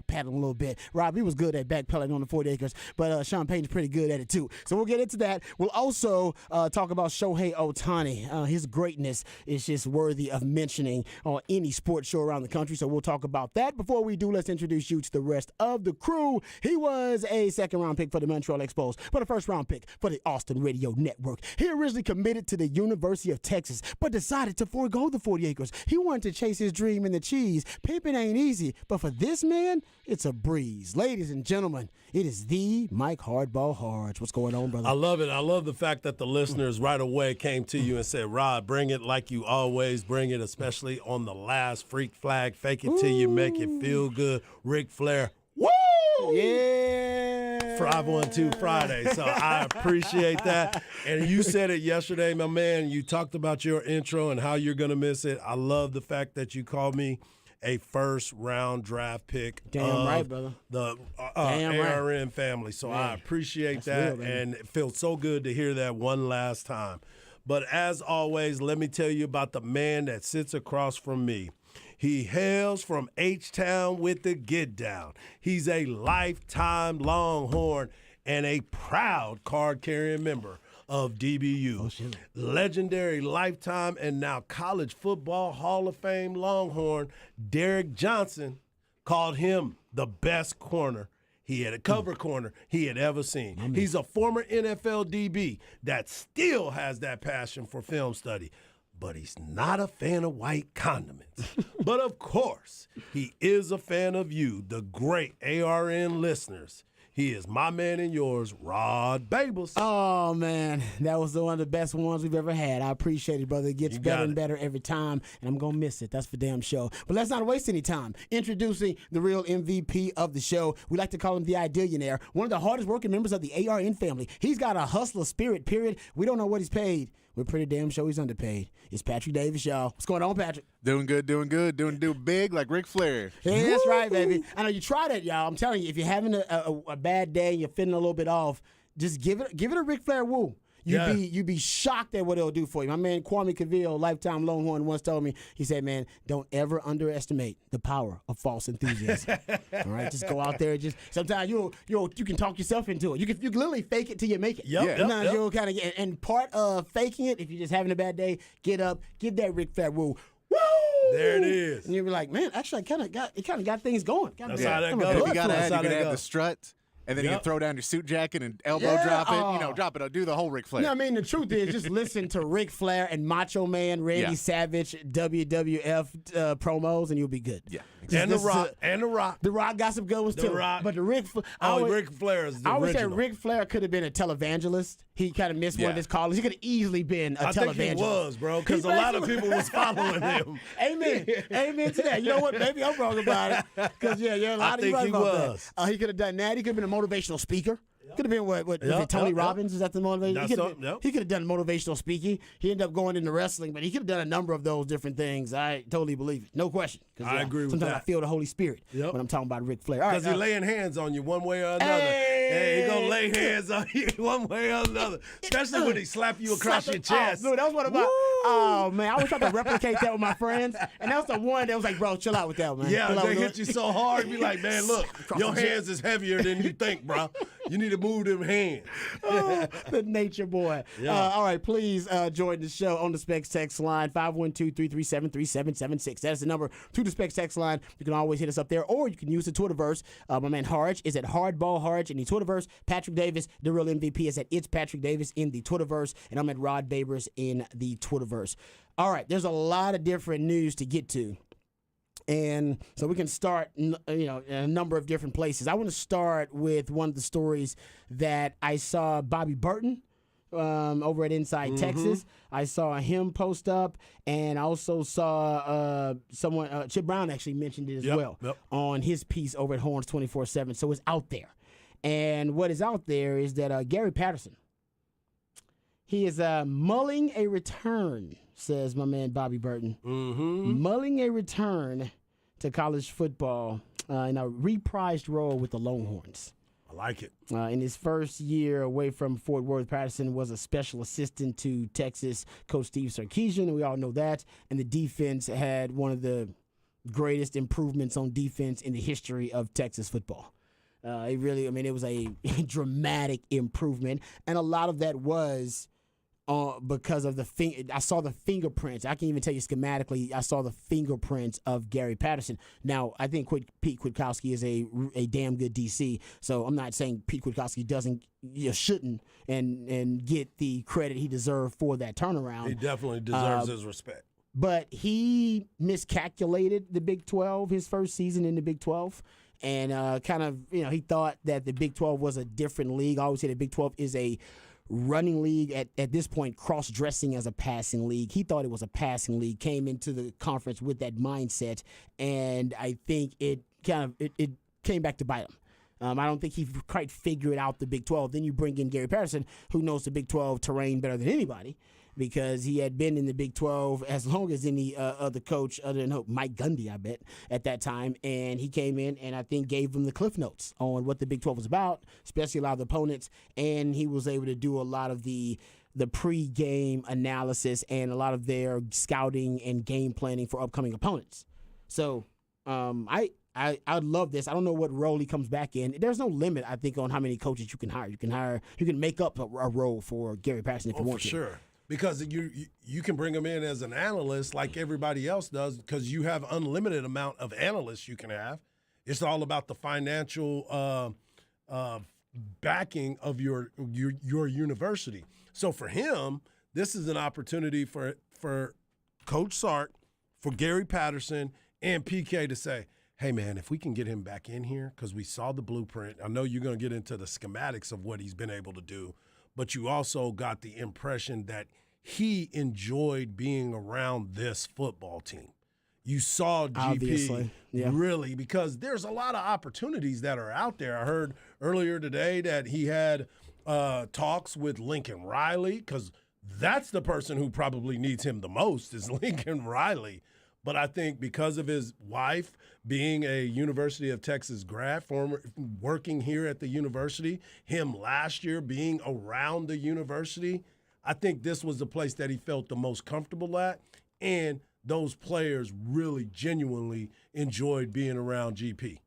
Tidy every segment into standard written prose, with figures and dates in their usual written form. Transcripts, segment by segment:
backpedaling a little bit. Rob, he was good at backpedaling on the 40 acres, but Sean Payton's pretty good at it too. So we'll get into that. We'll also talk about Shohei Ohtani. His greatness is just worthy of mentioning on any sports show around the country. So we'll talk about that. Before we do, let's introduce you to the rest of the crew. He was a second-round pick for the Montreal Expos, but a first-round pick for the Austin Radio Network. He originally committed to the University of Texas, but decided to forego the 40 acres. He wanted to chase his dream in the cheese. Pimping ain't easy, but for this man, it's a breeze. Ladies and gentlemen, it is the Mike Hardball Harge. What's going on, brother? I love it. I love the fact that the listeners right away came to you and said, Rod, bring it like you always bring it, especially on the last freak flag. Fake it till you make it feel good. Ric Flair. Woo! Yeah. 512 Friday. So I appreciate that. And you said it yesterday, my man. You talked about your intro and how you're going to miss it. I love the fact that you called me a first-round draft pick. Damn right, brother. The Damn right. ARN family. So I appreciate That's that. real, and it feels so good to hear that one last time. But as always, let me tell you about the man that sits across from me. He hails from H-Town with the get down. He's a lifetime Longhorn and a proud card-carrying member of DBU. Legendary lifetime and now college football Hall of Fame Longhorn Derek Johnson called him the best corner he had a cover corner he had ever seen. He's a former NFL DB that still has that passion for film study. But he's not a fan of white condiments. But of course, he is a fan of you, the great ARN listeners. He is my man and yours, Rod Babels. Oh, man. That was one of the best ones we've ever had. I appreciate it, brother. It gets better and better every time, and I'm going to miss it. That's for damn sure. But let's not waste any time. Introducing the real MVP of the show. We like to call him the Idealionaire, one of the hardest working members of the ARN family. He's got a hustler spirit, period. We don't know what he's paid. We're pretty damn sure he's underpaid. It's Patrick Davis, y'all. What's going on, Patrick? Doing good. Doing big like Ric Flair. Yeah, that's right, baby. I know you tried it, y'all. I'm telling you, if you're having a bad day and you're feeling a little bit off, just give it a Ric Flair woo. You'd be shocked at what it'll do for you. My man Kwame Cavill, lifetime Longhorn, once told me, he said, man, don't ever underestimate the power of false enthusiasm. All right, just go out there. Just sometimes you can talk yourself into it. You can literally fake it till you make it. Sometimes you'll kind of get, and part of faking it, if you're just having a bad day, get up, give that Ric Flair woo. Woo! There it is. And you'll be like, man, actually, I kind of got things going. That's how that goes. You gotta have the strut. And then you can throw down your suit jacket and elbow drop it. Drop it. Do the whole Ric Flair. No, I mean, the truth is, just listen to Ric Flair and Macho Man, Randy Savage, WWF promos, and you'll be good. Yeah. And The Rock. The Rock got some good ones, too. Rock. But the Ric Flair. Ric Flair is the I always say original. Ric Flair could have been a televangelist. He kind of missed one of his callers. He could have easily been a televangelist. I think he was, bro, because a lot of people was following him. Amen. Amen to that. You know what? Maybe I'm wrong about it. Because, a lot of people he was. He could have done that. He could have been a motivational speaker. Could have been was it Tony Robbins? Is that the motivation? He could have done motivational speaking. He ended up going into wrestling, but he could have done a number of those different things. I totally believe it. No question. I agree with that. Sometimes I feel the Holy Spirit when I'm talking about Ric Flair. Because he's laying hands on you one way or another. Hey, he's going to lay hands on you one way or another. Especially when he slap you across your chest. Dude, that was one of my, oh, man. I always try to replicate that with my friends. And that was the one that was like, bro, chill out with that, man. Yeah, they hit you so hard. Be like, man, look, your hands is heavier than you think, bro. You need to move them hands. The nature boy. Yeah. All right, please join the show on the Specs text line, 512-337-3776. That is the number to the Specs text line. You can always hit us up there, or you can use the Twitterverse. My man Harge is at Hardball Harge in the Twitterverse. Patrick Davis, the real MVP, is at It's Patrick Davis in the Twitterverse, and I'm at Rod Babers in the Twitterverse. All right, there's a lot of different news to get to. And so we can start, in a number of different places. I want to start with one of the stories that I saw Bobby Burton over at Inside Texas. I saw him post up, and I also saw someone, Chip Brown actually mentioned it as well on his piece over at Horns 24/7. So it's out there. And what is out there is that Gary Patterson, he is mulling a return, says my man Bobby Burton. Mulling a return to college football in a reprised role with the Longhorns. I like it. In his first year away from Fort Worth, Patterson was a special assistant to Texas coach Steve Sarkisian, and we all know that. And the defense had one of the greatest improvements on defense in the history of Texas football. It really, I mean, it was a dramatic improvement, and a lot of that was because of I saw the fingerprints. I can't even tell you schematically. I saw the fingerprints of Gary Patterson. Now, I think Pete Kwiatkowski is a damn good DC. So I'm not saying Pete Kwiatkowski shouldn't and get the credit he deserved for that turnaround. He definitely deserves his respect. But he miscalculated the Big 12 his first season in the Big 12. And he thought that the Big 12 was a different league. I always say the Big 12 is a running league, at this point cross-dressing as a passing league. He thought it was a passing league, came into the conference with that mindset, and I think it came back to bite him. I don't think he quite figured out the Big 12. Then you bring in Gary Patterson, who knows the Big 12 terrain better than anybody, because he had been in the Big 12 as long as any other coach other than Mike Gundy, I bet, at that time. And he came in and I think gave them the cliff notes on what the Big 12 was about, especially a lot of the opponents. And he was able to do a lot of the pre-game analysis and a lot of their scouting and game planning for upcoming opponents. So I love this. I don't know what role he comes back in. There's no limit, I think, on how many coaches you can hire. You can make up a role for Gary Patterson if you want to. For sure. Because you can bring him in as an analyst like everybody else does, because you have unlimited amount of analysts you can have. It's all about the financial backing of your university. So for him, this is an opportunity for Coach Sark, for Gary Patterson, and PK to say, hey, man, if we can get him back in here, because we saw the blueprint. I know you're going to get into the schematics of what he's been able to do, but you also got the impression that he enjoyed being around this football team. You saw GP really, because there's a lot of opportunities that are out there. I heard earlier today that he had talks with Lincoln Riley, because that's the person who probably needs him the most is Lincoln Riley. But I think because of his wife being a University of Texas grad, working here at the university, him last year being around the university, I think this was the place that he felt the most comfortable at. And those players really genuinely enjoyed being around GP.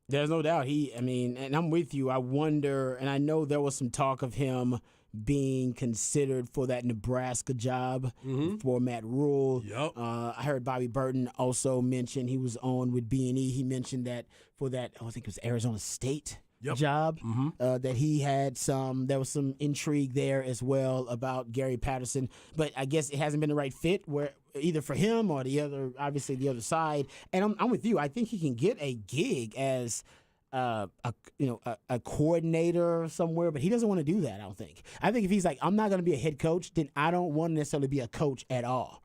There's no doubt. And I'm with you. I wonder, and I know there was some talk of him being considered for that Nebraska job for Matt Rule. Yep. I heard Bobby Burton also mention, he was on with B&E. He mentioned that for that, I think it was Arizona State job, that he had there was some intrigue there as well about Gary Patterson. But I guess it hasn't been the right fit where either for him or the other side. And I'm with you. I think he can get a gig as a coordinator somewhere, but he doesn't want to do that, I don't think. I think if he's like, I'm not going to be a head coach, then I don't want to necessarily be a coach at all.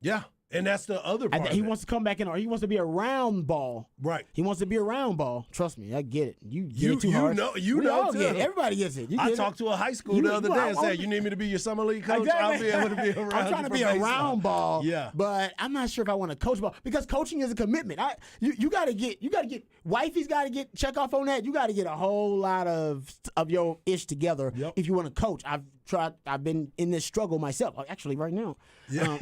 Yeah, and that's the other part. He wants to come back in, or he wants to be around ball. Right. He wants to be around ball. Trust me, I get it. You get it too hard. You know too. Get it. Everybody gets it. I talked to a high school the other day and said, you need me to be your summer league coach? Exactly. I'll be able to be around. I'm trying to be around ball. Yeah. But I'm not sure if I want to coach ball, because coaching is a commitment. You got to get wifey's got to check off on that. You got to get a whole lot of your ish together if you want to coach. I've been in this struggle myself. Actually, right now. Yeah.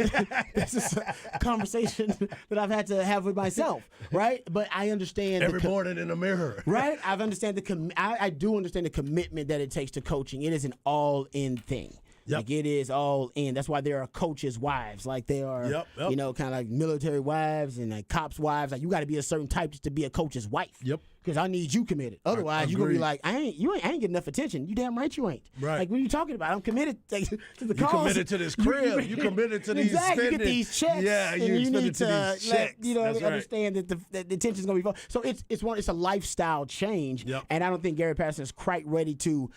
This is a conversation that I've had to have with myself, right? But I understand every morning in the mirror, right? I do understand the commitment that it takes to coaching. It is an all-in thing. Yep. Like it is all in. That's why there are coaches' wives. Like there are, kind of like military wives and like cops' wives. Like you got to be a certain type just to be a coach's wife. Yep. Because I need you committed. Otherwise, you're gonna be like, I ain't getting enough attention. You damn right you ain't. Right. Like what are you talking about? I'm committed to the cause. You committed to this crib. You committed to these exactly. spending. You get these checks. Yeah, you need to these checks. understand that the attention's gonna be fun. So it's a lifestyle change. Yep. And I don't think Gary Patterson is quite ready to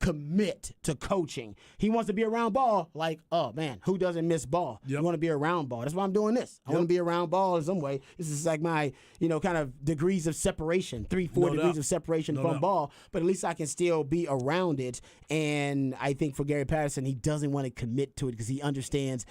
commit to coaching. He wants to be around ball. Like, oh man, who doesn't miss ball? Yep. You want to be around ball. That's why I'm doing this. I want to be around ball in some way. This is like my, kind of degrees of separation, 3-4 degrees of separation from ball. But at least I can still be around it. And I think for Gary Patterson, he doesn't want to commit to it because he understands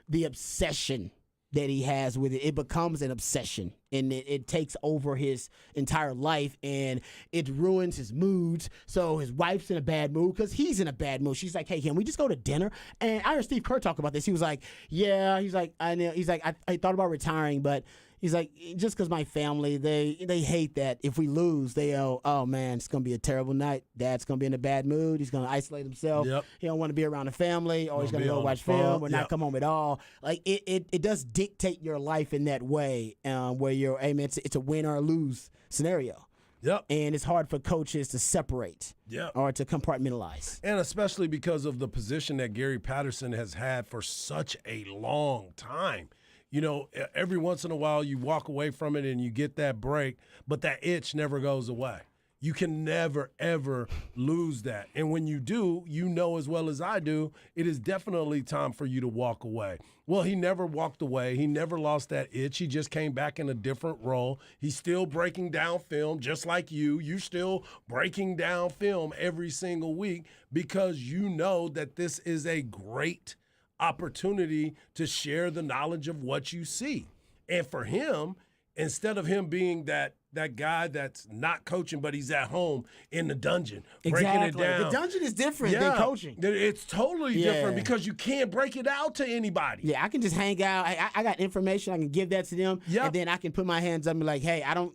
the obsession that he has with it. It becomes an obsession, and it takes over his entire life, and it ruins his moods. So his wife's in a bad mood because he's in a bad mood. She's like, hey, can we just go to dinner? And I heard Steve Kerr talk about this. He was like, yeah. He's like, I know. He's like, I thought about retiring, but He's like, just because my family, they hate that if we lose, oh man, it's gonna be a terrible night. Dad's gonna be in a bad mood. He's gonna isolate himself. Yep. He don't want to be around the family, or he's gonna be go on watch the phone. film or not Yep. come home at all. Like it does dictate your life in that way, where you're, hey man, it's a win or lose scenario, Yep. and it's hard for coaches to separate Yep. or to compartmentalize. And especially because of the position that Gary Patterson has had for such a long time. You know, every once in a while you walk away from it and you get that break, but that itch never goes away. You can never, ever lose that. And when you do, you know as well as I do, it is definitely time for you to walk away. Well, he never walked away. He never lost that itch. He just came back in a different role. He's still breaking down film just like you. You're still breaking down film every single week because you know that this is a great opportunity to share the knowledge of what you see. And for him, instead of him being that guy that's not coaching, but he's at home in the dungeon, breaking it down. The dungeon is different than coaching. It's totally different because you can't break it out to anybody. Yeah, I can just hang out. I got information. I can give that to them, Yep. and then I can put my hands up and be like, "Hey, you don't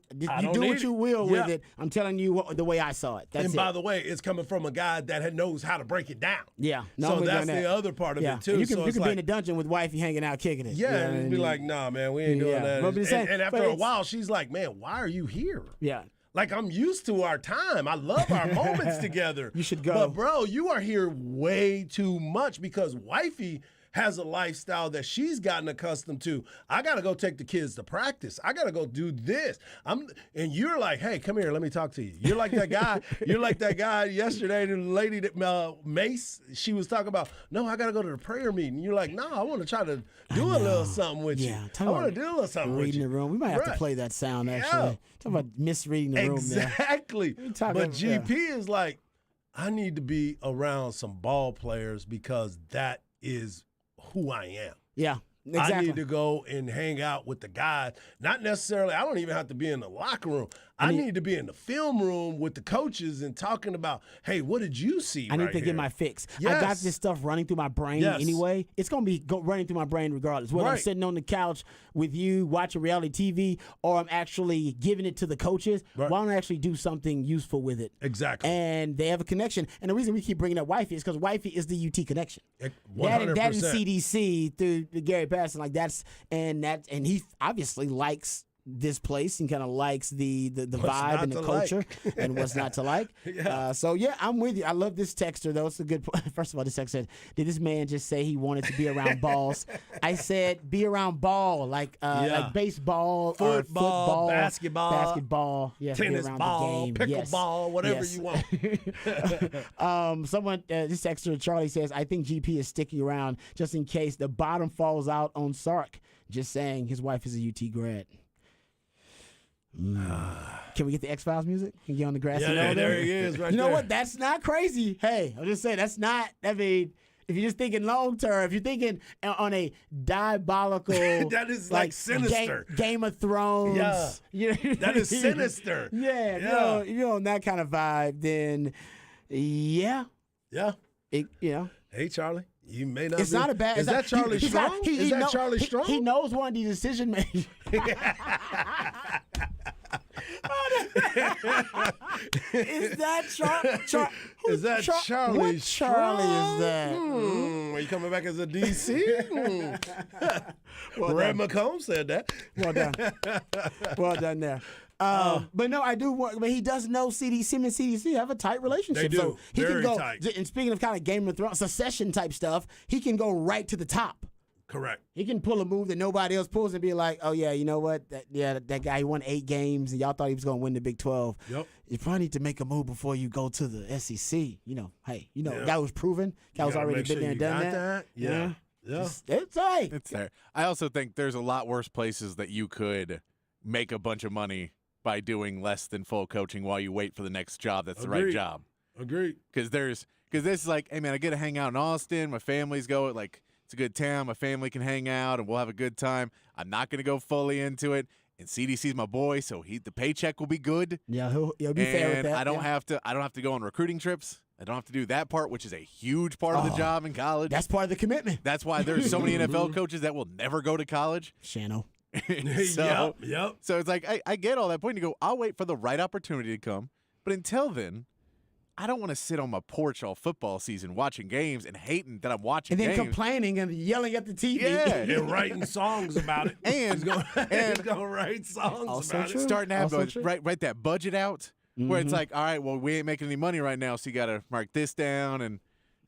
do need what you it." will with Yep. it. I'm telling you the way I saw it. That's And it." by the way, it's coming from a guy that knows how to break it down. Yeah, no, So I'm with you that's on that. the other part of Yeah, it too. and you can, So you it's can be in like, the dungeon with wifey hanging out, kicking it. yeah, You know what and I be mean? like, nah, man, we ain't doing Yeah. that. But it's saying- And but after a it's- while, she's like, man, why are you here? Yeah. Like, I'm used to our time. I love our moments together. You should go. But, bro, you are here way too much because wifey has a lifestyle that she's gotten accustomed to. I got to go take the kids to practice. I got to go do this. And you're like, hey, come here. Let me talk to you. You're like that guy. You're like that guy yesterday, the lady that Mace, she was talking about, no, I got to go to the prayer meeting. You're like, no, I want to try to do a little something with Yeah, you. talk I want to about do a little something with Reading you. the room. We might have to Right. play that sound, actually. Yeah. Talk about misreading the room there. Exactly. talking- But GP is like, I need to be around some ball players because that is who I am. Yeah, exactly. I need to go and hang out with the guys. Not necessarily, I don't even have to be in the locker room. I need to be in the film room with the coaches and talking about, hey, what did you see I need right to here? get my fix. I got Yes. this stuff running through my brain Yes. anyway. It's going to be running through my brain regardless. Whether I'm Right. sitting on the couch with you watching reality TV or I'm actually giving it to the coaches, Right. why don't I actually do something useful with it? Exactly. And they have a connection. And the reason we keep bringing up wifey is because wifey is the UT connection. 100%. That and CDC through Gary Patterson, like and he obviously likes this place and kind of likes the vibe not and the to culture like. and what's not to like. So yeah, I'm with you. I love this texter though. It's a good point. First of all, this texter said, "Did this man just say he wanted to be around balls?" I said, "Be around ball, like baseball, or Football, basketball. Yeah, be Tennis around ball, the game. pickleball, whatever Yes. you want. Someone, this texter Charlie says, "I think GP is sticking around just in case the bottom falls out on Sark." Just saying, his wife is a UT grad. Can we get the X-Files music? Can you get on the grassy knoll Yeah, there he is right You know there. what? That's not crazy. Hey, I'm just saying, that's not, I mean, if you're just thinking long term, if you're thinking on a diabolical. That is like sinister. Game of Thrones. Yeah. You know, That is sinister. Yeah, Yeah. if you're on that kind of vibe, then yeah. Yeah. You know. Hey, Charlie. You may not It's be. not a bad. Is that Charlie Strong? Is that Charlie Strong? He knows one of these decision makers. Is that Is that Charlie What Charlie Strong? is that? Are you coming back as a DC? Well Red done. McComb said that. Well done. Well done there. But no, I do want. But he does know CDC and CDC have a tight relationship. They do. So he Very can go. tight. And speaking of kind of Game of Thrones, secession type stuff, he can go right to the top. Correct. He can pull a move that nobody else pulls and be like, oh, yeah, you know what? That guy, he won 8 games, and y'all thought he was going to win the Big 12. Yep. You probably need to make a move before you go to the SEC. You know, hey, Yeah. guy was proven. Guy was gotta already make been sure there you and done got that. that. Yeah. It's all right. It's there. I also think there's a lot worse places that you could make a bunch of money by doing less than full coaching while you wait for the next job that's the right Agreed. job. Agreed. Because this is like, hey, man, I get to hang out in Austin. My family's going, like, it's a good town. My family can hang out, and we'll have a good time. I'm not going to go fully into it. And CDC's my boy, so the paycheck will be good. Yeah, he'll be fair with And that. I don't yeah. have to go on recruiting trips. I don't have to do that part, which is a huge part of the job in college. That's part of the commitment. That's why there's so many NFL coaches that will never go to college. Shano. Yep. So it's like I get all that point. You go, I'll wait for the right opportunity to come, but until then, I don't want to sit on my porch all football season watching games and hating that I'm watching And then games. complaining and yelling at the TV. Yeah. And writing songs about it. And- he's gonna, and- he's gonna write songs Also about true. it. Starting to have Also to true. write that budget out, where it's like, all right, well, we ain't making any money right now, so you got to mark this down. And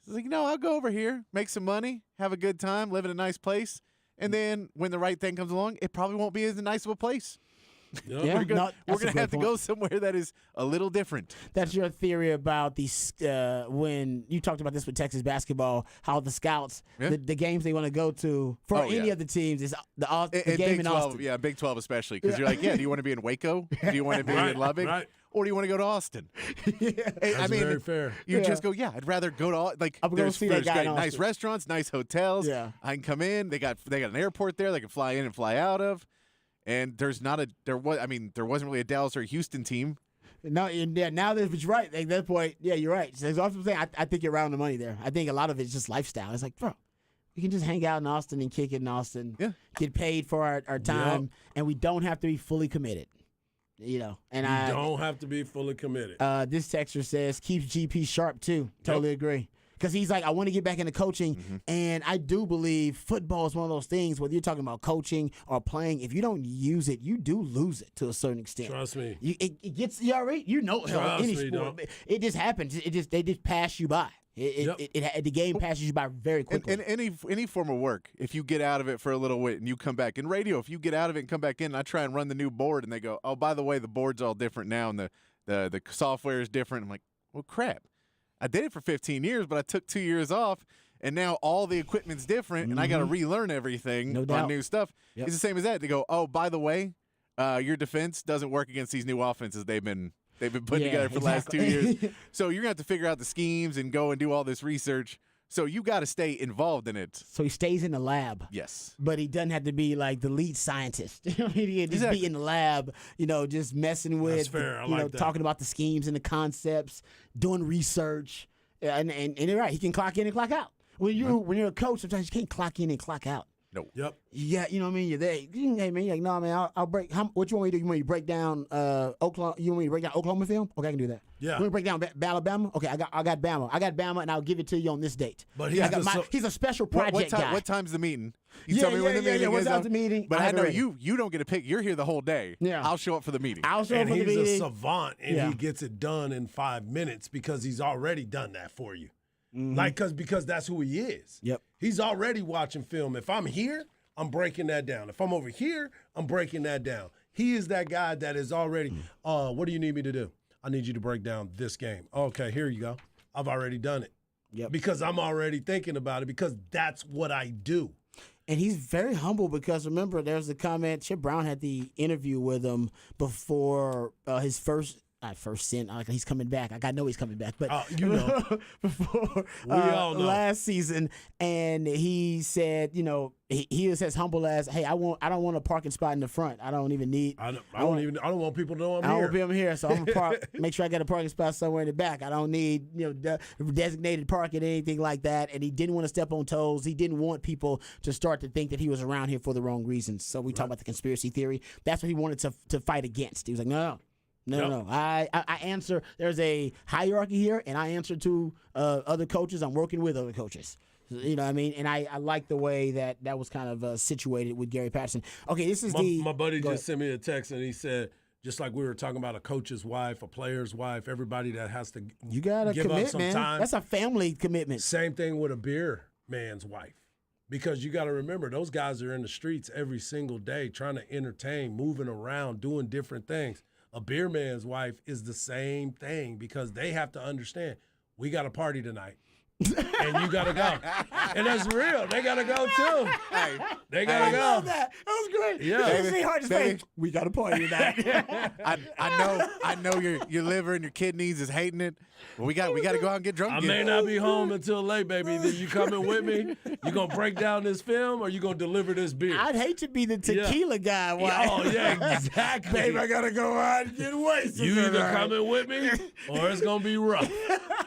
it's like, no, I'll go over here, make some money, have a good time, live in a nice place, and then when the right thing comes along, it probably won't be as nice of a place. Yep. Yeah. We're No, gonna that's a great have to point. go somewhere that is a little different. That's your theory about these when you talked about this with Texas basketball, how the scouts, Yeah. the games they want to go to for Oh, any yeah. of the teams is the And game Big in 12, Austin. yeah, Big 12 especially, because you're like, yeah, do you want to be in Waco? Do you want to be Right, in Lubbock? right. Or do you want to go to Austin? That's I mean, very fair. you Yeah. just go, yeah, I'd rather go to like I'm gonna there's, see that there's guy great, in nice Austin. restaurants, nice hotels. Yeah. I can come in. They got an airport there. They can fly in and fly out of. And there wasn't really a Dallas or a Houston team. No, yeah, now that it's right at that point, yeah, you're right. So that's what I'm saying. I think you're around the money there. I think a lot of it's just lifestyle. It's like, bro, we can just hang out in Austin and kick it in Austin. Yeah. Get paid for our time, and we don't have to be fully committed. You know, and You don't have to be fully committed. This texter says keeps GP sharp too. Totally agree. Because he's like, I want to get back into coaching, and I do believe football is one of those things. Whether you're talking about coaching or playing, if you don't use it, you do lose it to a certain extent. Trust me. It gets you already. You know, hell, Trust any me, sport, dog. it just happens. They just pass you by. The game passes you by very quickly. And any form of work, if you get out of it for a little bit and you come back in radio, if you get out of it and come back in, and I try and run the new board, and they go, oh, by the way, the board's all different now, and the software is different. I'm like, well, crap. I did it for 15 years, but I took 2 years off, and now all the equipment's different, and I got to relearn everything No on doubt. new stuff. Yep. It's the same as that. They go, oh, by the way, your defense doesn't work against these new offenses they've been putting Yeah, together for the last 2 exactly. years. So you're gonna have to figure out the schemes and go and do all this research. So you got to stay involved in it. So he stays in the lab. Yes. But he doesn't have to be like the lead scientist. He can just Exactly. be in the lab, just messing with, That's fair. I like that. talking about the schemes and the concepts, doing research. And you're right, he can clock in and clock out. When you're a coach, sometimes you can't clock in and clock out. No. Yep. Yeah, you know what I mean. You're there. Hey man, you're like, no man, I'll break. What you want me to do? You want me to break down Oklahoma? You want me to break down Oklahoma film? Okay, I can do that. Yeah. You want me to break down Alabama? Okay, I got Bama. I got Bama, and I'll give it to you on this date. But he's a special project guy. What time's the meeting? You Yeah, tell me when the yeah, meeting what is. time's the meeting? But I I have it know ready. you don't get to pick. You're here the whole day. Yeah. I'll show up for the meeting. I'll show up And for the he's a meeting. savant, and Yeah. he gets it done in 5 minutes because he's already done that for you. Mm-hmm. Like, because that's who he is. Yep. He's already watching film. If I'm here, I'm breaking that down. If I'm over here, I'm breaking that down. He is that guy that is already, what do you need me to do? I need you to break down this game. Okay, here you go. I've already done it. Yep. Because I'm already thinking about it because that's what I do. And he's very humble because remember, there's a comment. Chip Brown had the interview with him before his first stint. He's coming back. I know he's coming back, but before We all know. last season, and he said, he is as humble as, hey, I don't want a parking spot in the front. I don't even need. I don't want people to know I'm I here. don't want here, so I'm gonna make sure I got a parking spot somewhere in the back. I don't need designated parking, anything like that. And he didn't want to step on toes. He didn't want people to start to think that he was around here for the wrong reasons. So we talk about the conspiracy theory. That's what he wanted to fight against. He was like, no. I answer. There's a hierarchy here, and I answer to other coaches. I'm working with other coaches. You know what I mean? And I like the way that was kind of situated with Gary Patterson. Okay, this is My buddy go just sent me a text, and he said, just like we were talking about a coach's wife, a player's wife, everybody that has to you got to give up commit, some man. time. That's a family commitment. Same thing with a beer man's wife. Because you got to remember, those guys are in the streets every single day trying to entertain, moving around, doing different things. A beer man's wife is the same thing because they have to understand, we got a party tonight. And you got to go. And that's real. They got to go, too. They got to I go. love that. That was great. Yeah. You see Hart's Baby. face. We got a party tonight. I know your liver and your kidneys is hating it. But we got to go out and get drunk. I again. may not be home until late, baby. Then you coming with me? You going to break down this film or you going to deliver this beer? I'd hate to be the tequila guy. Why? Oh, yeah, exactly. Babe, I got to go out and get wasted. You either tonight. coming with me or it's going to be rough.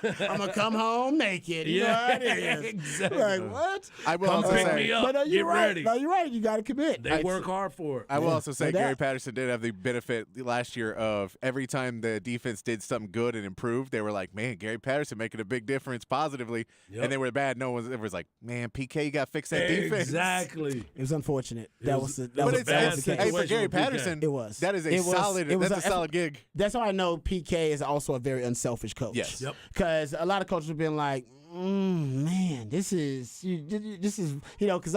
I'm going to come home naked. kid. You know how it is. Exactly. Like, what? I will Come also pick say, me up. But no, Get you're right. ready. No, you're right. You got to commit. They work hard for it. I will also say no doubt. Gary Patterson did have the benefit last year of every time the defense did something good and improved, they were like, man, Gary Patterson making a big difference positively. Yep. And they were bad. No one was like, man, PK, you got to fix that defense. Exactly. It was unfortunate. It That was- was the But that it's was, a that bad was the case. Hey, for situation Gary with PK. Patterson, It was. that is a It was- solid. it was That's a solid gig. That's how I know PK is also a very unselfish coach. Yes. Yep. Because a lot of coaches have been like, man, this is because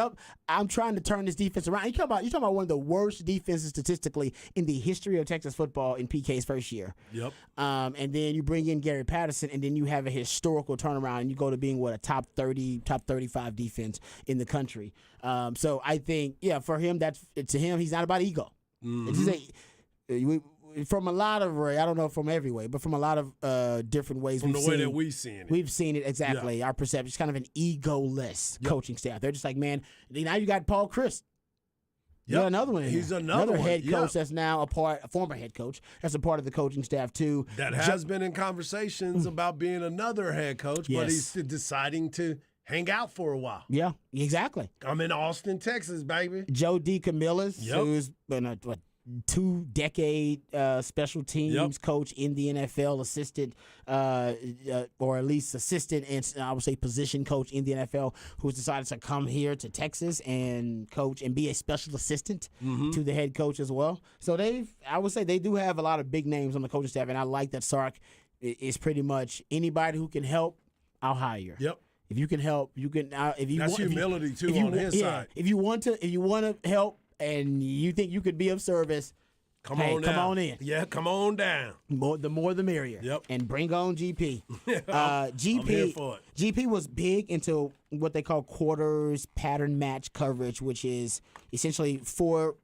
I'm trying to turn this defense around. You're talking about one of the worst defenses statistically in the history of Texas football in PK's first year. Yep. And then you bring in Gary Patterson, and then you have a historical turnaround, and you go to being a top 30, top 35 defense in the country. So I think, for him, to him, he's not about ego. It's just from a lot of I don't know from every way, but from a lot of different ways. From the way that we've seen it. We've seen it exactly. Our perception is kind of an egoless coaching staff. They're just like, man. Now you got Paul Chryst. Yep. Yeah, another one. He's another one. head coach Yeah. that's now a former head coach. That's a part of the coaching staff too. That has been in conversations about being another head coach, but he's still deciding to hang out for a while. Yeah, exactly. I'm in Austin, Texas, baby. Joe DeCamillis, Yep. who's been a 2-decade special teams coach in the NFL, assistant or at least assistant and I would say position coach in the NFL, who's decided to come here to Texas and coach and be a special assistant to the head coach as well. So I would say they do have a lot of big names on the coaching staff, and I like that Sark is pretty much anybody who can help, I'll hire. Yep. If you can help, you can. If you That's want, humility, too, if you on his side. If you want to help, and you think you could be of service, Come hey, on come down. on in. Yeah, come on down. The more the merrier. Yep. And bring on GP. I'm here for it. GP was big into what they call quarters pattern match coverage, which is essentially four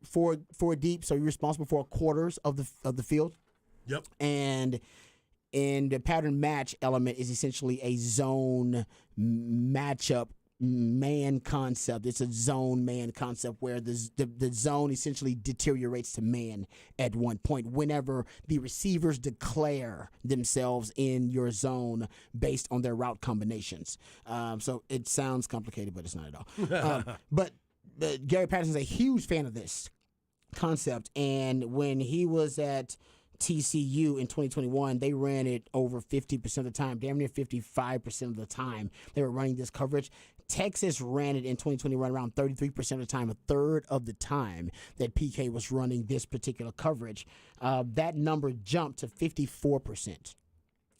deep. So you're responsible for quarters of the field. Yep. And the pattern match element is essentially a zone matchup man concept. It's a zone man concept where the zone essentially deteriorates to man at one point whenever the receivers declare themselves in your zone based on their route combinations. So it sounds complicated, but it's not at all. But Gary Patterson's a huge fan of this concept, and when he was at TCU in 2021, they ran it over 50% of the time, damn near 55% of the time. They were running this coverage. Texas ran it in 2021 around 33% of the time, a third of the time that PK was running this particular coverage. That number jumped to 54%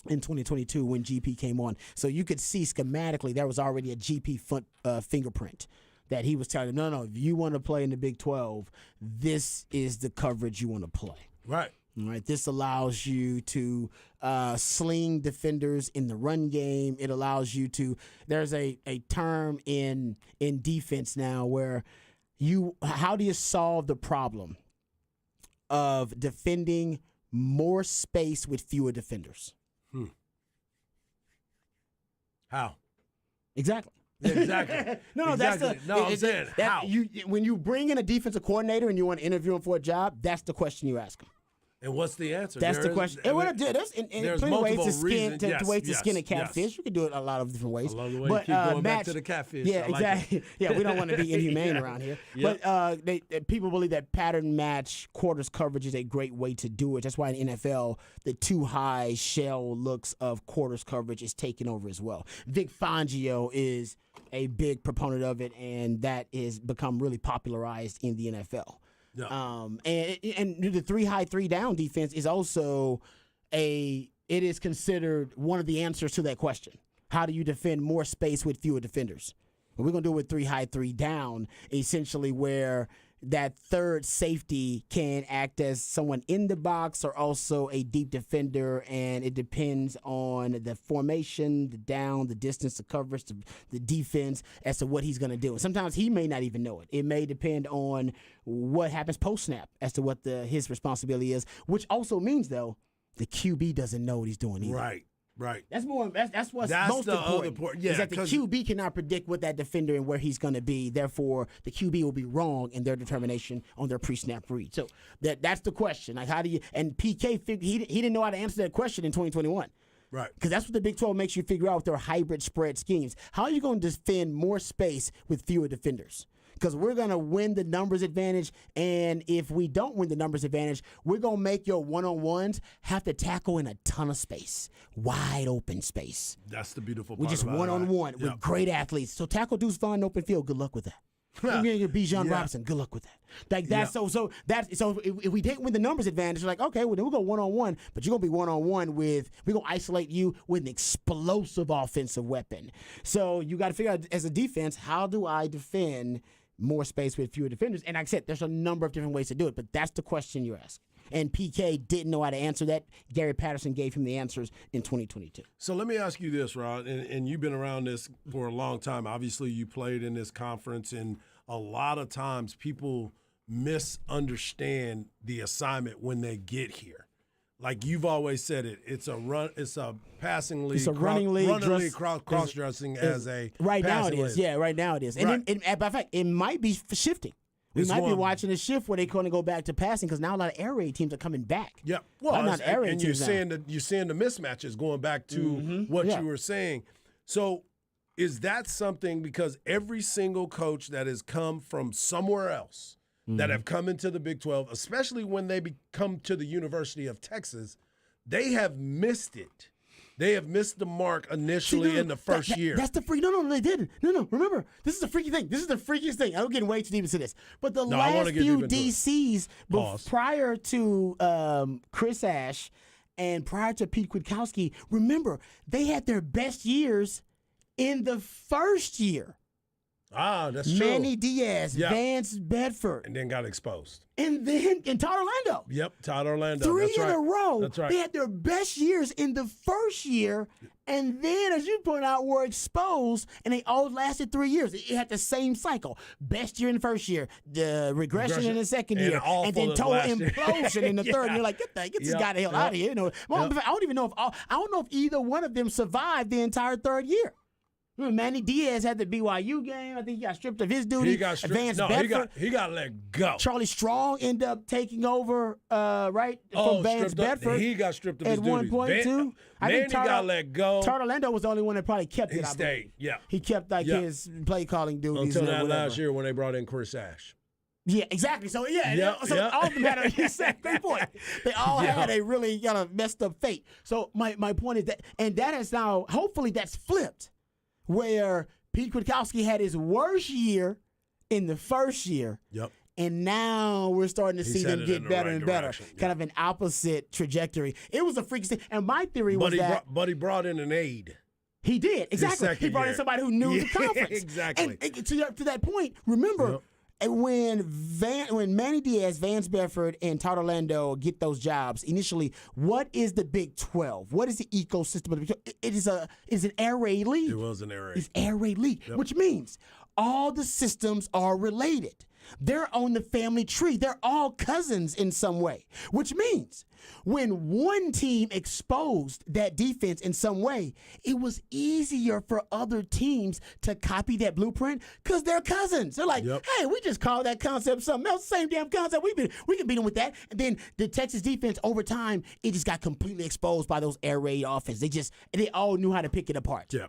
in 2022 when GP came on. So you could see schematically there was already a GP fingerprint that he was telling them, no, if you want to play in the Big 12, this is the coverage you want to play. Right. All right, this allows you to sling defenders in the run game. It allows you to. There's a term in defense now where how do you solve the problem of defending more space with fewer defenders? How? Exactly. Exactly. No, exactly. that's the. No, I'm saying how. When you bring in a defensive coordinator and you want to interview him for a job, that's the question you ask him. And what's the answer? That's the question. There's there's plenty of ways to multiple skin reasons. to ways to Yes, skin a yes, catfish. yes. You can do it a lot of different ways. I love the way but, you keep going back match, to the catfish. Yeah, I like it. exactly. Yeah, we don't want to be inhumane around here. Yep. But people believe that pattern match quarters coverage is a great way to do it. That's why in NFL, the too high shell looks of quarters coverage is taken over as well. Vic Fangio is a big proponent of it, and that is become really popularized in the NFL. Yeah. And the 3 high 3 down defense is also it is considered one of the answers to that question. How do you defend more space with fewer defenders? Well, we're going to do it with 3 high 3 down, essentially where that third safety can act as someone in the box or also a deep defender, and it depends on the formation, the down, the distance, the coverage, the defense as to what he's going to do. And sometimes he may not even know it. It may depend on what happens post-snap as to what his responsibility is, which also means, though, the QB doesn't know what he's doing either. Right. Right. That's what's That's most the other important. part. Yeah, is that the 'cause- QB cannot predict what that defender and where he's going to be. Therefore, the QB will be wrong in their determination on their pre-snap read. So that's the question. Like, how do you? And PK, he didn't know how to answer that question in 2021. Right. Because that's what the Big 12 makes you figure out with their hybrid spread schemes. How are you going to defend more space with fewer defenders? Because we're going to win the numbers advantage, and if we don't win the numbers advantage, we're going to make your one-on-ones have to tackle in a ton of space, wide open space. That's the beautiful part. We're just about one-on-one it. with great athletes. So tackle dudes fun in open field. Good luck with that. You're gonna get Bijan Yeah. Robinson. Good luck with that. Like that's so if we didn't win the numbers advantage, we're like, okay, well then we'll go one-on-one, but you're gonna be one-on-one with we're gonna isolate you with an explosive offensive weapon. So you got to figure out as a defense, how do I defend more space with fewer defenders? And like I said, there's a number of different ways to do it, but that's the question you ask. And PK didn't know how to answer that. Gary Patterson gave him the answers in 2022. So let me ask you this, Rod, and you've been around this for a long time. Obviously, you played in this conference, and a lot of times people misunderstand the assignment when they get here. Like you've always said it's a passing league. It's a running league. Cross-dressing as a right now it passing is. league. Yeah, right now it is. And Right. in fact, it might be shifting. We It's might be one- watching a shift where they're going to go back to passing because now a lot of air raid teams are coming back. Yeah, Well, well, not air raid and you're teams now. seeing the mismatches going back to what Yeah. you were saying. So, is that something because every single coach that has come from somewhere else that have come into the Big 12, especially when they come to the University of Texas, they have missed it. They have missed the mark initially in the first year. That's the freak. No, they didn't. No. Remember, this is the freaky thing. This is the freakiest thing. I'm getting way too deep into this. But the I wanna last get few deep into it. DCs Pause. prior to Chris Ash and prior to Pete Kwiatkowski, remember, they had their best years in the first year. That's true. Manny Diaz, Yeah. Vance Bedford, And then got exposed. and Todd Orlando. Yep, Todd Orlando. Three That's in right. a row. That's right. They had their best years in the first year, and then, as you point out, were exposed, and they all lasted 3 years. It had the same cycle. Best year in the first year, the regression in the second And year, awful and then in the total last year. implosion in the third. Yeah. And you're like, get this Yep. guy the hell Yep. out of here. You know, well, Yep. I don't even know if either one of them survived the entire third year. Remember, Manny Diaz had the BYU game. I think he got stripped of his duty. He got stripped. Vance No, Bedford. he got let go. Charlie Strong ended up taking over, right, from Vance stripped up. Bedford. He got stripped of his at one duties. point too. I Manny think Todd got let go. Todd Orlando was the only one that probably kept He it. I believe. stayed. Yeah. He kept Yeah. his play calling duties Until and that whatever. last year when they brought in Chris Ash. Yeah, exactly. So Yeah, so yeah. all of them had a great point. They all had a really kind of messed up fate. So my point is that, and that is now hopefully that's flipped, where Pete Kwiatkowski had his worst year in the first year. Yep. And now we're starting to see them headed in get the better right and better. direction, yeah. Kind of an opposite trajectory. It was a freaky thing. And my theory was But he brought in an aide. he did. Exactly. He second brought in year. somebody who knew the Yeah, conference. exactly. And to that point, remember, when Manny Diaz, Vance Bedford, and Todd Orlando get those jobs initially, what is the Big 12? What is the ecosystem of the Big 12? It is an air raid league. It was an air raid. It's air raid league, which means all the systems are related. They're on the family tree. They're all cousins in some way, which means when one team exposed that defense in some way, it was easier for other teams to copy that blueprint because they're cousins. They're like, hey, we just call that concept something else. Same damn concept. We can beat them with that. And then the Texas defense over time, it just got completely exposed by those air raid offense. They all knew how to pick it apart. Yeah.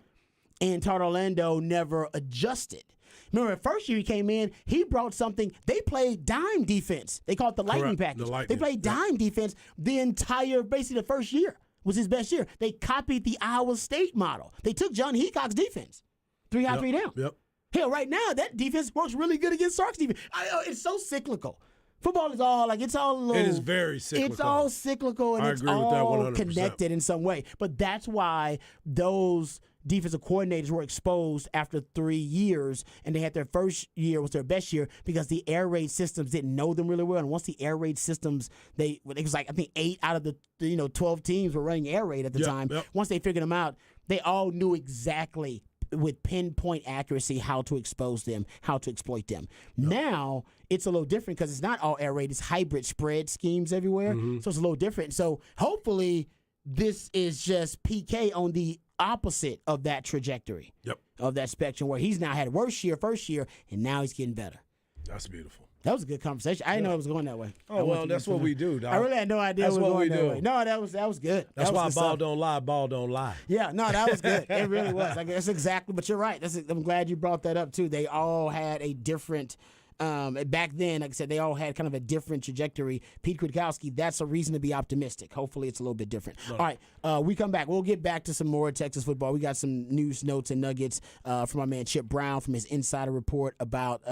And Todd Orlando never adjusted. Remember, the first year he came in, he brought something. They played dime defense. They called it the Lightning Correct, package. the Lightning, They played dime defense basically the first year was his best year. They copied the Iowa State model. They took John Heacock's defense. 3 high, 3 down. Yep. Hell, right now, that defense works really good against Sark's defense. It's so cyclical. Football is all it's all a little. It is very cyclical. It's all cyclical and I it's agree with that all 100%. connected in some way. But that's why those defensive coordinators were exposed after 3 years, and they had their first year was their best year because the air raid systems didn't know them really well. And once the air raid systems, it was like I think 8 out of the 12 teams were running air raid at the time. Yep. Once they figured them out, they all knew exactly with pinpoint accuracy how to expose them, how to exploit them. Now it's a little different because it's not all air raid; it's hybrid spread schemes everywhere. So it's a little different. So hopefully this is just PK on the opposite of that trajectory, Yep. of that spectrum, where he's now had a worse year, first year, and now he's getting better. That's beautiful. That was a good conversation. I didn't know it was going that way. Oh, well, that's what we do, dog. I really had no idea That's it was what going we that do. way. No, that was good. That's That was why good ball stuff. don't lie, ball don't lie. Yeah, no, that was good. It really was. Like, that's exactly. But you're right. I'm glad you brought that up too. They all had a different. Back then, like I said, they all had kind of a different trajectory. Pete Kwiatkowski, that's a reason to be optimistic. Hopefully, it's a little bit different. All right, we come back. We'll get back to some more Texas football. We got some news, notes, and nuggets from our man Chip Brown from his insider report about.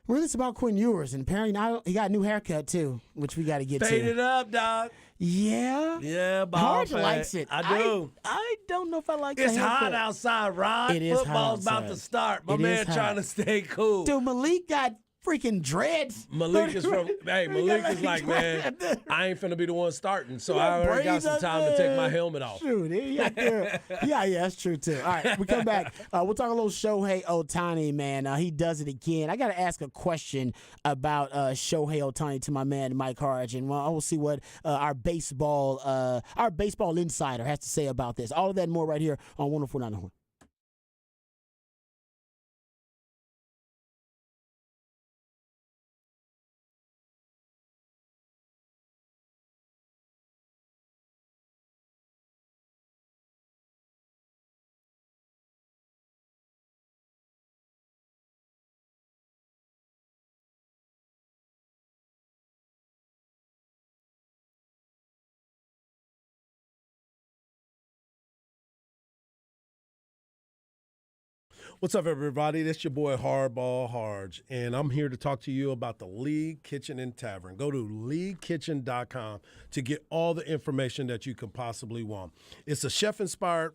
Really, it's about Quinn Ewers, and apparently now he got a new haircut too, which we got to get Fade to. it up, dog. Yeah, Yeah, ball Hard fade. likes it. I do. I don't know if I like. It's the hot haircut. outside, Rod. It is hot Football's about outside. to start. My It man is hot. trying to stay cool. Dude, Malik got freaking dreads. Malik is from. Hey, He Malik got is like, man, I ain't finna be the one starting, so I got already got braids some up time to take my there. helmet off. Shoot, he out there. Yeah, that's true too. All right, we come back. We'll talk a little Shohei Ohtani, man. He does it again. I got to ask a question about Shohei Ohtani to my man Mike Harge, and we'll see what our baseball insider has to say about this. All of that and more right here on 104.9 The Horn. What's up, everybody? This your boy Hardball Harge, and I'm here to talk to you about the League Kitchen and Tavern. Go to leaguekitchen.com to get all the information that you can possibly want. It's a chef-inspired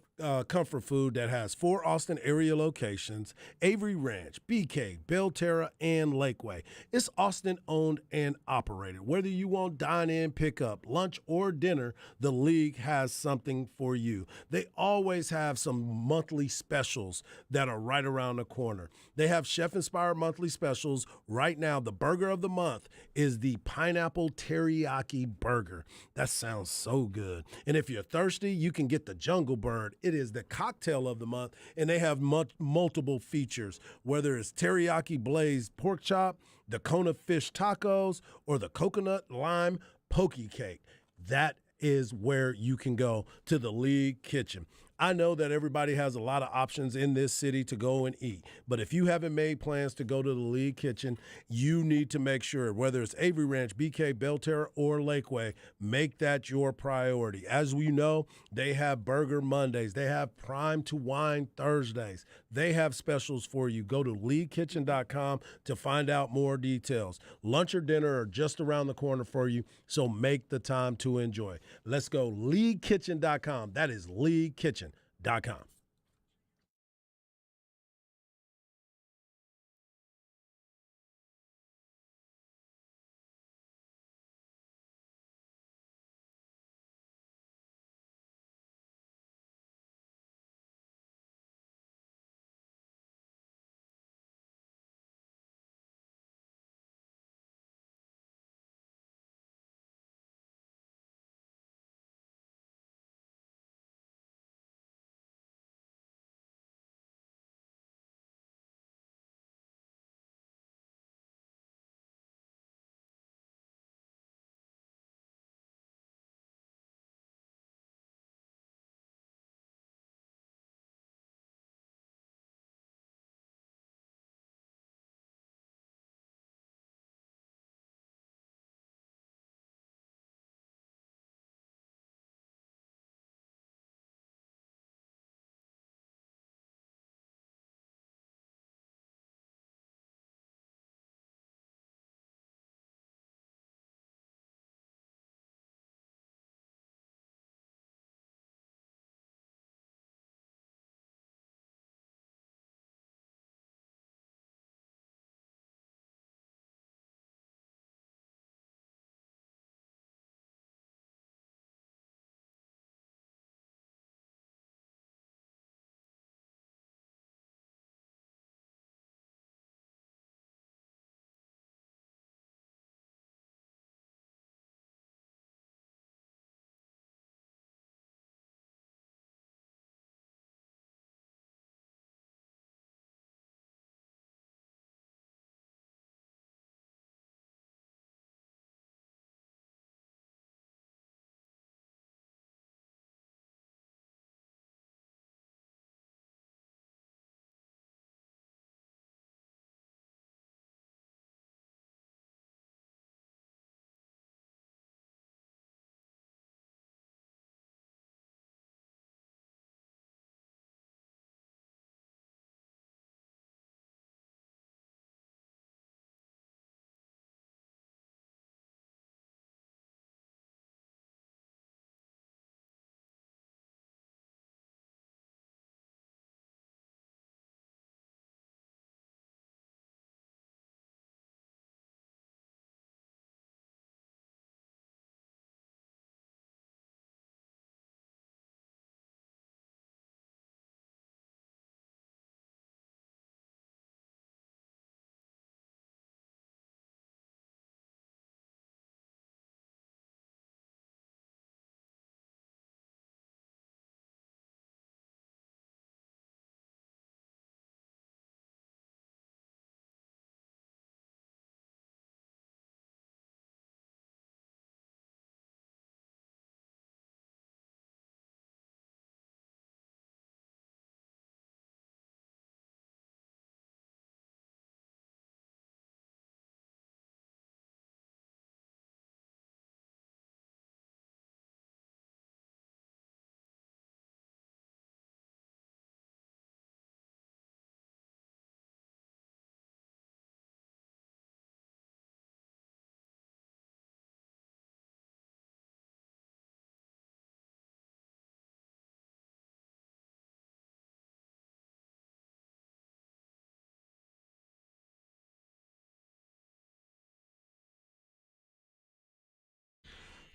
comfort food that has 4 Austin area locations: Avery Ranch, BK, Belterra, and Lakeway. It's Austin-owned and operated. Whether you want dine-in, pick-up, lunch, or dinner, the League has something for you. They always have some monthly specials that are right around the corner. They have chef-inspired monthly specials. Right now, the burger of the month is the pineapple teriyaki burger. That sounds so good. And if you're thirsty, you can get the Jungle Bird. It is the cocktail of the month, and they have multiple features, whether it's teriyaki blazed pork chop, the Kona fish tacos, or the coconut lime poke cake. That is where you can go, to the League Kitchen. I know that everybody has a lot of options in this city to go and eat, but if you haven't made plans to go to the League Kitchen, you need to make sure, whether it's Avery Ranch, BK, Belterra, or Lakeway, make that your priority. As we know, they have Burger Mondays. They have Prime to Wine Thursdays. They have specials for you. Go to leaguekitchen.com to find out more details. Lunch or dinner are just around the corner for you, so make the time to enjoy. Let's go leaguekitchen.com. That is leaguekitchen.com.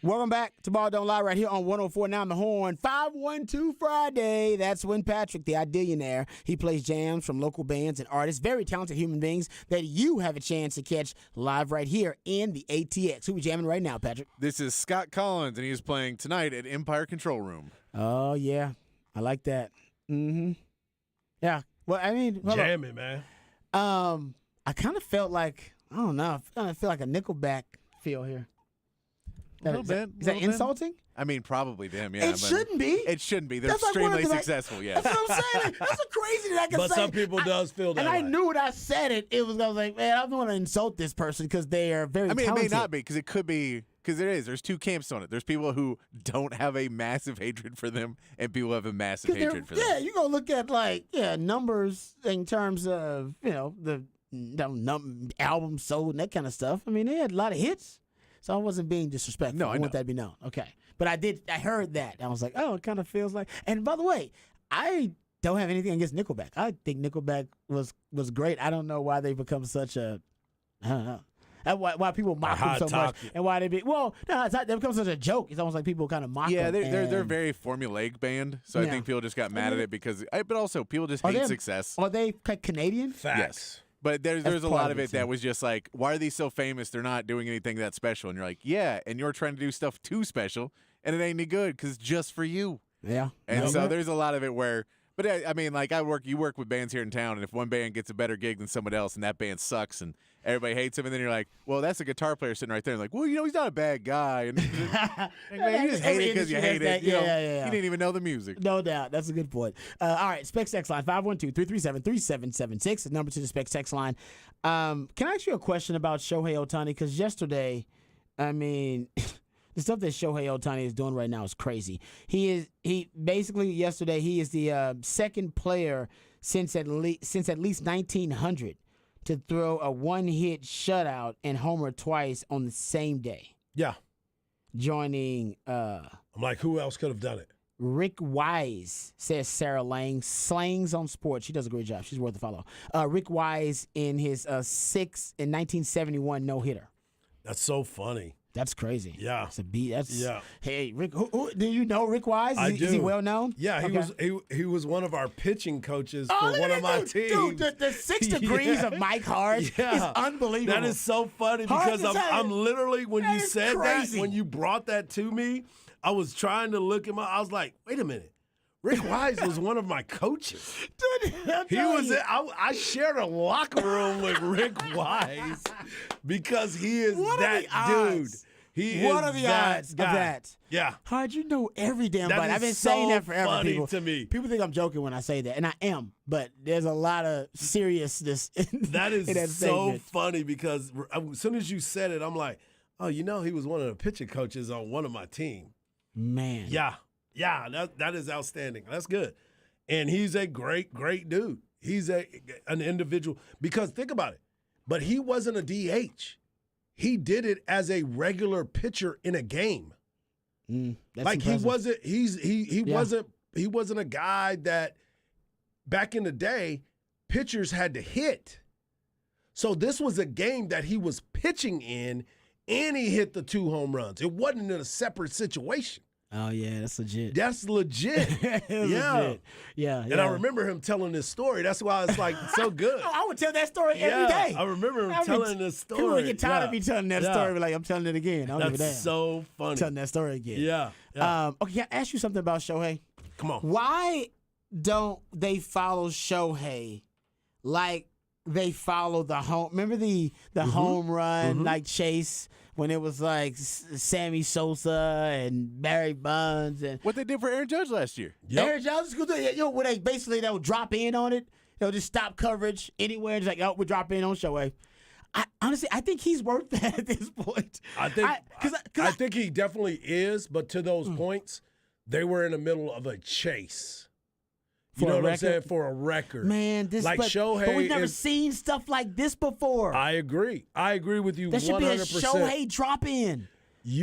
Welcome back to Ball Don't Lie right here on 104.9 The Horn. 512 Friday. That's when Patrick, the Ideillionaire, he plays jams from local bands and artists, very talented human beings that you have a chance to catch live right here in the ATX. Who we jamming right now, Patrick? This is Scott Collins, and he's playing tonight at Empire Control Room. Oh, yeah. I like that. Mm-hmm. Yeah. Well, I mean, hold on. Jamming, man. I kind of felt like, I don't know, I kind of feel like a Nickelback feel here. A little bit. Is that insulting? I mean, probably them, yeah. It but shouldn't be. It shouldn't be. They're That's like one of extremely the, successful, yes. That's what I'm saying. That's so crazy that I can But say. some people does feel that And way. I knew when I said it, I was like, man, I don't want to insult this person because they are very I mean, talented. it may not be, because it could be, because there is. There's two camps on it. There's people who don't have a massive hatred for them, and people who have a massive 'Cause they're- hatred for them. Yeah, you're going to look at, numbers in terms of, the albums sold and that kind of stuff. I mean, they had a lot of hits. So I wasn't being disrespectful. No, I want know. that to be known. Okay. But I heard that. I was like, oh, it kind of feels like. And by the way, I don't have anything against Nickelback. I think Nickelback was great. I don't know why they become such a, I don't know. Why people mock them hot so much. topic. And why they become such a joke. It's almost like people kind of mock Yeah, them. they're and- very formulaic band, so I Yeah. think people just got mad at it because, but also people just Are hate they- success. Are they Canadian? Facts. Yes. But there's a part lot of of it, it that too. was just like, why are these so famous? They're not doing anything that special. And you're like, yeah, and you're trying to do stuff too special, and it ain't any good because it's just for you. Yeah. And No, so but- there's a lot of it where, but I mean, like you work with bands here in town, and if one band gets a better gig than someone else, and that band sucks, and everybody hates him, and then you're like, well, that's a guitar player sitting right there, and like, well, he's not a bad guy, and like, man, you just hate it because you hate it. You know, Yeah. you didn't even know the music. No doubt. That's a good point. All right. Specs Text line 512-337-3776. The number to the Specs Text line. Can I ask you a question about Shohei Ohtani? Because yesterday, I mean, the stuff that Shohei Ohtani is doing right now is crazy. He basically yesterday he is the second player since at least 1900 to throw a one-hit shutout and homer twice on the same day, Yeah. joining. I'm like, who else could have done it? Rick Wise, says Sarah Lang. Slangs on Sports. She does a great job. She's worth a follow. Rick Wise in his 1971 no-hitter. That's so funny. That's crazy. Yeah. That's a beat. That's Yeah. Hey, Rick. Who, do you know Rick Wise? I Is he do. well known? Yeah, he was one of our pitching coaches for look one at of my that teams. dude. The 6 degrees of Mike Harge is unbelievable. That is so funny Harge because is I'm literally when that you is said crazy. that, when you brought that to me, I was trying to look at I was like, wait a minute. Rick Wise was one of my coaches. Dude, I'm He telling was. you. I shared a locker room with Rick Wise because he is What are that the dude. odds? He What is are the that odds of guy. that? Yeah. How'd you know every damn That bite? is I've been saying so that forever, funny people. to me. People think I'm joking when I say that, and I am. But there's a lot of seriousness in That is in that so statement. funny because as soon as you said it, I'm like, oh, he was one of the pitching coaches on one of my team. Man. Yeah, that is outstanding. That's good, and he's a great dude. He's an individual because think about it, but he wasn't a DH. He did it as a regular pitcher in a game. That's Like impressive. he Yeah. wasn't a guy that back in the day pitchers had to hit. So this was a game that he was pitching in, and he hit the 2 home runs. It wasn't in a separate situation. Oh yeah, that's legit. That's legit. That's yeah. legit. Yeah. And I remember him telling this story. That's why it's like so good. Oh, I would tell that story every day. I remember him telling this story. People would get tired of me telling that Yeah. story, but like I'm telling it again. I don't give a damn. That's so I'm funny. telling that story again. Yeah. Okay, can I ask you something about Shohei? Come on. Why don't they follow Shohei like they follow the home? Remember the home run like chase when it was like Sammy Sosa and Barry Bonds and What they did for Aaron Judge last year. Yep. Aaron Jones? Where they basically they'll drop in on it. They'll just stop coverage anywhere. It's like, oh, we drop in on Shohei. Honestly, I think he's worth that at this point. I think he definitely is, but to those points, they were in the middle of a chase. You For know a what I'm record? saying? For a record. Man, like Shohei but we've never is, seen stuff like this before. I agree. I agree with you There should be a 100%. Shohei drop in.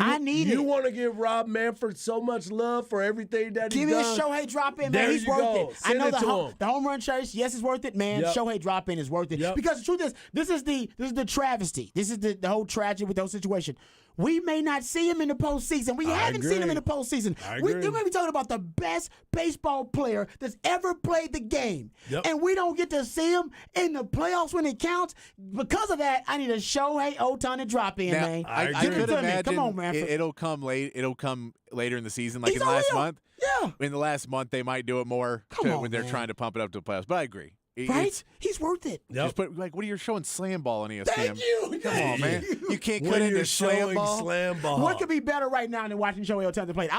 I need You it. want to give Rob Manfred so much love for everything that Give he's me a done. Shohei drop in, There man. He's you worth go. it. Send I know it to him. the home run chase, yes, it's worth it, man. Yep. Shohei drop in is worth it. Yep. Because the truth is, this is the travesty. This is the whole tragedy with the whole situation. we may not see him in the postseason. We haven't seen him in the postseason. We're going to be talking about the best baseball player that's ever played the game. Yep. And we don't get to see him in the playoffs when it counts. Because of that, I need a Shohei Ohtani drop in, Now, man. I Give it could to me. imagine Come on, man. it'll come late. It'll come later in the season, like He's in the last on here. month. Yeah. In the last month, they might do it more Come on, when they're man. trying to pump it up to the playoffs. But I agree. Right? It's, He's worth it. Yep. just put, like, what are you showing slam ball on E ESPN? Thank you. Come on, man. You can't cut When into you're slam showing ball. slam ball. What could be better right now than watching Shohei Ohtani play?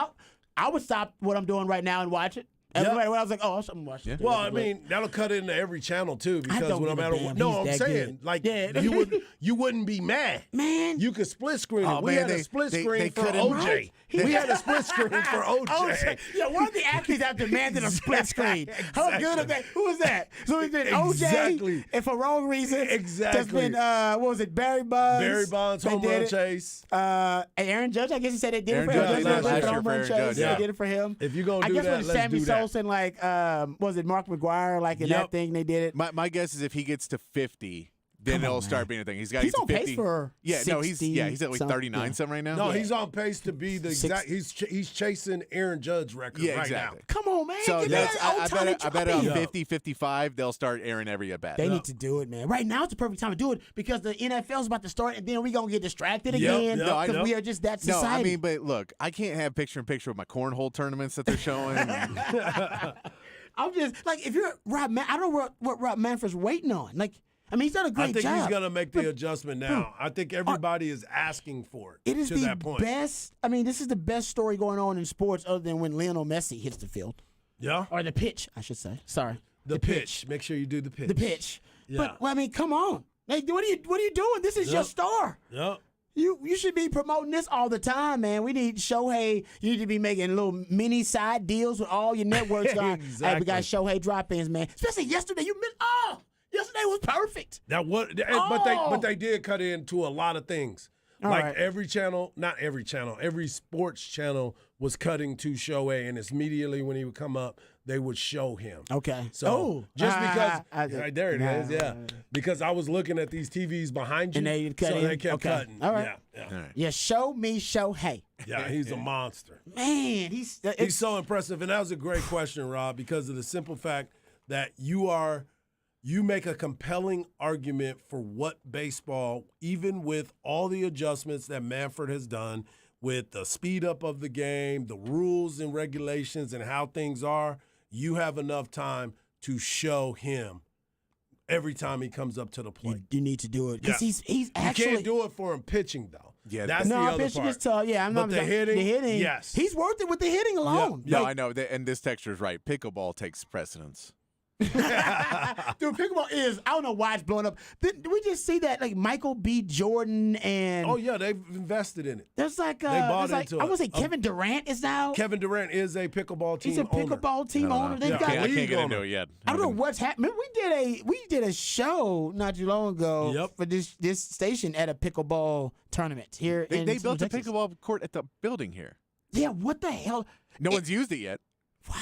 I would stop what I'm doing right now and watch it. And Yep. when I was like, oh, I'm watching. Yeah. Well, I mean, that'll cut into every channel too, because don't no give a matter damn. what. No, He's I'm that saying, good. like, Yeah. you wouldn't be mad. Man. You could split screen it. Oh, We man, had a split they screen for cut him OJ. right. We had a split screen for OJ. OJ. Yeah, one of the athletes have demanded a split screen. How good is that? Who was that? So we did Exactly. OJ, and for wrong reasons. Exactly. That's been, what was it, Barry Bonds? Barry Bonds, They home did run it. chase. And Aaron Judge, I guess he said they did Aaron it for him. Judge Judge did did last it for year home for run Aaron chase. Judge, They yeah. did it for him. If you're gonna I do guess that, when let's Sammy do that. Sosa and like, was it Mark McGuire, like in Yep. that thing they did it. My guess is if he gets to 50, then Come on, it'll start man. being a thing. He's got He's to on 50. pace for he's at like 60 39 something. something right now. No, Yeah. he's on pace to be the exact. He's chasing Aaron Judge's record Yeah, right exactly. Come on, man. So Give me that's that I bet on Ohtani 50, 55, they'll start airing every at bat. They need to do it, man. Right now, it's the perfect time to do it because the NFL's about to start, and then we're going to get distracted Yep, again yep, I because know. we are just that No, society. I mean, but look, I can't have picture-in-picture with my cornhole tournaments that they're showing. I'm just, like, if you're Rob I don't know what Rob Manfred's waiting on. Like, I mean, he's done a great I think job. he's gonna make the adjustment now. I think everybody is asking for it. It is to the that point. best. I mean, this is the best story going on in sports other than when Lionel Messi hits the field. Yeah. Or the pitch, I should say. Sorry. The pitch. Make sure you do the pitch. The pitch. Yeah. But, well, I mean, come on. Like, what are you doing? This is your Yep. star. Yep. You should be promoting this all the time, man. We need Shohei. You need to be making little mini side deals with all your networks. Going, hey, we got Exactly. Shohei drop-ins, man. Especially yesterday. You missed. Oh, yesterday was perfect. That what? But they did cut into a lot of things. All Like right. every channel, not every channel, every sports channel was cutting to Shohei, and it's immediately when he would come up, they would show him. Okay. So just because right there it is, nah. yeah. Because I was looking at these TVs behind you, And they cut so in? they kept Okay. cutting. All right. Yeah, All right. Yeah, show me Shohei. yeah. He's a monster. Man, He's it's so impressive, and that was a great question, Rob, because of the simple fact that you make a compelling argument for what baseball, even with all the adjustments that Manfred has done, with the speed up of the game, the rules and regulations, and how things are, you have enough time to show him every time he comes up to the plate. you need to do it because Yeah. he's You actually. can't do it for him pitching, though. Yeah, That's the no, other pitching part. is tough. Yeah, I'm But not. the hitting, yes. He's worth it with the hitting alone. No, Like, I know, and this texture is right. Pickleball takes precedence. Dude, pickleball is. I don't know why it's blowing up. Did we just see that like Michael B. Jordan and Oh, yeah, they've invested in it. there's like bought there's like into I it. want to say Kevin Durant is now. Kevin Durant is a pickleball team He's a owner. pickleball team owner. They've Yeah. got. I can't league get owner. into it yet. I don't know what's happening. We did a show not too long ago Yep. for this station at a pickleball tournament here. They in built a Texas. pickleball court at the building here. Yeah, what the hell? No one's used it yet. Wow.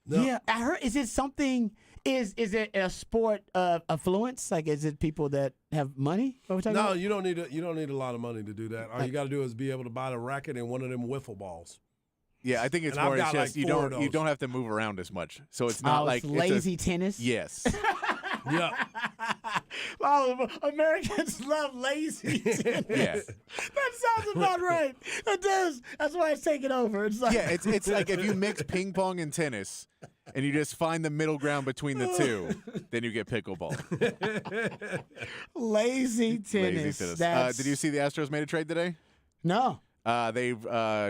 No. Yeah, I heard. Is it something? Is it a sport of affluence? Like, is it people that have money? What we talking No, about? you don't need a lot of money to do that. All you got to do is be able to buy the racket and one of them wiffle balls. Yeah, I think it's And I've more. It's got, just like, you 4 of don't you those. don't have to move around as much. So it's not like it's lazy It's tennis. yes. Yeah. Oh, Americans love lazy tennis. Yeah. That sounds about right. It does. That's why it's taking over. It's like Yeah, it's like if you mix ping pong and tennis, and you just find the middle ground between the two, then you get pickleball. lazy tennis. Lazy tennis. That's, Did you see the Astros made a trade today? No. They've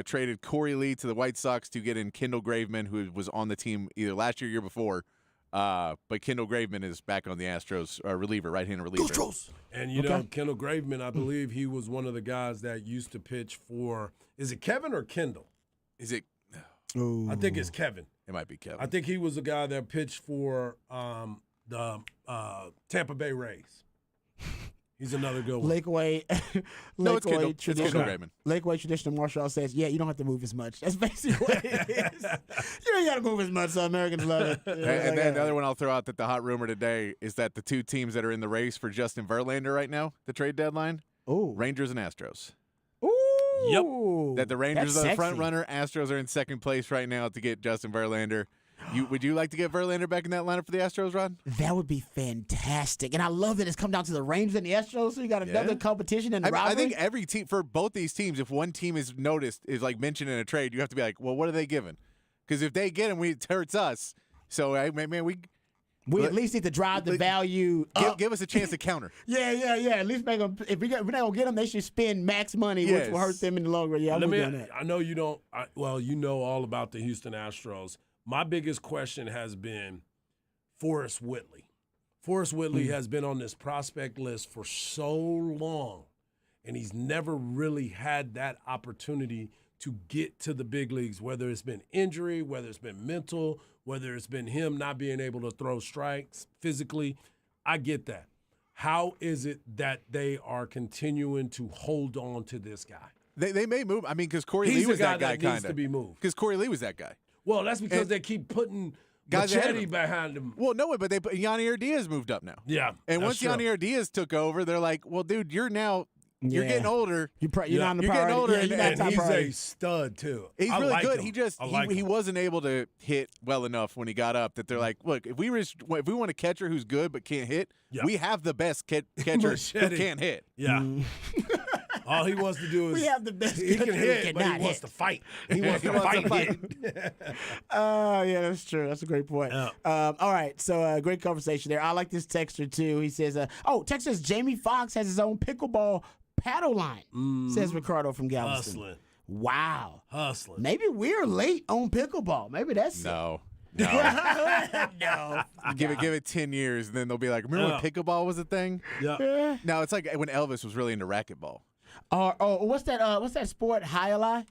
traded Corey Lee to the White Sox to get in Kendall Graveman, who was on the team either last year or year before. But Kendall Graveman is back on the Astros reliever, right-handed reliever. And you know, Kendall Graveman, I believe he was one of the guys that used to pitch for. Is it Kevin or Kendall? Is it? Ooh. I think it's Kevin. It might be Kevin. I think he was the guy that pitched for the Tampa Bay Rays. He's another good one. Lakeway, No, it's Kendall. Lakeway It's Kendall traditional. Graveman. Lakeway traditional martial arts says, yeah, you don't have to move as much. That's basically what it is. You ain't got to move as much, so Americans love it. And then the other one I'll throw out that the hot rumor today is that the two teams that are in the race for Justin Verlander right now, the trade deadline, Ooh. Rangers and Astros. Ooh. Ooh, that the Rangers that's are the sexy. front runner. Astros are in second place right now to get Justin Verlander. Would you like to get Verlander back in that lineup for the Astros, Rod? That would be fantastic. And I love that it's come down to the Rangers and the Astros, so you got another Yeah. competition in the I rivalry. think every team, for both these teams, if one team is like mentioned in a trade, you have to be like, well, what are they giving? Because if they get him, it hurts us. So, man, we at least need to drive the value up. give us a chance to counter. Yeah. At least make them. If we're not gonna get them, they should spend max money, which will hurt them in the long run. Yeah, I'm with you on that. I know you don't. You know all about the Houston Astros. My biggest question has been Forrest Whitley. Forrest Whitley has been on this prospect list for so long, and he's never really had that opportunity to get to the big leagues, whether it's been injury, whether it's been mental, whether it's been him not being able to throw strikes physically. I get that. How is it that they are continuing to hold on to this guy? They may move. I mean, because Corey He's Lee the was guy that guy, that needs kind to of. be moved. Because Corey Lee was that guy. Well, that's because And they keep putting guys ahead of Machete him. behind him. Well, no, but Yanier Diaz moved up now. Yeah. And that's once true. Yanier Diaz took over, they're like, well, dude, you're Yeah. getting older. You're not on the You're getting priority. older, Yeah, you're not and top he's priority. a stud too. He's I really like good. him. He just I like he him. wasn't able to hit well enough when he got up. That they're like, look, if we want a catcher who's good but can't hit, Yeah. we have the best catcher who Machete. can't hit. Yeah. All he wants to do is We have the best he catcher can who hit, but he cannot wants hit. to fight. He wants to wants to fight. fight. hit. Yeah, that's true. That's a great point. Yeah. All right, so great conversation there. I like this texter too. He says, Texas Jamie Foxx has his own pickleball paddle line, says Ricardo from Galveston. Hustling. Wow. Hustling. Maybe we're late on pickleball. Maybe that's No. no. Give it 10 years, and then they'll be like, remember when pickleball was a thing? Yeah. No, it's like when Elvis was really into racquetball. What's that sport? Highlight?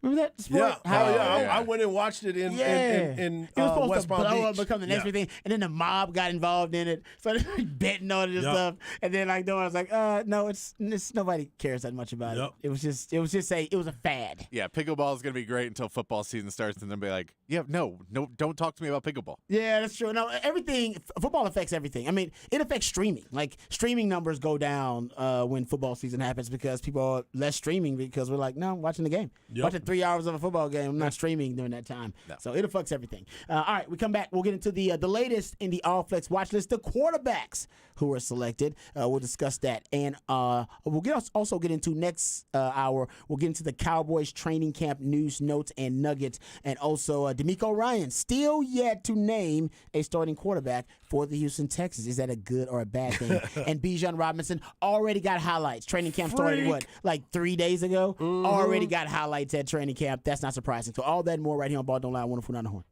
Remember that sport? Yeah. Oh, yeah. yeah. I went and watched it in It was supposed West to Palm blow Beach. up, become the next big thing, and then the mob got involved in it, so they were betting on it and Yep. stuff. And then no one was like, no, it's nobody cares that much about Yep. it. It was just it was a fad. Yeah, pickleball is going to be great until football season starts, and then be like, yeah, no, don't talk to me about pickleball. Yeah, that's true. No, football affects everything. I mean, it affects streaming. Like streaming numbers go down when football season happens because people are less streaming because we're like, no, I'm watching the game, Yep. watching 3 hours of a football game. I'm not streaming during that time. No. So it affects everything. All right, we come back. We'll get into the latest in the All Flex watch list, the quarterbacks who were selected. We'll discuss that, and we'll also get into next hour. We'll get into the Cowboys training camp news, notes, and nuggets, and also D'Amico Ryan still yet to name a starting quarterback for the Houston Texans. Is that a good or a bad thing? And Bijan Robinson already got highlights. Training camp started like 3 days ago. Already got highlights at training camp. That's not surprising. So all that and more right here on Ball Don't Lie. Wonderful down the horn.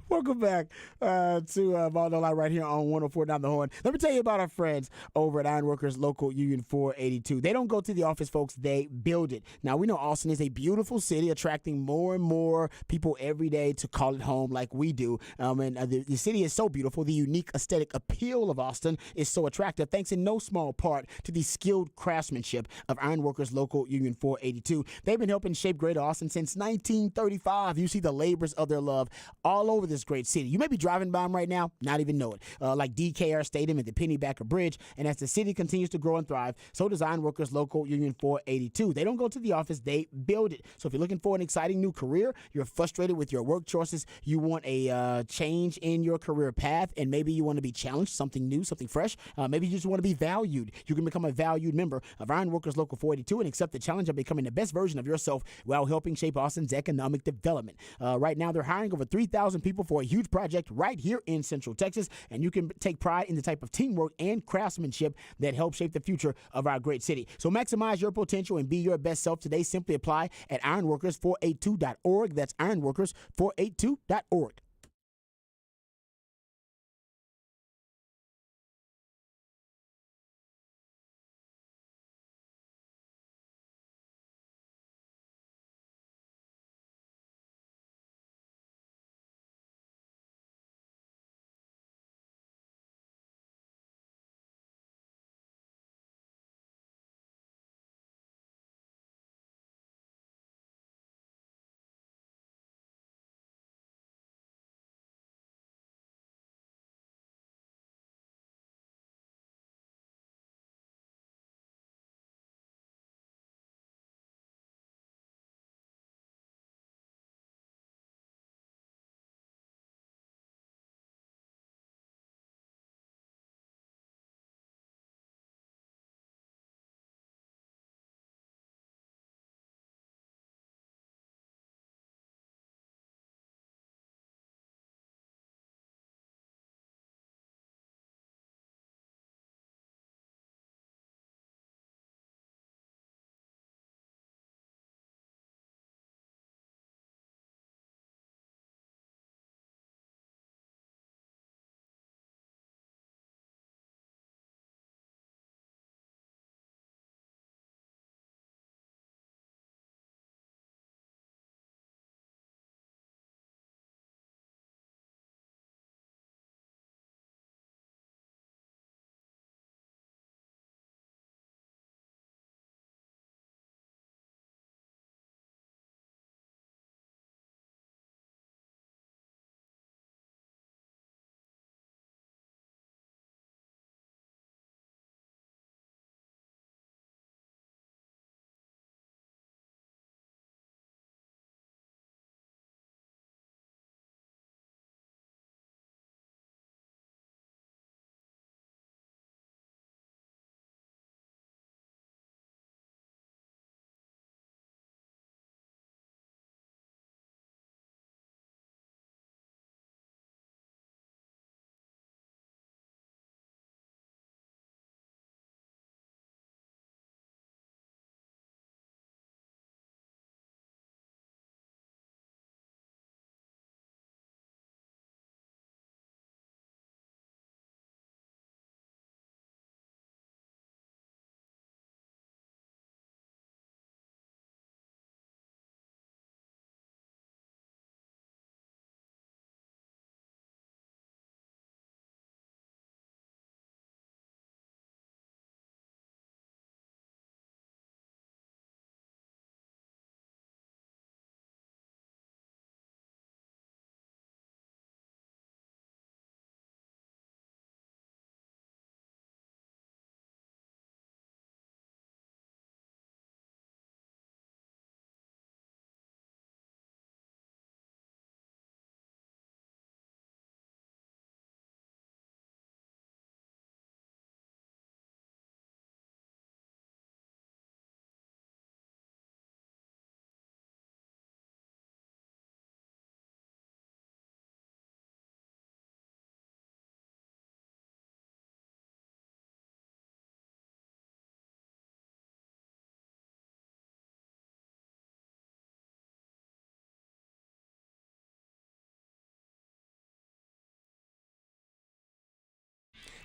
Welcome back to Ball Don't Lie right here on 104 Down the Horn. Let me tell you about our friends over at Ironworkers Local Union 482. They don't go to the office, folks. They build it. Now, we know Austin is a beautiful city, attracting more and more people every day to call it home like we do. The city is so beautiful. The unique aesthetic appeal of Austin is so attractive, thanks in no small part to the skilled craftsmanship of Ironworkers Local Union 482. They've been helping shape Greater Austin since 1935. You see the labors of their love all over this great city. You may be driving by them right now, not even know it. Like DKR Stadium and the Pennybacker Bridge. And as the city continues to grow and thrive, so does Ironworkers Local Union 482. They don't go to the office, they build it. So if you're looking for an exciting new career, you're frustrated with your work choices, you want a change in your career path, and maybe you want to be challenged, something new, something fresh. Maybe you just want to be valued. You can become a valued member of Ironworkers Local 482 and accept the challenge of becoming the best version of yourself while helping shape Austin's economic development. Right now, they're hiring over 3,000 people for a huge project right here in Central Texas, and you can take pride in the type of teamwork and craftsmanship that helps shape the future of our great city. So maximize your potential and be your best self today. Simply apply at ironworkers482.org. That's ironworkers482.org.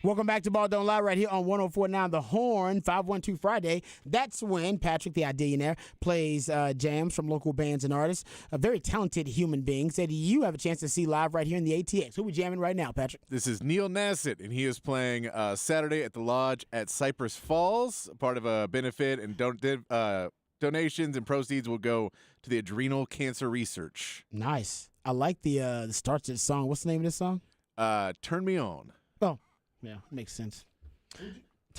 Welcome back to Ball Don't Lie right here on 104.9 The Horn, 512 Friday. That's when Patrick, the Idillionaire, plays jams from local bands and artists. A very talented human being. Said you have a chance to see live right here in the ATX. Who we jamming right now, Patrick? This is Neil Nassett, and he is playing Saturday at the Lodge at Cypress Falls, part of a benefit, and donations and proceeds will go to the adrenal cancer research. Nice. I like the starts of the song. What's the name of this song? Turn Me On. Oh, yeah, makes sense.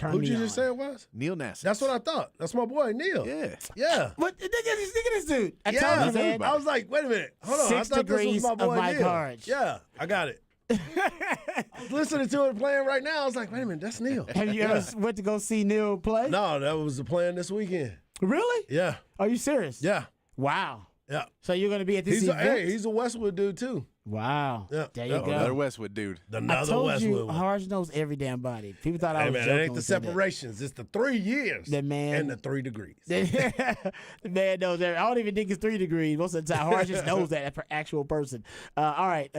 Who'd you just say it was? Neil Nassett. That's what I thought. That's my boy, Neil. Yeah. Yeah. What? Look at this dude. I Yeah. told you, man. I was like, wait a minute. Hold on. 6 I thought this degrees was my boy of Mike Neil. Harge. Yeah, I got it. I was listening to it playing right now. I was like, wait a minute, that's Neil. Have you ever went to go see Neil play? No, that was the plan this weekend. Really? Yeah. Are you serious? Yeah. Wow. Yeah. So you're going to be at this event? He's a Westwood dude too. Wow. Yeah. There you Yeah. go. Another Westwood dude. I Another told Westwood you, one. Harge knows every damn body. People thought I Hey was man, joking. it ain't when the I said that. separations. It's the 3 years That man- and the 3 degrees. The man knows every. I don't even think it's 3 degrees most of the time. Harge just knows that actual person. All right.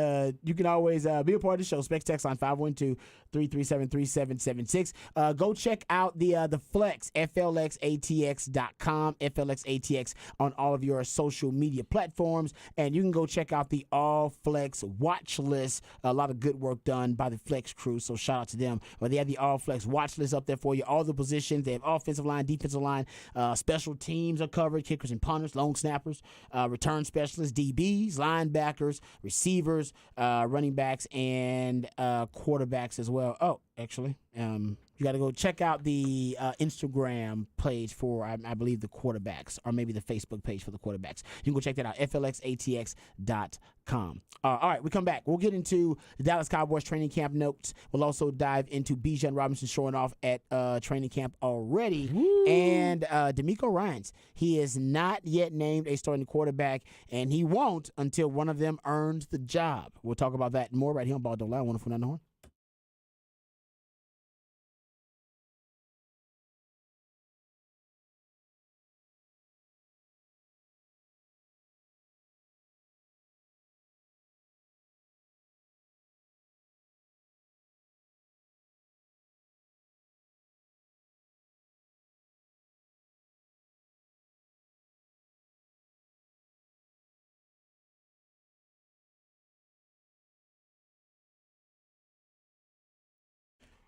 You can always be a part of the show. Specs text line 512-337-3776. Go check out the Flex, FLXATX.com, FLXATX on all of your social media platforms. And you can go check out the All Flex watch list. A lot of good work done by the Flex crew, so shout out to them. But they have the All Flex watch list up there for you. All the positions. They have offensive line, defensive line, special teams are covered, kickers and punters, long snappers, return specialists, DBs, linebackers, receivers, running backs, and quarterbacks as well. Oh, actually, you got to go check out the Instagram page for, I believe, the quarterbacks, or maybe the Facebook page for the quarterbacks. You can go check that out, FLXATX.com. All right, we come back. We'll get into the Dallas Cowboys training camp notes. We'll also dive into Bijan Robinson showing off at training camp already. Woo. And DeMeco Ryans. He is not yet named a starting quarterback, and he won't until one of them earns the job. We'll talk about that more right here on Ball Don't Lie, 104.9 The Horn.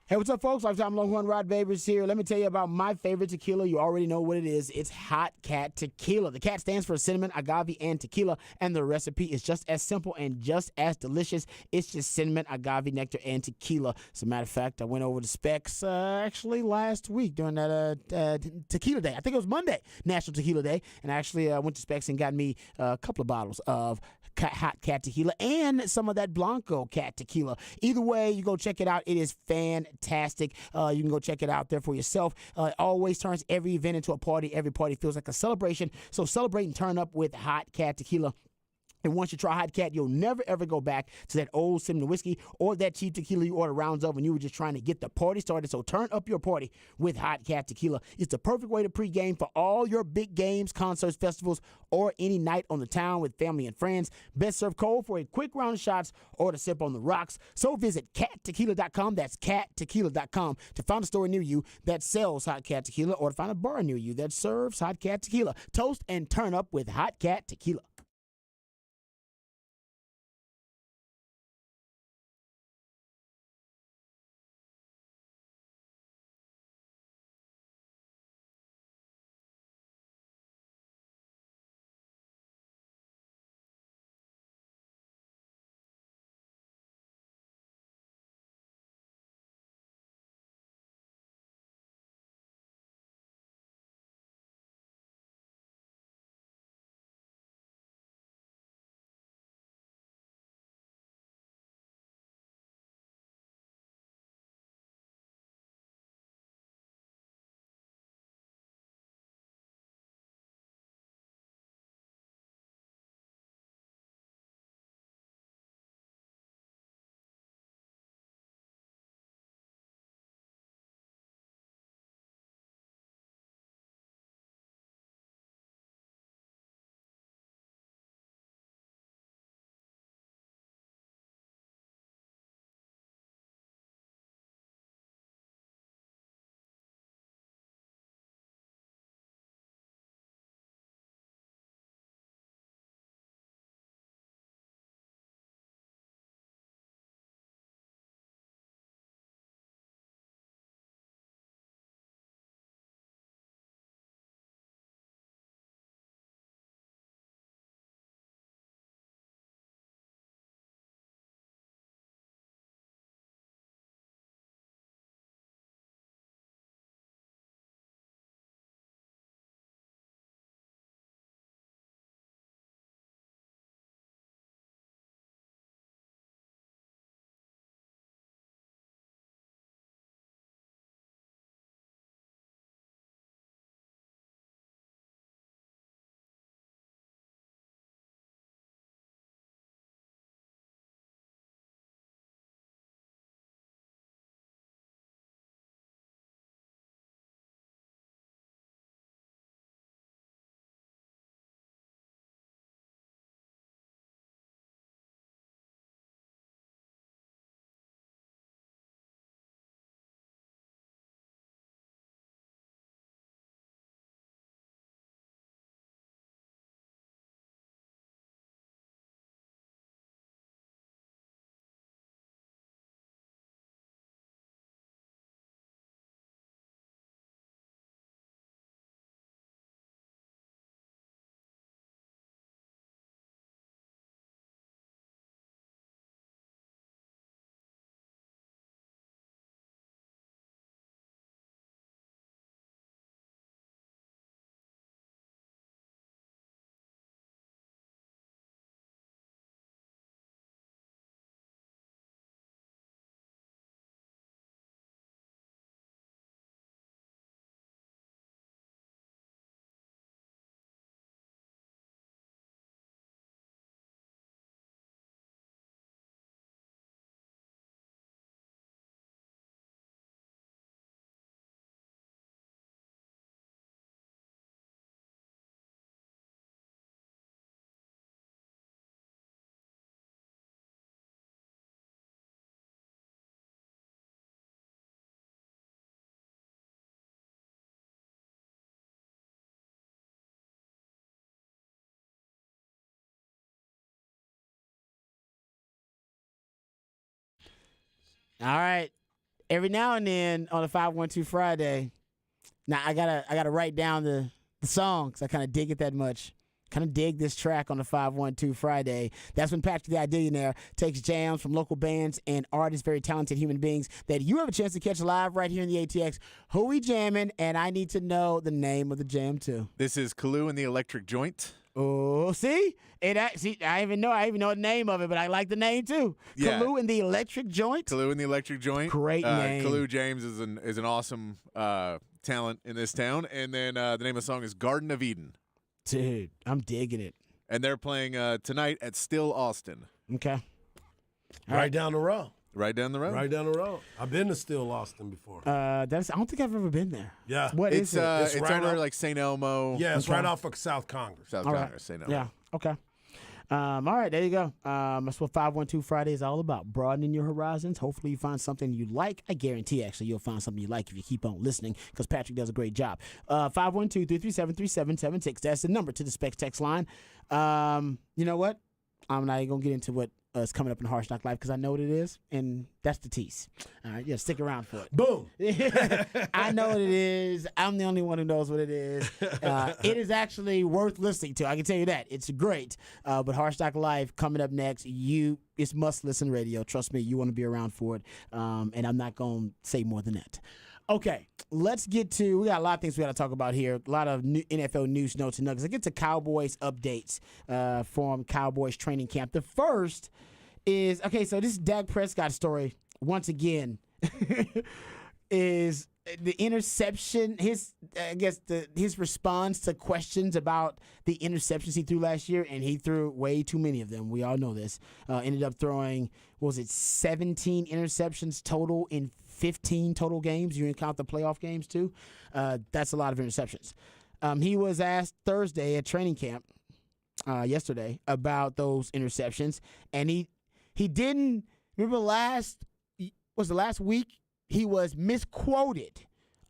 Hey, what's up, folks? Lifetime Longhorn Rod Babers here. Let me tell you about my favorite tequila. You already know what it is. It's Hot Cat Tequila. The cat stands for cinnamon, agave, and tequila, and the recipe is just as simple and just as delicious. It's just cinnamon, agave, nectar, and tequila. As a matter of fact, I went over to Specs actually last week during that Tequila Day. I think it was Monday, National Tequila Day, and I actually went to Specs and got me a couple of bottles of Hot Cat Tequila and some of that Blanco Cat Tequila. Either way, you go check it out. It is fantastic. You can go check it out there for yourself. It always turns every event into a party. Every party feels like a celebration. So celebrate and turn up with Hot Cat Tequila. And once you try Hot Cat, you'll never, ever go back to that old cinnamon whiskey or that cheap tequila you ordered rounds of when you were just trying to get the party started. So turn up your party with Hot Cat Tequila. It's the perfect way to pregame for all your big games, concerts, festivals, or any night on the town with family and friends. Best served cold for a quick round of shots or to sip on the rocks. So visit cattequila.com. That's cattequila.com to find a store near you that sells Hot Cat Tequila or to find a bar near you that serves Hot Cat Tequila. Toast and turn up with Hot Cat Tequila. All right. Every now and then on a 512 Friday, now I gotta write down the songs. I kind of dig it that much. Kind of dig this track on the 512 Friday. That's when Patrick the Idillionaire takes jams from local bands and artists, very talented human beings that you have a chance to catch live right here in the ATX. Who we jamming? And I need to know the name of the jam too. This is Kalu and the Electric Joint. Oh, see? I even know the name of it, but I like the name too. Yeah. Kalu and the Electric Joint. Kalu and the Electric Joint. Great name. Kalu James is an awesome talent in this town. And then the name of the song is Garden of Eden. Dude, I'm digging it. And they're playing tonight at Still Austin. Okay. Right down the road. Right down the road. Right down the road. I've been to Still Austin before. I don't think I've ever been there. Yeah. What is It's it? It's it's right over off- like St. Elmo. Yeah, it's Okay. right off of South Congress. South All right. Congress, St. Elmo. Yeah. Okay. All right, there you go. That's what 512 Friday is all about, broadening your horizons. Hopefully you find something you like. I guarantee, actually, you'll find something you like if you keep on listening because Patrick does a great job. 512-337-3776. That's the number to the Specs text line. You know what? I'm not even going to get into what is coming up in Harsh Knock Life because I know what it is, and that's the tease. All right, yeah, stick around for it. Boom. I know what it is. I'm the only one who knows what it is. It is actually worth listening to. I can tell you that. It's great. But Harsh Knock Life coming up next. It's must-listen radio. Trust me, you want to be around for it. And I'm not going to say more than that. Okay, let's get to, we got a lot of things we got to talk about here. A lot of new NFL news, notes, and nuggets. Let's get to Cowboys updates from Cowboys training camp. The first is, okay, so this Dak Prescott story, once again, is the interception, his response to questions about the interceptions he threw last year, and he threw way too many of them. We all know this. Ended up throwing, 17 interceptions total in 15 total games. You can count the playoff games too. That's a lot of interceptions. He was asked Thursday at training camp, yesterday, about those interceptions, and he didn't remember last week he was misquoted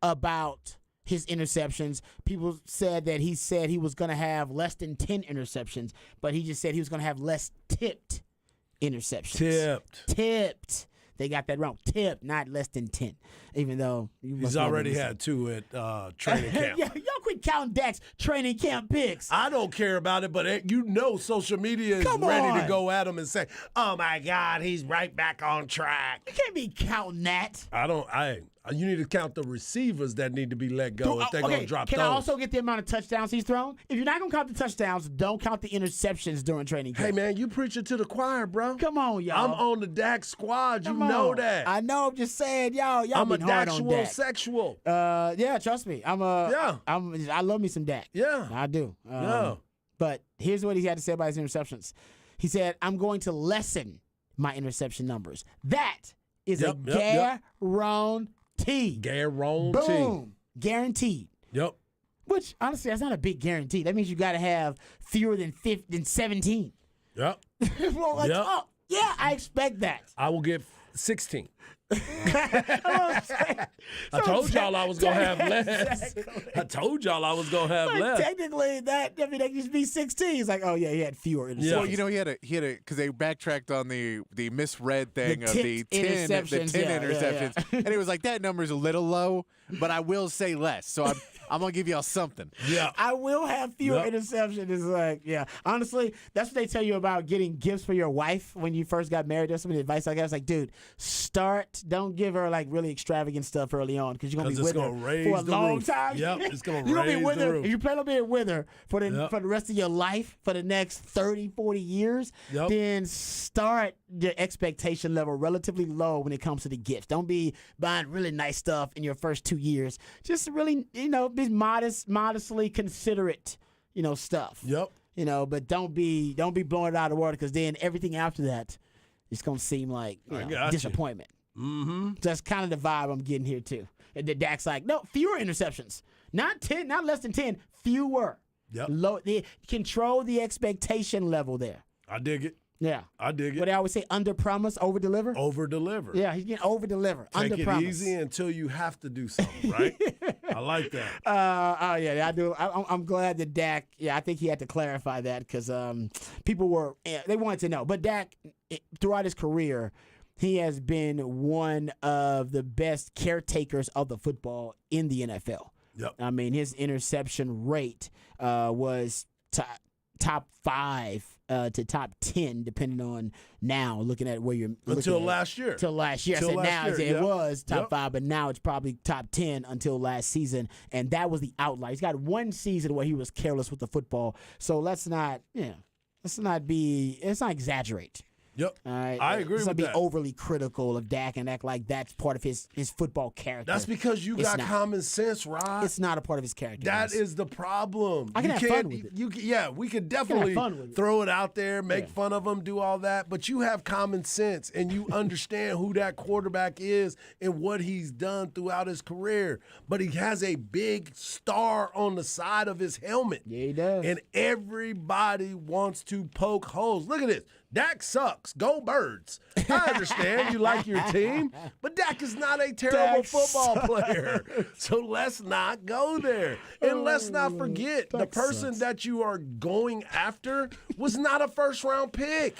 about his interceptions. People said that he said he was going to have less than 10 interceptions, but he just said he was going to have less tipped interceptions. Tipped. They got that wrong. Tipped, not less than 10. Even though He's already had 2 at training camp. Yeah, y'all quit counting Dak's training camp picks. I don't care about it, but social media is Come ready on. to go at him and say, "Oh my God, he's right back on track." You can't be counting that. You need to count the receivers that need to be let go if they're going to drop Can those. I also get the amount of touchdowns he's thrown? If you're not going to count the touchdowns, don't count the interceptions during training camp. Hey, man, you preaching to the choir, bro. Come on, y'all. I'm on the Dak squad. Come you know on. that. I know. I'm just saying, y'all I'm a been hard on Daxual Dak. sexual. Yeah, trust me. I love me some Dak. Yeah. I do. Yeah. But here's what he had to say about his interceptions. He said, "I'm going to lessen my interception numbers." That is a guarantee. Guarantee. Boom. Guaranteed. Yep. Which, honestly, that's not a big guarantee. That means you got to have fewer than 17. Yep. Well, like, Yep. oh, yeah, I expect that. I will get 16. I I told y'all I was going to have less. Exactly. I told y'all I was going to have But less. technically, that used to be 16. He's like, oh, yeah, he had fewer interceptions. Yeah. Well, he had a because they backtracked on the misread thing The of the tipped 10 interceptions, interceptions, yeah. and he was like, that number's a little low, but I will say less. So I'm gonna give y'all something. Yeah. I will have fewer Yep. interceptions. It's like, yeah. Honestly, that's what they tell you about getting gifts for your wife when you first got married. There's some advice I got. It's like, dude, don't give her like really extravagant stuff early on because you're gonna be 'Cause with it's her gonna raise for a the long roof. time. Yep, it's gonna You're be raise with the her. roof. If you plan on being with her for the Yep. for the rest of your life, for the next 30, 40 years, Yep. then start your expectation level relatively low when it comes to the gifts. Don't be buying really nice stuff in your first 2 years. Just really, be modestly considerate, stuff. Yep. But don't be blowing it out of the water because then everything after that is gonna seem like got you. disappointment. Mm-hmm. That's kind of the vibe I'm getting here too. And the Dak's like, no, fewer interceptions, not 10, not less than 10, fewer. Yep. Control the expectation level there. I dig it. Yeah. I dig What it. they always say, under promise, over deliver. Over deliver. Yeah, he's getting over deliver. Take Under it promise. easy until you have to do something, right? I like that. Oh yeah, I do. I'm glad that Dak. Yeah, I think he had to clarify that because people they wanted to know. But Dak, throughout his career, he has been one of the best caretakers of the football in the NFL. Yep. I mean, his interception rate was top 5 to top 10, depending on now, looking at where you're looking Until at. last year. Until last year. I Till said last now, I year, said yep. it was top Yep. 5, but now it's probably top 10 until last season. And that was the outlier. He's got one season where he was careless with the football. So let's not exaggerate. Yep. All right. I agree Let's not with be that. overly critical of Dak and act like that's part of his football character. That's because you It's got not. common sense, Rod. It's not a part of his character. That guys. is the problem. I can You have can't- fun with it. Yeah, we could definitely fun with it. throw it out there, make Yeah. fun of him, do all that, but you have common sense and you understand who that quarterback is and what he's done throughout his career. But he has a big star on the side of his helmet. Yeah, he does. And everybody wants to poke holes. Look at this. Dak sucks. Go Birds. I understand you like your team, but Dak is not a terrible Dak football player. So let's not go there. And let's not forget the Dak person sucks. that you are going after was not a first-round pick.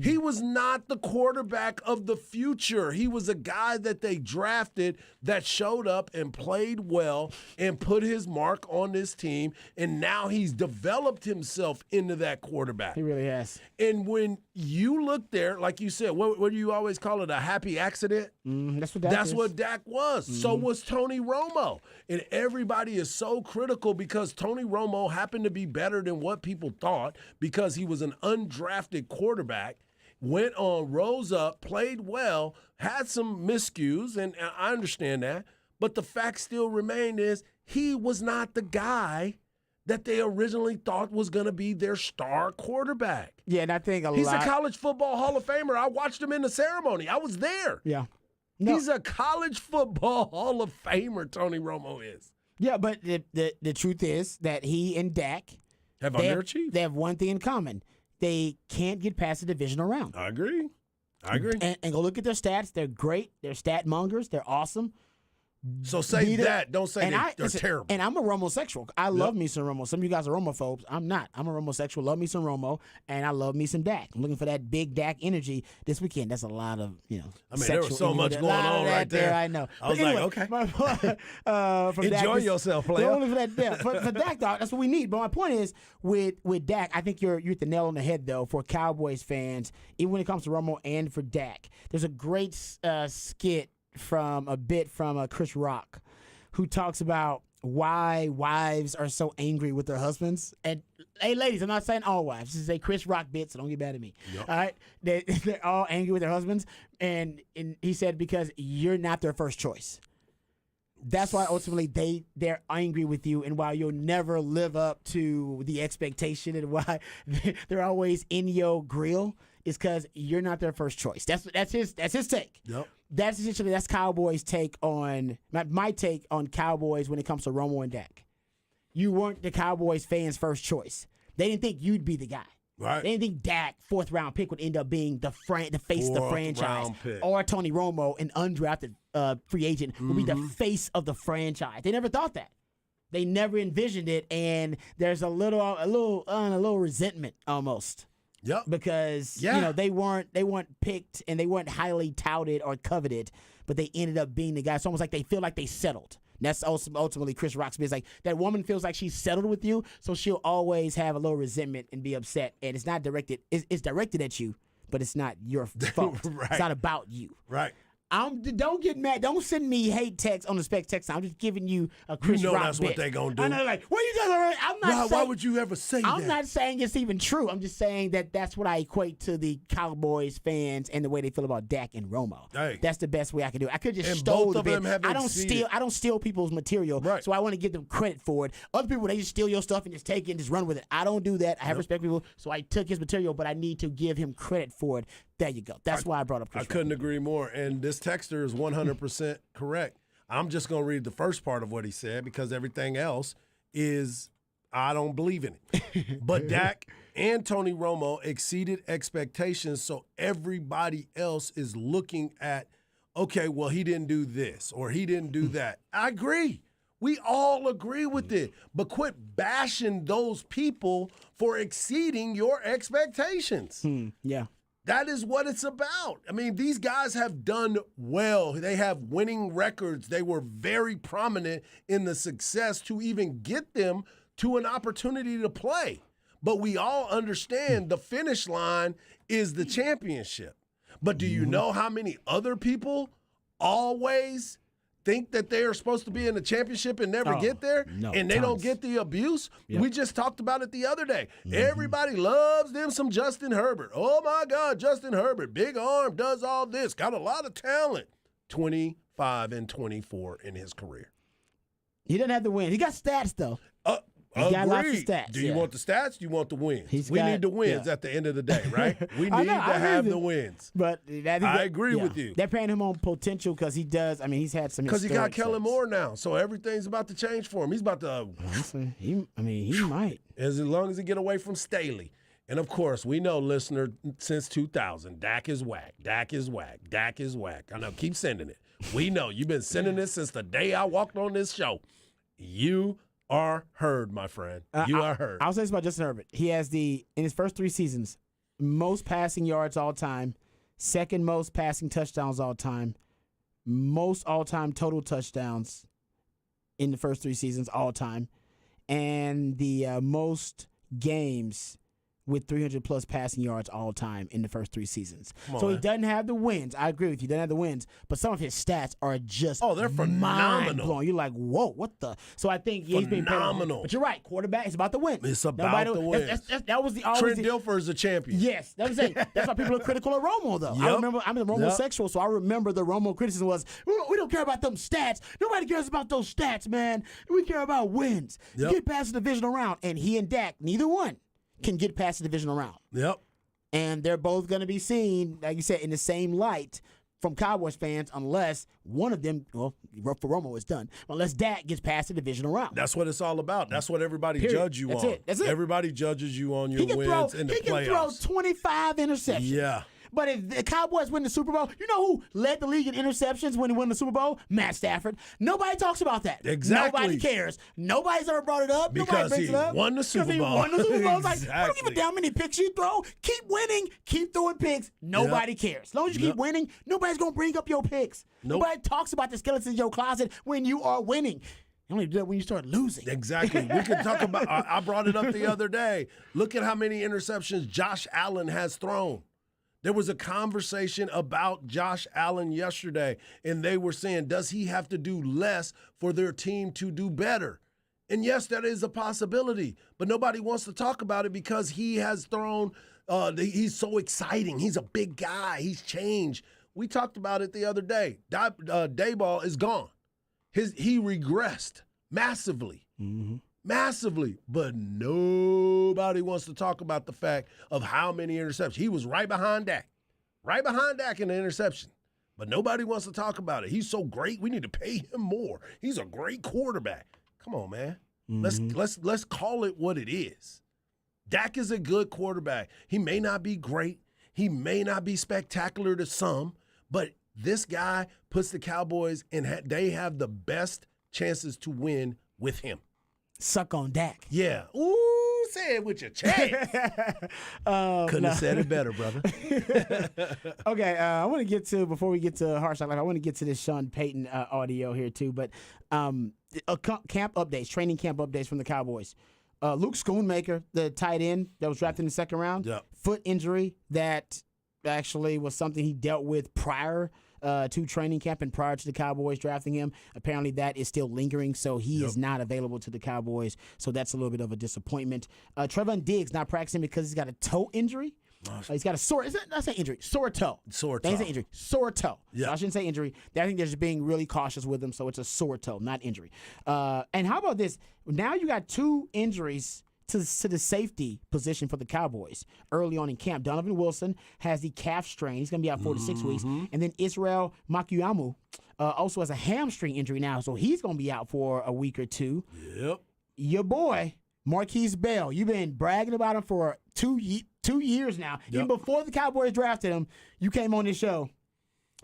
He was not the quarterback of the future. He was a guy that they drafted that showed up and played well and put his mark on this team. And now he's developed himself into that quarterback. He really has. And when you look there, like you said, what do you always call it? A happy accident? That's what Dak That's is. what Dak was. So was Tony Romo. And everybody is so critical because Tony Romo happened to be better than what people thought because he was an undrafted quarterback, went on, rose up, played well, had some miscues, and I understand that. But the fact still remained is he was not the guy that they originally thought was going to be their star quarterback. Yeah, and I think He's lot. a college football Hall of Famer. I watched him in the ceremony. I was there. Yeah. No. He's a college football Hall of Famer, Tony Romo is. Yeah, but the truth is that he and Dak Have they have, underachieved. they have one thing in common. They can't get past the divisional round. I agree. And go look at their stats. They're great. They're stat mongers. They're awesome. So say Neither- that. Don't say they're listen, terrible. And I'm a Romosexual. I love me some Romo. Some of you guys are Romophobes. I'm not. I'm a Romosexual. Love me some Romo, and I love me some Dak. I'm looking for that big Dak energy this weekend. That's a lot of I mean, there sexual was so much innuendo. going A lot of on that right there. I know. I was But like, anyway, okay. my point, from Enjoy Dak, yourself, player. Only for that, yeah. For Dak, dog, that's what we need. But my point is, with Dak, I think you're at the nail on the head though for Cowboys fans, even when it comes to Romo and for Dak. There's a great skit from Chris Rock, who talks about why wives are so angry with their husbands. And hey, ladies, I'm not saying all wives. This is a Chris Rock bit, so don't get mad at me. Yep. All right, they're all angry with their husbands, and he said because you're not their first choice. That's why ultimately they're angry with you, and why you'll never live up to the expectation, and why they're always in your grill is because you're not their first choice. That's his take. Yep. That's Cowboys' take on my take on Cowboys when it comes to Romo and Dak. You weren't the Cowboys fans' first choice. They didn't think you'd be the guy. Right. They didn't think Dak, 4th round pick, would end up being the face of the 4th franchise, round pick. or Tony Romo, an undrafted free agent, would be the face of the franchise. They never thought that. They never envisioned it, and there's a little resentment almost. Yep. Because Yeah. they weren't picked and they weren't highly touted or coveted, but they ended up being the guy. It's almost like they feel like they settled. And that's ultimately Chris Rock's business. Like that woman feels like she's settled with you, so she'll always have a little resentment and be upset. And it's not directed. It's directed at you, but it's not your fault. Right. It's not about you. Right. Don't get mad. Don't send me hate text on the spec text. I'm just giving you a Chris know Rock that's what bit. they gonna do. I know, like, what you doing? I'm not Why saying. would you ever say I'm that? not saying it's even true. I'm just saying that that's what I equate to the Cowboys fans and the way they feel about Dak and Romo. Hey. That's the best way I can do it. I could just And stole both the of bit. them have I don't exceeded. steal people's material. Right. So I want to give them credit for it. Other people, they just steal your stuff and just take it and just run with it. I don't do that. I have respect for people. So I took his material, but I need to give him credit for it. There you go. That's why I brought up Chris I couldn't agree more. And this texter is 100% correct. I'm just going to read the first part of what he said because everything else is I don't believe in it. But Dak and Tony Romo exceeded expectations, so everybody else is looking at, okay, well, he didn't do this or he didn't do that. I agree. We all agree with it. But quit bashing those people for exceeding your expectations. Yeah. That is what it's about. I mean, these guys have done well. They have winning records. They were very prominent in the success to even get them to an opportunity to play. But we all understand the finish line is the championship. But do you know how many other people always think that they are supposed to be in the championship and never get there? No, and they don't tons. get the abuse? Yep. We just talked about it the other day. Everybody loves them some Justin Herbert. Oh, my God, Justin Herbert. Big arm, does all this. Got a lot of talent. 25 and 24 in his career. He doesn't have to win. He got stats, though. He's got lots of Agreed. stats, Do you yeah. want the stats? Do you want the wins? He's We got- need the wins yeah. at the end of the day, right? We I need know, to I agree have with the you. wins. But I agree with you. They're paying him on potential because he does. I mean, he's had some. Because he got historic Kellen sets. Moore now, so everything's about to change for him. He's about to, Honestly, he might. as long as he get away from Staley. And, of course, we know, listener, since 2000, Dak is whack, Dak is whack, Dak is whack. I know, keep sending it. We know. You've been sending it since the day I walked on this show. You are heard, my friend. You are heard. I'll say this about Justin Herbert. He has in his first 3 seasons, most passing yards all time, second most passing touchdowns all time, most all-time total touchdowns in the first 3 seasons all time, and the most games with 300-plus passing yards all time in the first 3 seasons. Come on, So he man. doesn't have the wins. I agree with you. He doesn't have the wins, but some of his stats are just They're phenomenal. mind-blowing. You're like, whoa, what the? So I think he's been Phenomenal. But you're right. Quarterback, it's about the win. It's about the wins. That was the always Trent the, Dilfer is a champion. Yes, that was it. That's why people are critical of Romo, though. I Yep. remember I'm a Romo Yep. sexual, so I remember the Romo criticism was, we don't care about them stats. Nobody cares about those stats, man. We care about wins. Yep. Get past the divisional round. And he and Dak, neither one can get past the divisional round. Yep. And they're both going to be seen, like you said, in the same light from Cowboys fans unless one of them, well, for Romo it's done, unless Dak gets past the divisional round. That's what it's all about. That's what everybody Period. judge you That's on. it. That's it. Everybody judges you on your He can wins throw, in the he can throw playoffs. 25 interceptions. Yeah. But if the Cowboys win the Super Bowl, you know who led the league in interceptions when he won the Super Bowl? Matt Stafford. Nobody talks about that. Exactly. Nobody cares. Nobody's ever brought it up. Because Nobody brings he it up. won the Super Because he Bowl. won the Super Bowl. It's like, I don't give a Exactly. damn how many picks you throw. Keep winning. Keep throwing picks. Nobody cares. As long as you keep Yep. winning, nobody's going to bring up your picks. Nope. Nobody talks about the skeletons in your closet when you are winning. You only do that when you start losing. Exactly. We could talk about, I brought it up the other day. Look at how many interceptions Josh Allen has thrown. There was a conversation about Josh Allen yesterday, and they were saying, does he have to do less for their team to do better? And yes, that is a possibility, but nobody wants to talk about it because he has thrown, he's so exciting. He's a big guy. He's changed. We talked about it the other day. Dayball is gone. He regressed massively. Massively, but nobody wants to talk about the fact of how many interceptions. He was right behind Dak in the interception, but nobody wants to talk about it. He's so great, we need to pay him more. He's a great quarterback. Come on, man. Let's call it what it is. Dak is a good quarterback. He may not be great. He may not be spectacular to some, but this guy puts the Cowboys in. They have the best chances to win with him. Suck on Dak. Yeah. Ooh, say it with your chest. Couldn't have said it better, brother. Okay, I want to get to, before we get to Harsh Life, I want to get to this Sean Payton audio here too. But camp updates, training camp updates from the Cowboys. Luke Schoonmaker, the tight end that was drafted in the second round, Yep. foot injury that actually was something he dealt with prior to training camp and prior to the Cowboys drafting him. Apparently that is still lingering, so he is not available to the Cowboys. So that's a little bit of a disappointment. Trevon Diggs not practicing because he's got a toe injury. He's got a sore, I say injury, sore toe. Sore They toe. say injury, sore toe. Yeah. So I shouldn't say injury. I think they're just being really cautious with him, so it's a sore toe, not injury. And how about this? Now you got 2 injuries to the safety position for the Cowboys early on in camp. Donovan Wilson has the calf strain. He's going to be out 4 to 6 weeks. And then Israel Makuyamu also has a hamstring injury now, so he's going to be out for a week or 2. Yep. Your boy, Marquise Bell, you've been bragging about him for 2 years now. Even before the Cowboys drafted him, you came on this show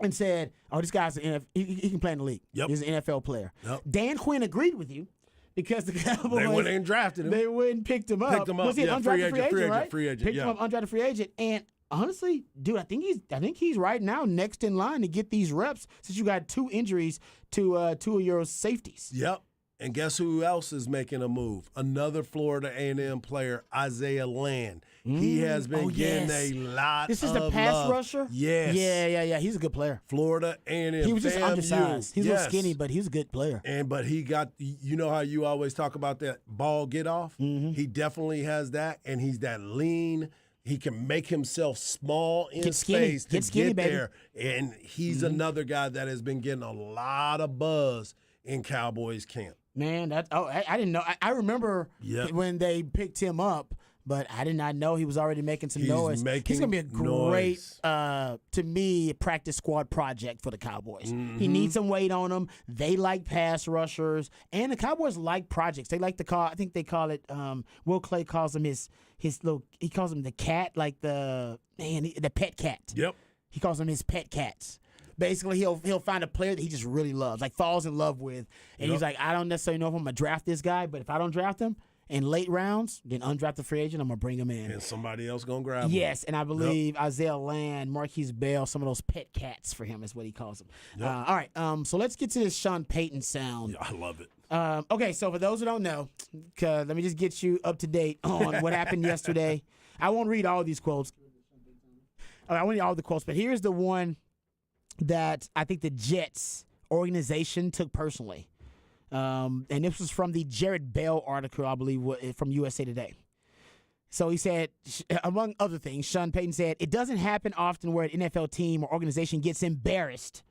and said, oh, this guy's he can play in the league. Yep. He's an NFL player. Yep. Dan Quinn agreed with you because the Cowboys They went and drafted him. They went and picked him up. Picked him up, Was he an yeah, undrafted free agent, right? free agent, Picked him yeah. up, undrafted free agent. And honestly, dude, I think he's right now next in line to get these reps since you got 2 injuries to 2 of your safeties. Yep. And guess who else is making a move? Another Florida A&M player, Isaiah Land. He has been getting a lot of This is the pass love. rusher? Yes. Yeah. He's a good player. Florida A&M. He was just FAMU. undersized. He's a little Yes. skinny, but he's a good player. But he got, you know how you always talk about that ball get off? Mm-hmm. He definitely has that, and he's that lean. He can make himself small in Get skinny. space to Get skinny, baby. there. And he's another guy that has been getting a lot of buzz in Cowboys camp. Man, I didn't know. I remember Yep. when they picked him up, but I did not know he was already making some He's noise. making He's going to be a great, noise. to me, practice squad project for the Cowboys. Mm-hmm. He needs some weight on him. They like pass rushers, and the Cowboys like projects. They like to call. I think they call it. Will Clay calls him his little. He calls him the cat, like the pet cat. Yep. He calls them his pet cats. Basically, he'll find a player that he just really loves, like falls in love with, and he's like, I don't necessarily know if I'm gonna draft this guy, but if I don't draft him in late rounds, then undrafted free agent, I'm gonna bring him in. And somebody else going to grab him. Yes, and I believe Isaiah Land, Marquise Bell, some of those pet cats for him is what he calls them. All right, so let's get to this Sean Payton sound. Yeah, I love it. Okay, so for those who don't know, let me just get you up to date on what happened yesterday. I won't read all these quotes. I won't read all the quotes, but here's the one that I think the Jets organization took personally. And this was from the Jared Bell article, I believe, from USA Today. So he said, among other things, Sean Payton said, it doesn't happen often where an NFL team or organization gets embarrassed.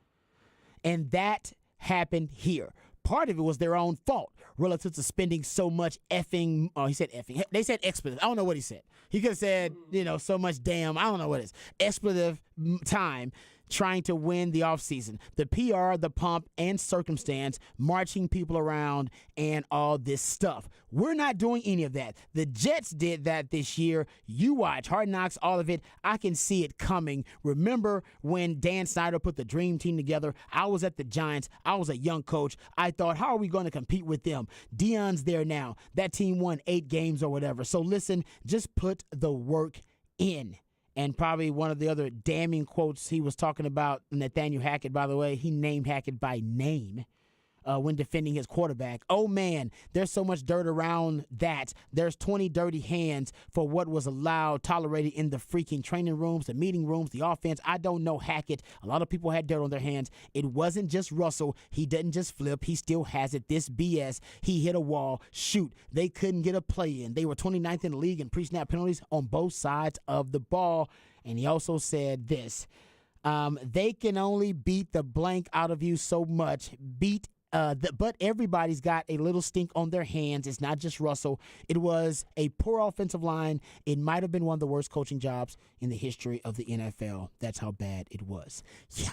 And that happened here. Part of it was their own fault relative to spending so much effing. Oh, he said effing. They said expletive. I don't know what he said. He could have said, so much damn. I don't know what it is. Expletive time trying to win the offseason. The PR, the pomp, and circumstance, marching people around, and all this stuff. We're not doing any of that. The Jets did that this year. You watch Hard Knocks, all of it. I can see it coming. Remember when Dan Snyder put the dream team together? I was at the Giants. I was a young coach. I thought, how are we going to compete with them? Deion's there now. That team won 8 games or whatever. So listen, just put the work in. And probably one of the other damning quotes he was talking about, Nathaniel Hackett, by the way, he named Hackett by name when defending his quarterback. Oh, man, there's so much dirt around that. There's 20 dirty hands for what was allowed, tolerated in the freaking training rooms, the meeting rooms, the offense. I don't know Hackett. A lot of people had dirt on their hands. It wasn't just Russell. He didn't just flip. He still has it. This BS. He hit a wall. Shoot, they couldn't get a play in. They were 29th in the league in pre-snap penalties on both sides of the ball. And he also said this. They can only beat the blank out of you so much. But everybody's got a little stink on their hands. It's not just Russell. It was a poor offensive line. It might have been one of the worst coaching jobs in the history of the NFL. That's how bad it was. Yeah,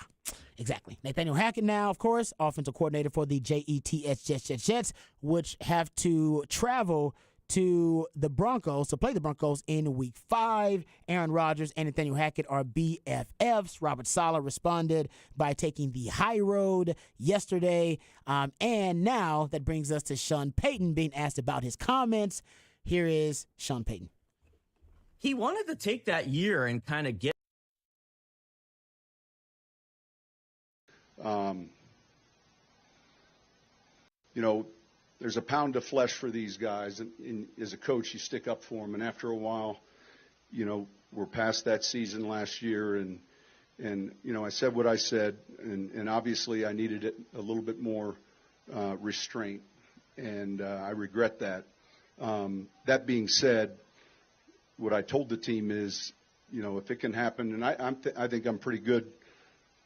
exactly. Nathaniel Hackett now, of course, offensive coordinator for the Jets, which have to travel to the Broncos, to play the Broncos in Week 5. Aaron Rodgers and Nathaniel Hackett are BFFs. Robert Saleh responded by taking the high road yesterday. And now that brings us to Sean Payton being asked about his comments. Here is Sean Payton. He wanted to take that year and kind of get. There's a pound of flesh for these guys, and as a coach, you stick up for them. And after a while, we're past that season last year, and I said what I said, and obviously I needed it a little bit more restraint, and I regret that. That being said, what I told the team is, if it can happen, and I think I'm pretty good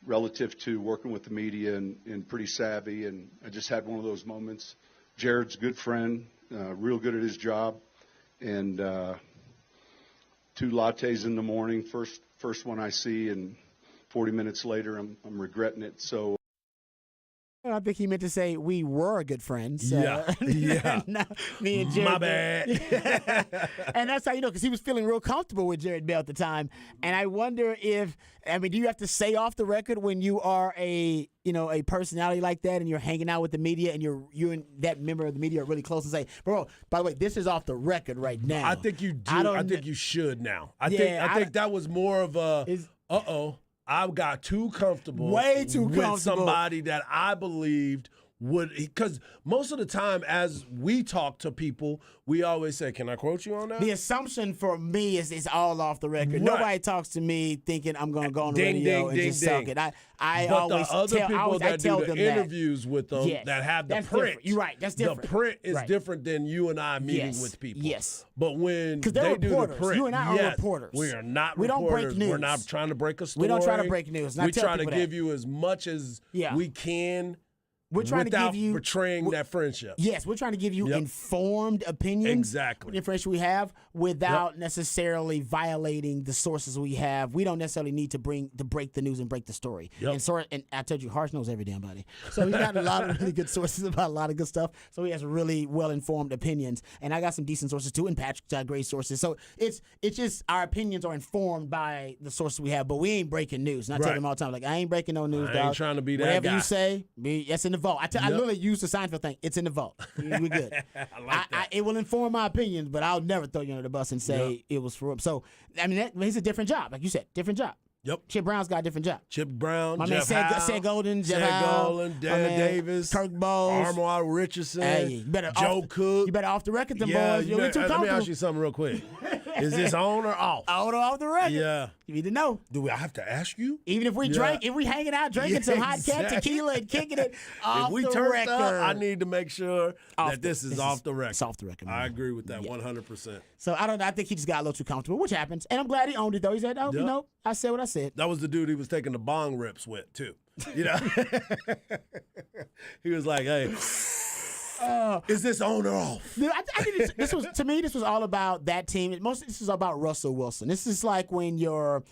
relative to working with the media and pretty savvy, and I just had one of those moments. Jared's a good friend, real good at his job, and 2 lattes in the morning, first one I see, and 40 minutes later I'm regretting it. So. I think he meant to say we were good friends. Yeah. Yeah. No, me and Jared My Bell. bad. And that's how you know, because he was feeling real comfortable with Jared Bell at the time. And I wonder if, do you have to say off the record when you are a personality like that and you're hanging out with the media and you and that member of the media are really close and say, bro, by the way, this is off the record right now. I think you do. I think you should now. I think that was more of a, I got too comfortable. Way too with comfortable. somebody that I believed would, because most of the time as we talk to people, we always say, can I quote you on that? The assumption for me is it's all off the record. Right. Nobody talks to me thinking I'm going to go on the radio and just suck it. I but always the other tell, people I always, I that tell do the them interviews with them Yes, that have the that's print. different. You're right. That's different. The print is Right. different than you and I meeting Yes. with people. Yes. But when 'Cause they're they do the reporters. print, You and I are yes, reporters. we are not We don't break reporters. We're news. not trying to break a story. We don't try to break news. And I We tell try to people give that. you as much as we can. We're trying without to give you betraying that friendship. Yes, we're trying to give you Yep. informed opinions. Exactly. The information we have without necessarily violating the sources we have. We don't necessarily need to break the news and break the story. Yep. And I told you, Harsh knows every damn body. So he's got a lot of really good sources about a lot of good stuff. So he has really well-informed opinions. And I got some decent sources too, and Patrick's got great sources. So it's just our opinions are informed by the sources we have, but we ain't breaking news. And I tell Right. them all the time, like, I ain't breaking no news, I dog. ain't trying to be that Whatever guy. you say, that's in the vault. I literally use the Seinfeld thing. It's in the vault. We're good. I like that. It will inform my opinions, but I'll never throw you under the bus and say it was for him. So, he's a different job. Like you said, different job. Yep. Chip Brown's got a different job. Chip Brown, My Jeff man Howe, Seth Golden, Jeff Seth Howe, Golden, my Dana man Davis, Kirk Bowles. Armand Richardson, Hey, you better Joe Cook. You better off the record them Yeah, boys. You'll get too let me comfortable. ask you something real quick. Is this on or off? Off the record. Yeah. You need to know. Do I have to ask you? Even if we if we hanging out drinking some hot cat exactly. tequila and kicking it off If we the turned record. up, I need to make sure Off that the- this is off the record. It's off the record. I man. agree with that Yeah. 100%. So I think he just got a little too comfortable, which happens. And I'm glad he owned it though. He said, Yep. I said what I said. That was the dude he was taking the bong rips with, too. You know? He was like, hey, is this on or off? Dude, I think this was to me. This was all about that team. This is about Russell Wilson. This is like when your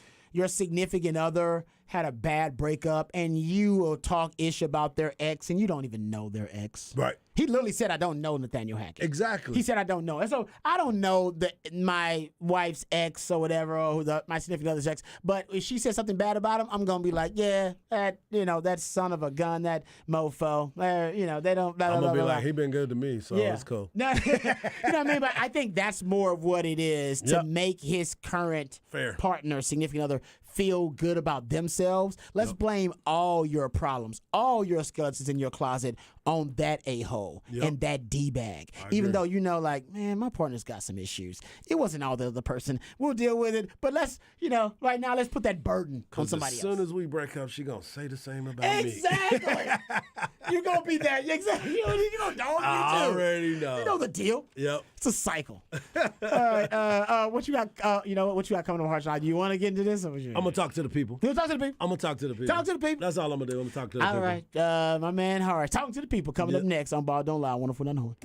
significant other had a bad breakup and you will talk ish about their ex and you don't even know their ex. Right. He literally said, "I don't know Nathaniel Hackett." Exactly. He said, "I don't know." And so I don't know my wife's ex or whatever, or my significant other's ex. But if she says something bad about him, I'm gonna be like, "Yeah, that son of a gun, that mofo." They don't. Blah, blah, I'm going to blah, be blah, like, blah. he been good to me, so it's cool. No, you know what I mean? But I think that's more of what it is to Yep. make his current Fair. partner, significant other, feel good about themselves. Let's blame all your problems, all your skeletons in your closet on that a-hole Yep. and that D-bag. Even though man, my partner's got some issues. It wasn't all the other person. We'll deal with it. But let's, right now, let's put that burden on somebody As soon else. as we break up, she going to say the same about me. Exactly. You're going to be there. Exactly. You're going to dog me I too. already know. You know the deal. Yep. It's a cycle. All right. What you got? What you got coming up, Harsh? Do you want to get into this? Or I'm going to talk to the people. You talk to the people. I'm going to talk to the people. Talk to the people. That's all I'm going to do. I'm going to talk to the people. All right. My man Harsh. Talking to the people. Coming up Yep. next on Ball Don't Lie. Wonderful Horn.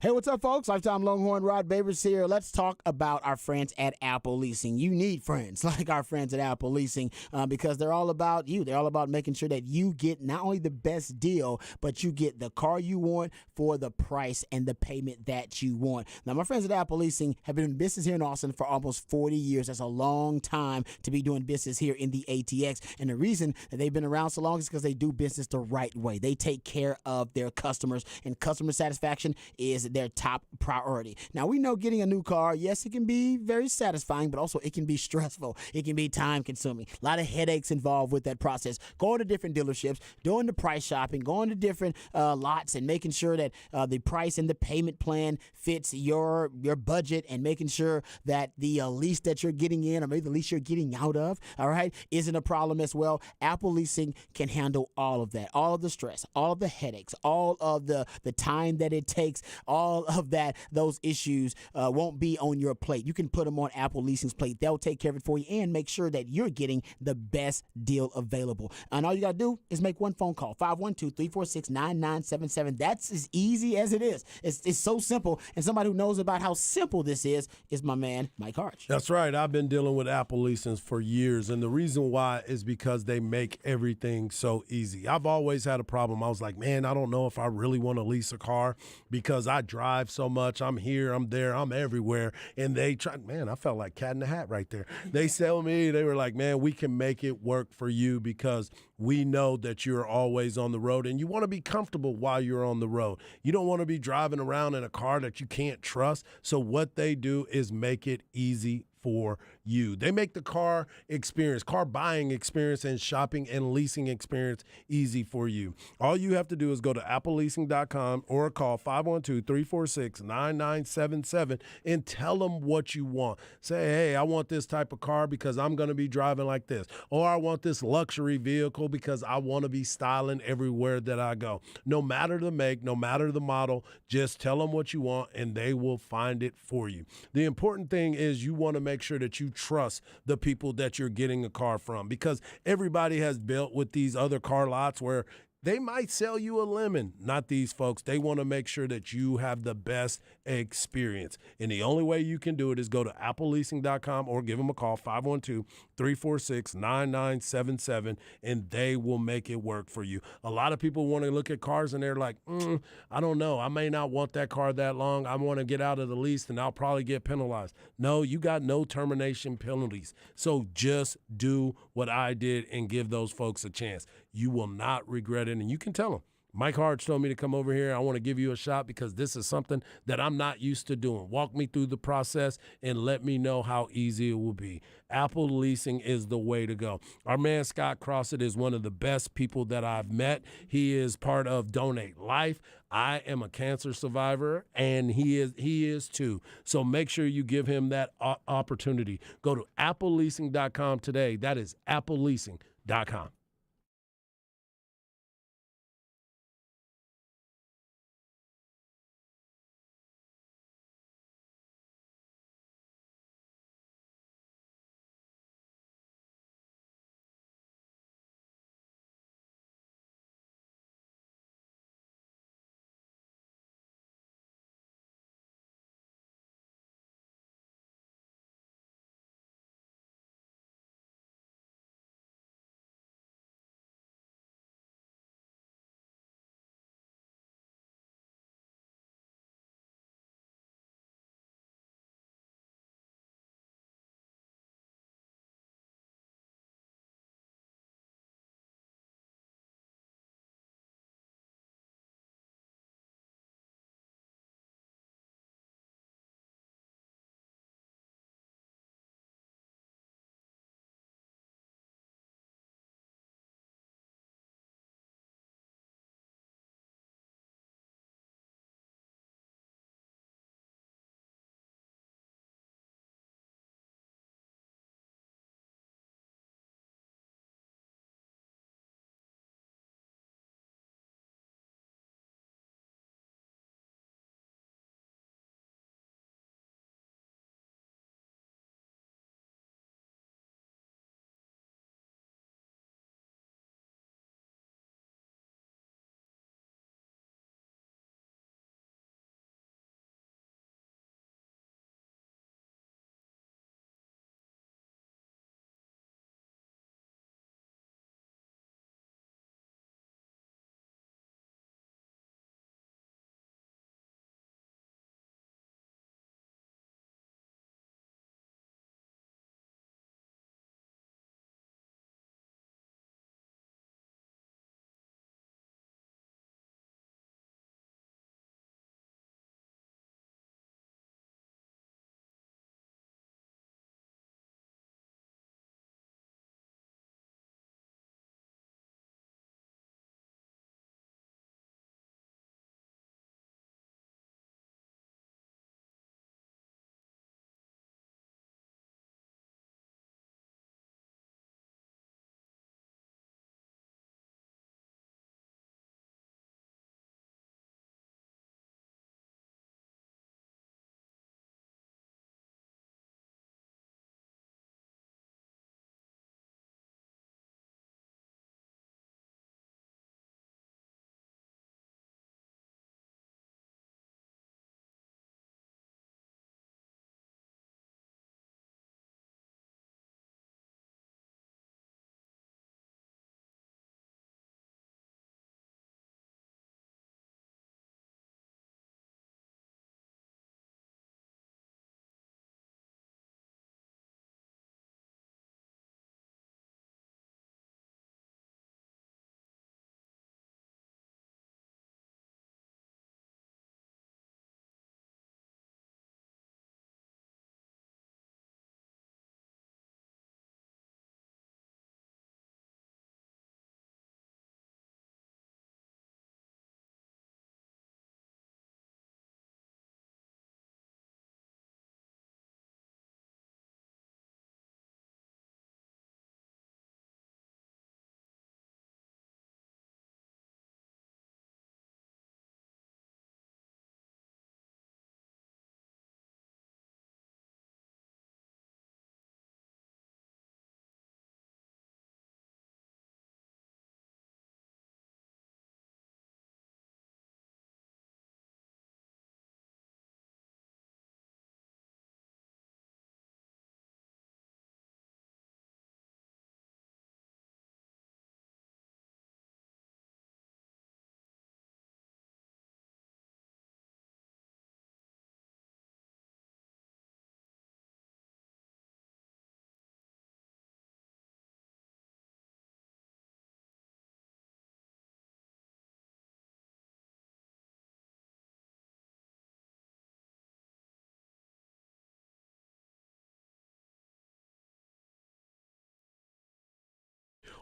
Hey, what's up, folks? Lifetime Longhorn Rod Babers here. Let's talk about our friends at Apple Leasing. You need friends like our friends at Apple Leasing because they're all about you. They're all about making sure that you get not only the best deal, but you get the car you want for the price and the payment that you want. Now, my friends at Apple Leasing have been in business here in Austin for almost 40 years. That's a long time to be doing business here in the ATX. And the reason that they've been around so long is because they do business the right way. They take care of their customers, and customer satisfaction is their top priority. Now, we know getting a new car, yes, it can be very satisfying, but also it can be stressful. It can be time consuming. A lot of headaches involved with that process. Going to different dealerships, doing the price shopping, going to different lots and making sure that the price and the payment plan fits your budget, and making sure that the lease that you're getting in, or maybe the lease you're getting out of, all right, isn't a problem as well. Apple Leasing can handle all of that, all of the stress, all of the headaches, all of the time that it takes, all of that. Those issues won't be on your plate. You can put them on Apple Leasing's plate. They'll take care of it for you and make sure that you're getting the best deal available. And all you got to do is make one phone call, 512-346-9977. That's as easy as it is. It's so simple. And somebody who knows about how simple this is my man, Mike Harch. That's right. I've been dealing with Apple Leasing for years, and the reason why is because they make everything so easy. I've always had a problem. I was like, man, I don't know if I really want to lease a car because I drive so much. I'm here, I'm there, I'm everywhere. And they try, man, I felt like Cat in the Hat right there. They sell me, they were like, man, we can make it work for you because we know that you're always on the road and you want to be comfortable while you're on the road. You don't want to be driving around in a car that you can't trust. So what they do is make it easy for you. They make the car experience, car buying experience, and shopping and leasing experience easy for you. All you have to do is go to appleleasing.com or call 512-346-9977 and tell them what you want. Say, hey, I want this type of car because I'm going to be driving like this. Or I want this luxury vehicle because I want to be styling everywhere that I go. No matter the make, no matter the model, just tell them what you want and they will find it for you. The important thing is you want to make sure that you trust the people that you're getting a car from, because everybody has built with these other car lots where they might sell you a lemon. Not these folks. They want to make sure that you have the best experience. And the only way you can do it is go to appleleasing.com or give them a call, 512-346-9977, and they will make it work for you. A lot of people want to look at cars and they're like, I don't know. I may not want that car that long. I want to get out of the lease and I'll probably get penalized. No, you got no termination penalties. So just do what I did and give those folks a chance. You will not regret it, and you can tell them, Mike Harch told me to come over here. I want to give you a shot because this is something that I'm not used to doing. Walk me through the process and let me know how easy it will be. Apple Leasing is the way to go. Our man Scott Crossett is one of the best people that I've met. He is part of Donate Life. I am a cancer survivor, and he is too. So make sure you give him that opportunity. Go to appleleasing.com today. That is appleleasing.com.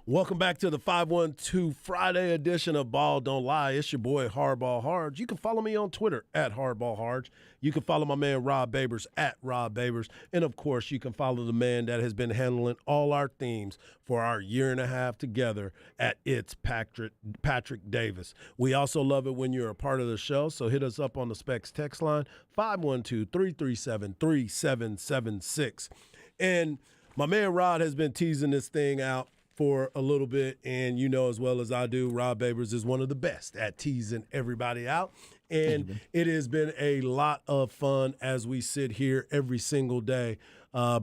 Welcome back to the 512 Friday edition of Ball Don't Lie. It's your boy Hardball Harge. You can follow me on Twitter at Hardball Harge. You can follow my man Rob Babers at Rob Babers. And, of course, you can follow the man that has been handling all our themes for our year and a half together at It's Patrick Davis. We also love it when you're a part of the show, so hit us up on the Specs text line, 512-337-3776. And my man Rod has been teasing this thing out for a little bit, and you know as well as I do, Rob Babers is one of the best at teasing everybody out. And it has been a lot of fun as we sit here every single day,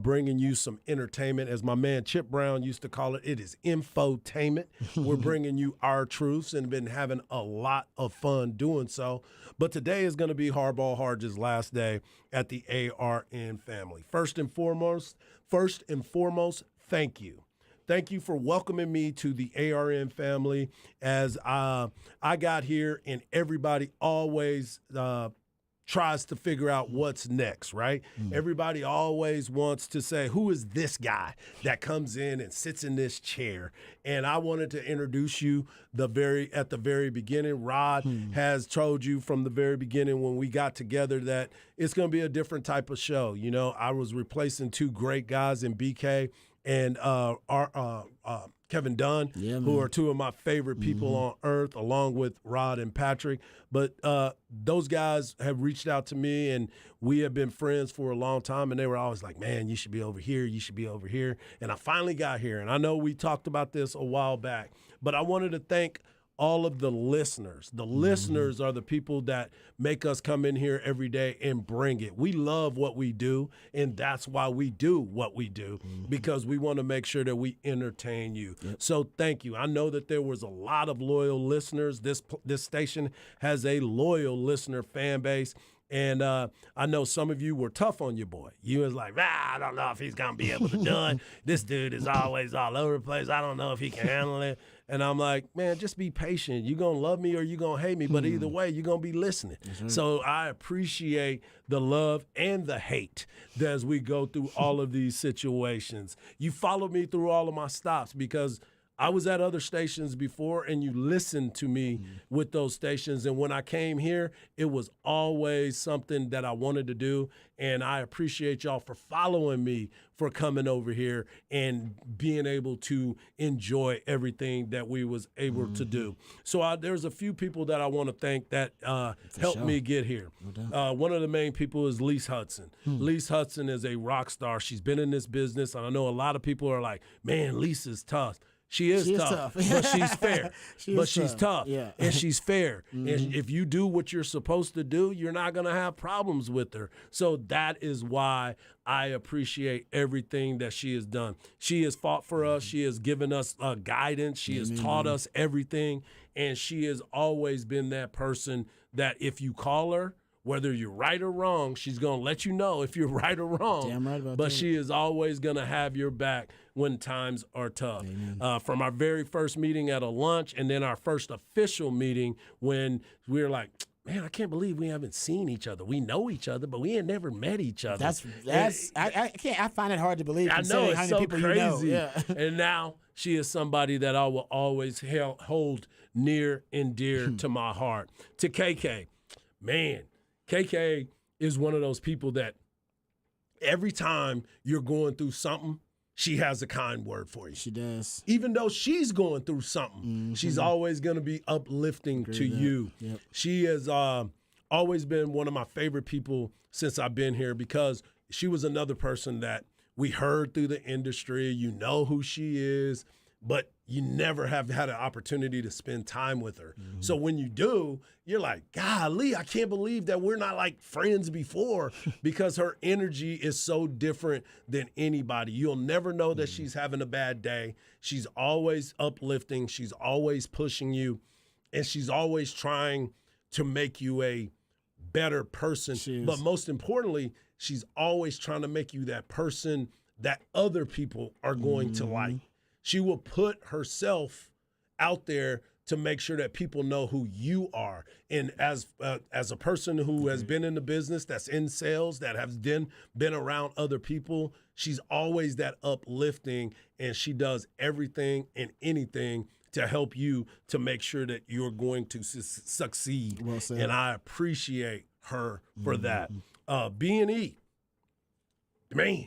bringing you some entertainment. As my man Chip Brown used to call it, it is infotainment. We're bringing you our truths and been having a lot of fun doing so. But today is going to be Hardball Harge's last day at the ARN family. First and foremost, thank you. Thank you for welcoming me to the ARN family as I got here, and everybody always tries to figure out what's next, right? Everybody always wants to say, who is this guy that comes in and sits in this chair? And I wanted to introduce you at the very beginning. Rod has told you from the very beginning when we got together that it's going to be a different type of show. You know, I was replacing two great guys in BK and Kevin Dunn, who are two of my favorite people on earth, along with Rod and Patrick. But those guys have reached out to me, and we have been friends for a long time, and they were always like, man, you should be over here, you should be over here. And I finally got here, and I know we talked about this a while back, but I wanted to thank all of the listeners. The listeners are the people that make us come in here every day and bring it. We love what we do, and that's why we do what we do, because we want to make sure that we entertain you. So thank you. I know that there was a lot of loyal listeners. This station has a loyal listener fan base. And I know some of you were tough on your boy. You was like, I don't know if he's going to be able to do it. This dude is always all over the place. I don't know if he can handle it. And I'm like, man, just be patient. You're going to love me or you're going to hate me. But either way, you're going to be listening. So I appreciate the love and the hate as we go through all of these situations. You followed me through all of my stops because I was at other stations before, and you listened to me with those stations. And when I came here, it was always something that I wanted to do. And I appreciate y'all for following me, for coming over here and being able to enjoy everything that we was able to do. So there's a few people that I want to thank that helped me get here. One of the main people is Lise Hudson. Lise Hudson is a rock star. She's been in this business. And I know a lot of people are like, man, Lise is tough. She is tough, but she's fair. She's tough, and she's fair. And if you do what you're supposed to do, you're not going to have problems with her. So that is why I appreciate everything that she has done. She has fought for us. She has given us guidance. She has taught us everything. And she has always been that person that if you call her, whether you're right or wrong, she's going to let you know if you're right or wrong. Damn right about but that. she is always going to have your back when times are tough. From our very first meeting at a lunch and then our first official meeting when we were like, man, I can't believe we haven't seen each other. We know each other, but we ain't never met each other. I find it hard to believe. I know, it's how many so people crazy. You know. Yeah. And now she is somebody that I will always hold near and dear to my heart. To KK, man, KK is one of those people that every time you're going through something, she has a kind word for you. She does. Even though she's going through something, she's always going to be uplifting to you. Yep. She has always been one of my favorite people since I've been here because she was another person that we heard through the industry. You know who she is, but you never have had an opportunity to spend time with her. So when you do, you're like, golly, I can't believe that we're not like friends before because her energy is so different than anybody. You'll never know that she's having a bad day. She's always uplifting. She's always pushing you. And she's always trying to make you a better person. But most importantly, she's always trying to make you that person that other people are going to like. She will put herself out there to make sure that people know who you are. And as a person who has been in the business, that's in sales, that has been around other people, she's always that uplifting, and she does everything and anything to help you to make sure that you're going to succeed. Well said. And I appreciate her for that. B&E, man,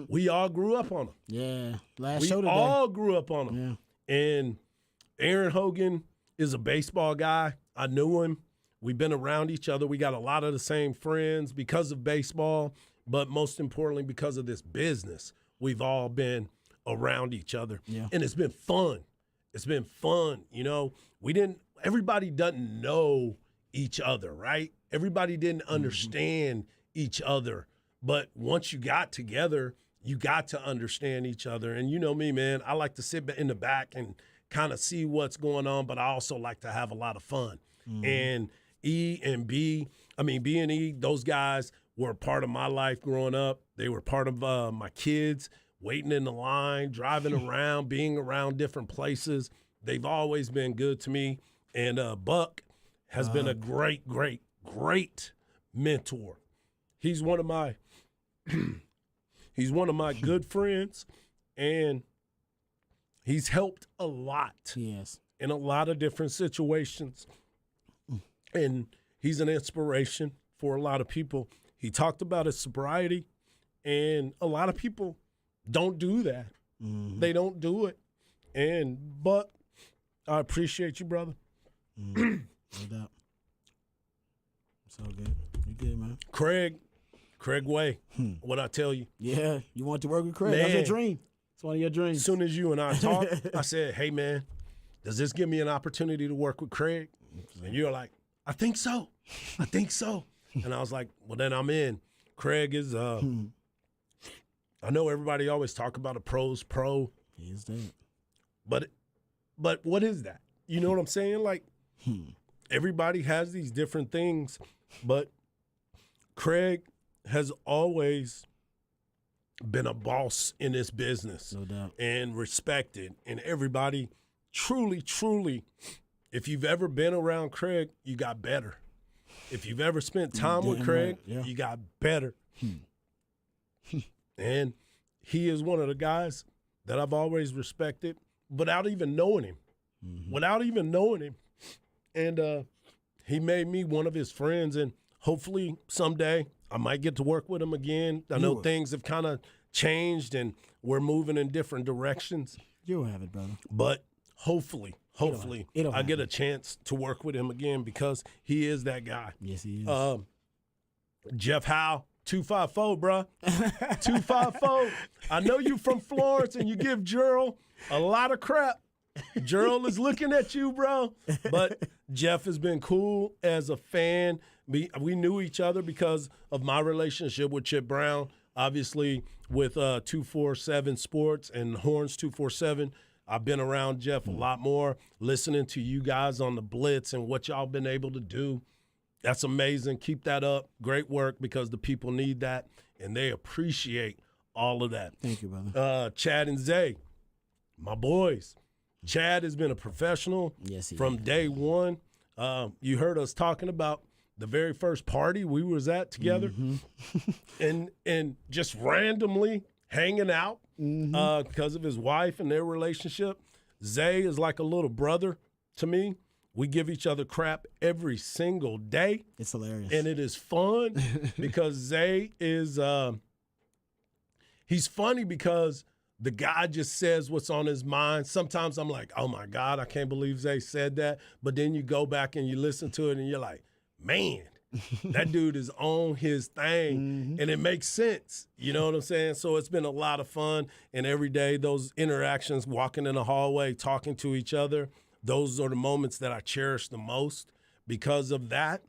we all grew up on them. Yeah. Last We show today. all grew up on them. Yeah. And Aaron Hogan is a baseball guy. I knew him. We've been around each other. We got a lot of the same friends because of baseball, but most importantly, because of this business. We've all been around each other. Yeah. And it's been fun. It's been fun. You know, everybody doesn't know each other, right? Everybody didn't understand each other. But once you got together, you got to understand each other. And you know me, man, I like to sit in the back and kind of see what's going on, but I also like to have a lot of fun. And B and E, those guys were a part of my life growing up. They were part of my kids, waiting in the line, driving around, being around different places. They've always been good to me. And Buck has been a great, great, great mentor. He's one of my good friends, and he's helped a lot Yes. in a lot of different situations. And he's an inspiration for a lot of people. He talked about his sobriety, and a lot of people don't do that. They don't do it. And Buck, I appreciate you, brother. No doubt. It's all good. You good, man? Craig Way, what I tell you. Yeah. You want to work with Craig? That's your Man. dream. It's one of your dreams. As soon as you and I talked, I said, hey, man, does this give me an opportunity to work with Craig? And you're like, I think so. I think so. And I was like, well, then I'm in. Craig is, I know everybody always talk about a pro's pro, He is that. but what is that? You know what I'm saying? Like, everybody has these different things, but Craig has always been a boss in this business. No doubt. And respected. And everybody truly, truly, if you've ever been around Craig, you got better. If you've ever spent time with Damn Craig, right, yeah. you got better. And he is one of the guys that I've always respected without even knowing him. Without even knowing him. And he made me one of his friends, and hopefully someday I might get to work with him again. I know will. things have kind of changed and we're moving in different directions, You'll have it, brother. but hopefully it'll I get a chance to work with him again because he is that guy. Yes, he is. Jeff Howe, 254, bruh. 254. I know you from Florence and you give Gerald a lot of crap. Gerald is looking at you, bro. But Jeff has been cool as a fan. We knew each other because of my relationship with Chip Brown, obviously with 247 Sports and Horns 247. I've been around Jeff a lot more, listening to you guys on the Blitz and what y'all been able to do. That's amazing. Keep that up. Great work because the people need that, and they appreciate all of that. Thank you, brother. Chad and Zay, my boys. Chad has been a professional Yes, he from has. day one. You heard us talking about the very first party we was at together, and just randomly hanging out because of his wife and their relationship. Zay is like a little brother to me. We give each other crap every single day. It's hilarious. And it is fun because Zay is he's funny because the guy just says what's on his mind. Sometimes I'm like, oh my God, I can't believe Zay said that. But then you go back and you listen to it and you're like, man, that dude is on his thing. And it makes sense. You know what I'm saying? So it's been a lot of fun. And every day, those interactions, walking in the hallway, talking to each other, those are the moments that I cherish the most because of that.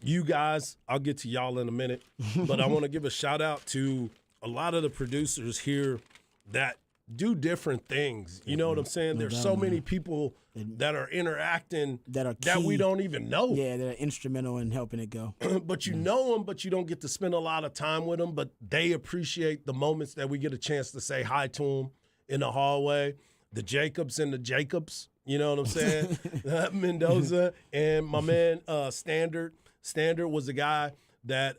You guys, I'll get to y'all in a minute, but I want to give a shout out to a lot of the producers here that do different things. You know what I'm saying? There's so many people that are interacting That we key. don't even know. Yeah, they're instrumental in helping it go. But you know them, but you don't get to spend a lot of time with them. But they appreciate the moments that we get a chance to say hi to them in the hallway. The Jacobs and the Jacobs, you know what I'm saying? Mendoza and my man Standard. Standard was a guy that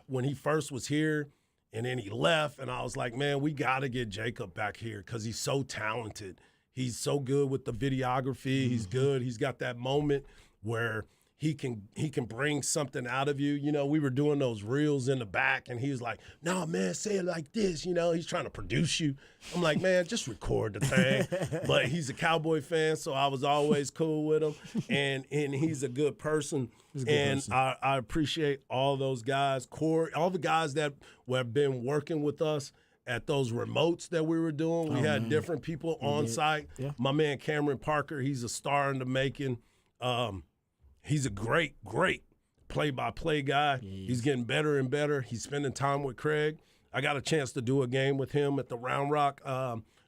When he first was here and then he left, and I was like, man, we got to get Jacob back here because he's so talented. He's so good with the videography. He's good. He's got that moment where he can bring something out of you. You know, we were doing those reels in the back, and he was like, no, man, say it like this. You know, he's trying to produce you. I'm like, man, just record the thing. But he's a Cowboy fan, so I was always cool with him. And he's a good person. I appreciate all those guys. Corey, all the guys that have been working with us at those remotes that we were doing. We had different people on site. Yeah. My man Cameron Parker, he's a star in the making. He's a great play-by-play guy. He's getting better and better. He's spending time with Craig. I got a chance to do a game with him at the Round Rock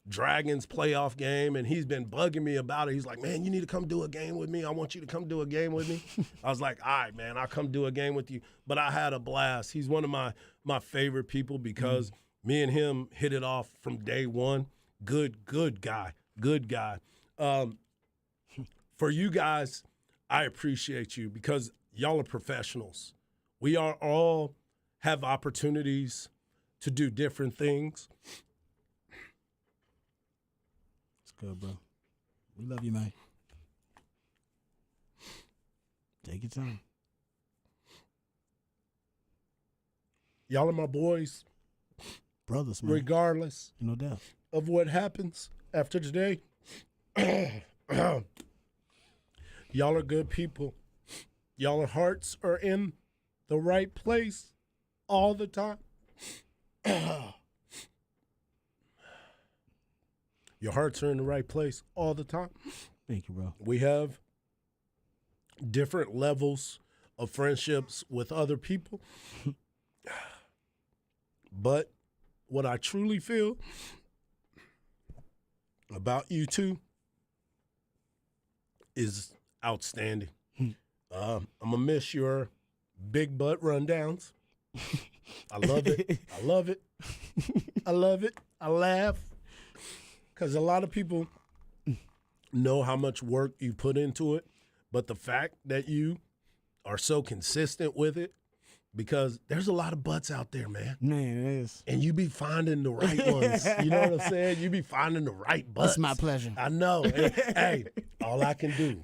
Dragons playoff game, and he's been bugging me about it. He's like, man, you need to come do a game with me. I want you to come do a game with me. I was like, all right, man, I'll come do a game with you. But I had a blast. He's one of my favorite people because me and him hit it off from day one. Good guy. For you guys, I appreciate you because y'all are professionals. We are all have opportunities to do different things. It's good, bro. We love you, man. Take your time. Y'all are my boys, Brothers, man. regardless No doubt. of what happens after today. Y'all are good people. Y'all hearts are in the right place all the time. Your hearts are in the right place all the time. Thank you, bro. We have different levels of friendships with other people. But what I truly feel about you two is outstanding. I'm going to miss your big butt rundowns. I love it. I love it. I love it. I laugh because a lot of people know how much work you put into it, but the fact that you are so consistent with it, because there's a lot of butts out there, man. Man, it is. And you be finding the right ones. You know what I'm saying? You be finding the right butts. It's my pleasure. I know. Hey, all I can do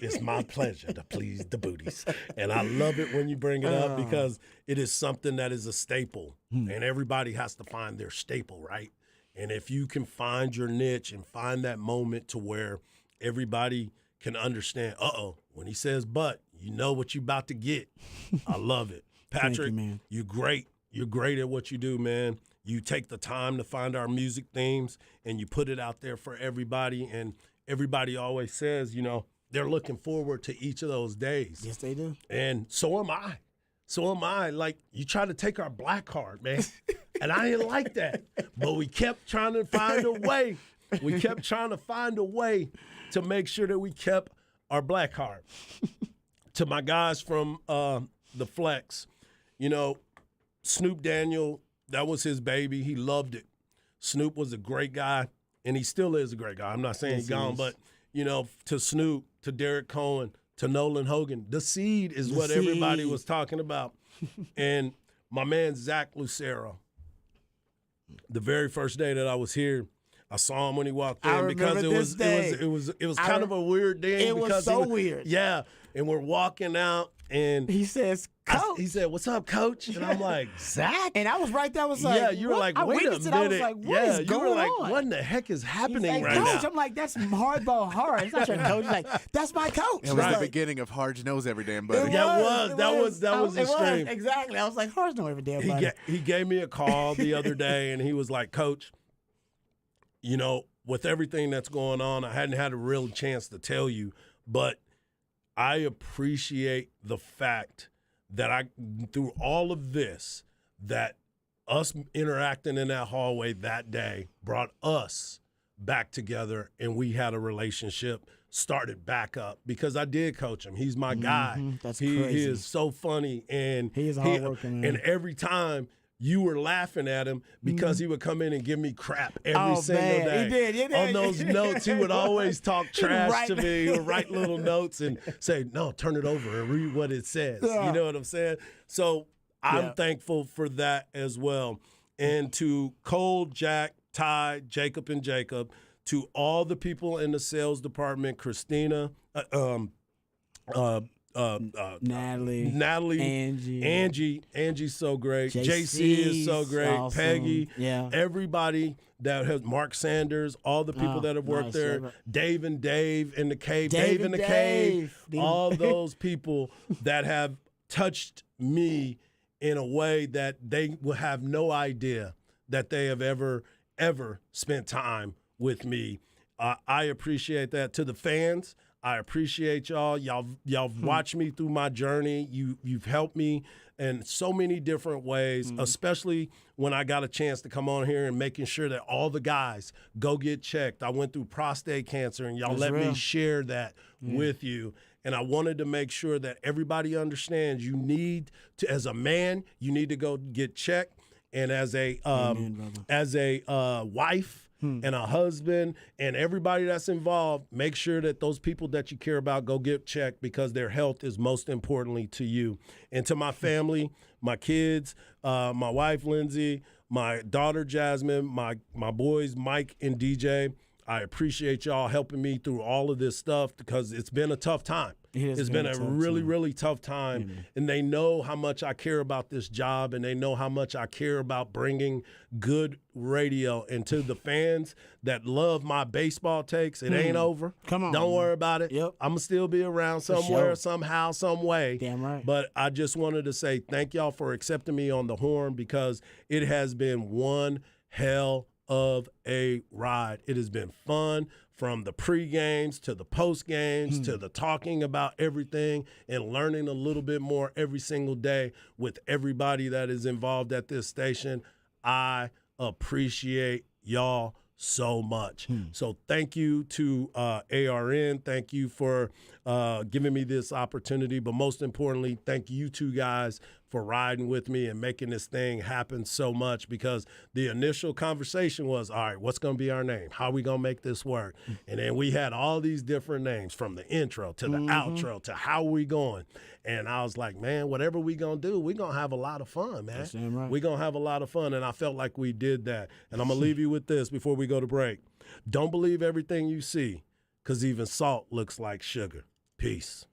is my pleasure to please the booties. And I love it when you bring it up because it is something that is a staple. And everybody has to find their staple, right? And if you can find your niche and find that moment to where everybody can understand, when he says butt, you know what you about to get. I love it. Patrick, Thank you, man. you're great. You're great at what you do, man. You take the time to find our music themes and you put it out there for everybody. And everybody always says, you know, they're looking forward to each of those days. Yes, they do. And so am I. So am I. Like, you tried to take our black card, man. And I didn't like that. But we kept trying to find a way. We kept trying to find a way to make sure that we kept our black card. To my guys from the Flex, you know, Snoop Daniel, that was his baby. He loved it. Snoop was a great guy, and he still is a great guy. I'm not saying Yes, he's he gone, is. but, you know, to Snoop, to Derek Cohen, to Nolan Hogan, the seed is The what everybody seed. was talking about. And my man, Zach Lucero, the very first day that I was here, I saw him when he walked in I because remember this day. it was kind of a weird day. It was because so weird. Yeah, and we're walking out, and He says, Coach. he said, "What's up, Coach?" And I'm like, "Zach." And I was right there. I was like, Yeah, you were what? like, I "Wait a witnessed minute." it. I was like, what is you going were like, on? "What in the heck is He's happening like, right Coach. now?" I'm like, that's hardball hard. It's not your coach. He's like, that's my coach. It was It's the like, beginning of Hard Knows Every Damn it Buddy. Yeah, it that was the it stream. Exactly. I was like, Hard's no every damn buddy. He gave me a call the other day, and he was like, "Coach, you know, with everything that's going on, I hadn't had a real chance to tell you, but I appreciate the fact that through all of this, that us interacting in that hallway that day brought us back together, and we had a relationship started back up because I did coach him. He's my guy. That's he crazy. is so funny, and He is a hard worker, man. And every time you were laughing at him because he would come in and give me crap every single man. day. He did. He did. On those notes, he would always talk trash write- to me. He would write little notes and say, "No, turn it over and read what it says." You know what I'm saying? So I'm thankful for that as well. And to Cole, Jack, Ty, Jacob, and Jacob, to all the people in the sales department, Christina, Natalie, Angie's so great. JC JC is so great. awesome. Peggy, Yeah. everybody that has Mark Sanders, all the people that have worked nice, there. yeah. Dave and Dave in the cave. Dave Dave in and the cave. Dave. All those people that have touched me in a way that they will have no idea that they have ever spent time with me. I appreciate that. To the fans, I appreciate y'all. Y'all watched me through my journey. You've helped me in so many different ways, especially when I got a chance to come on here and making sure that all the guys go get checked. I went through prostate cancer, and y'all That's let real. me share that with you. And I wanted to make sure that everybody understands you need to, as a man, you need to go get checked. And as a wife and a husband and everybody that's involved, make sure that those people that you care about go get checked, because their health is most importantly to you. And to my family, my kids, my wife Lindsay, my daughter Jasmine, my boys Mike and DJ, I appreciate y'all helping me through all of this stuff, because it's been a tough time. It's been a really, really tough time. And they know how much I care about this job, and they know how much I care about bringing good radio. And to the fans that love my baseball takes, it ain't over. Come on, Don't man. worry about it. Yep. I'm going to still be around somewhere, sure. somehow, some way. Damn right. But I just wanted to say thank y'all for accepting me on the horn, because it has been one hell of a ride. It has been fun, from the pre-games to the post-games to the talking about everything and learning a little bit more every single day with everybody that is involved at this station. I appreciate y'all so much. So thank you to ARN. Thank you for giving me this opportunity. But most importantly, thank you two guys for riding with me and making this thing happen so much, because the initial conversation was, all right, what's going to be our name? How are we going to make this work? And then we had all these different names, from the intro to the outro to how we going. And I was like, man, whatever we going to do, we going to have a lot of fun, man. That's damn right. We're going to have a lot of fun. And I felt like we did that. And I'm going to leave you with this before we go to break. Don't believe everything you see, because even salt looks like sugar. Peace.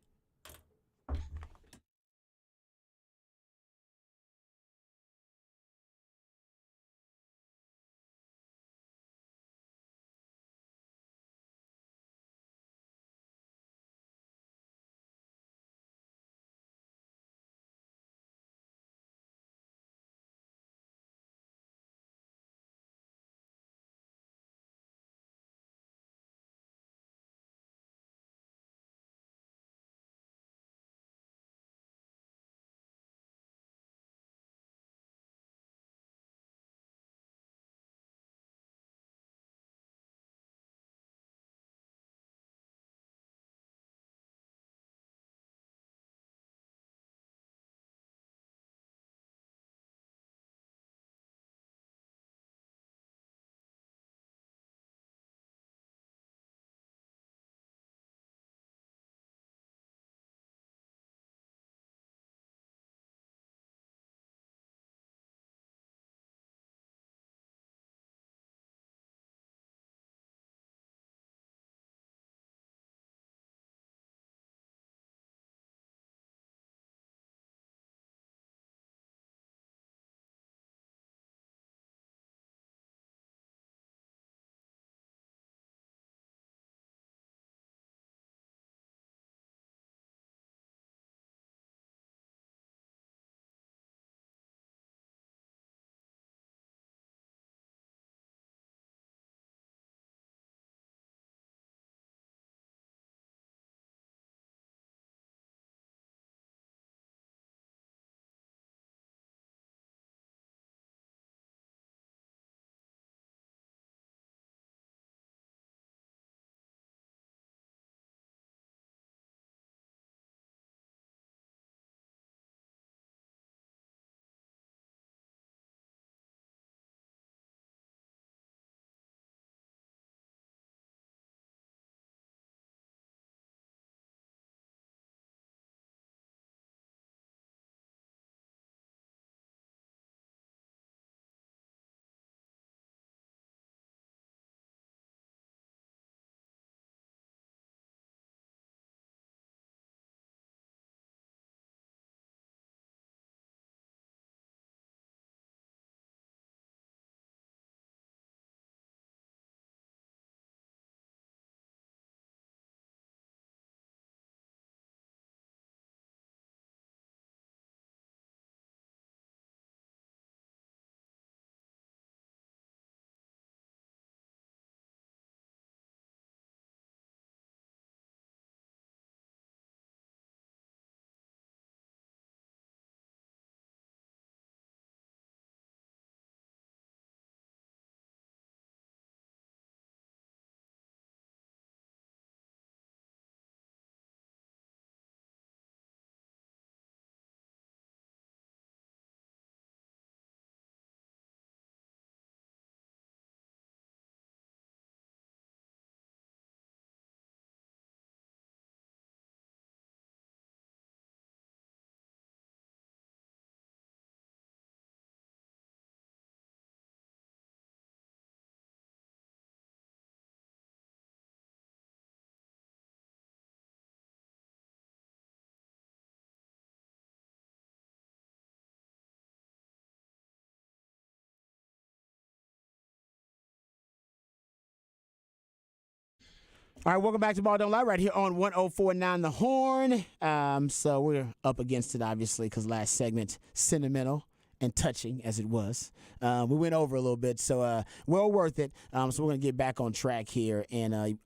All right, welcome back to Ball Don't Lie right here on 104.9 The Horn. So we're up against it, obviously, because last segment, sentimental and touching as it was. We went over a little bit, so well worth it. So we're going to get back on track here. And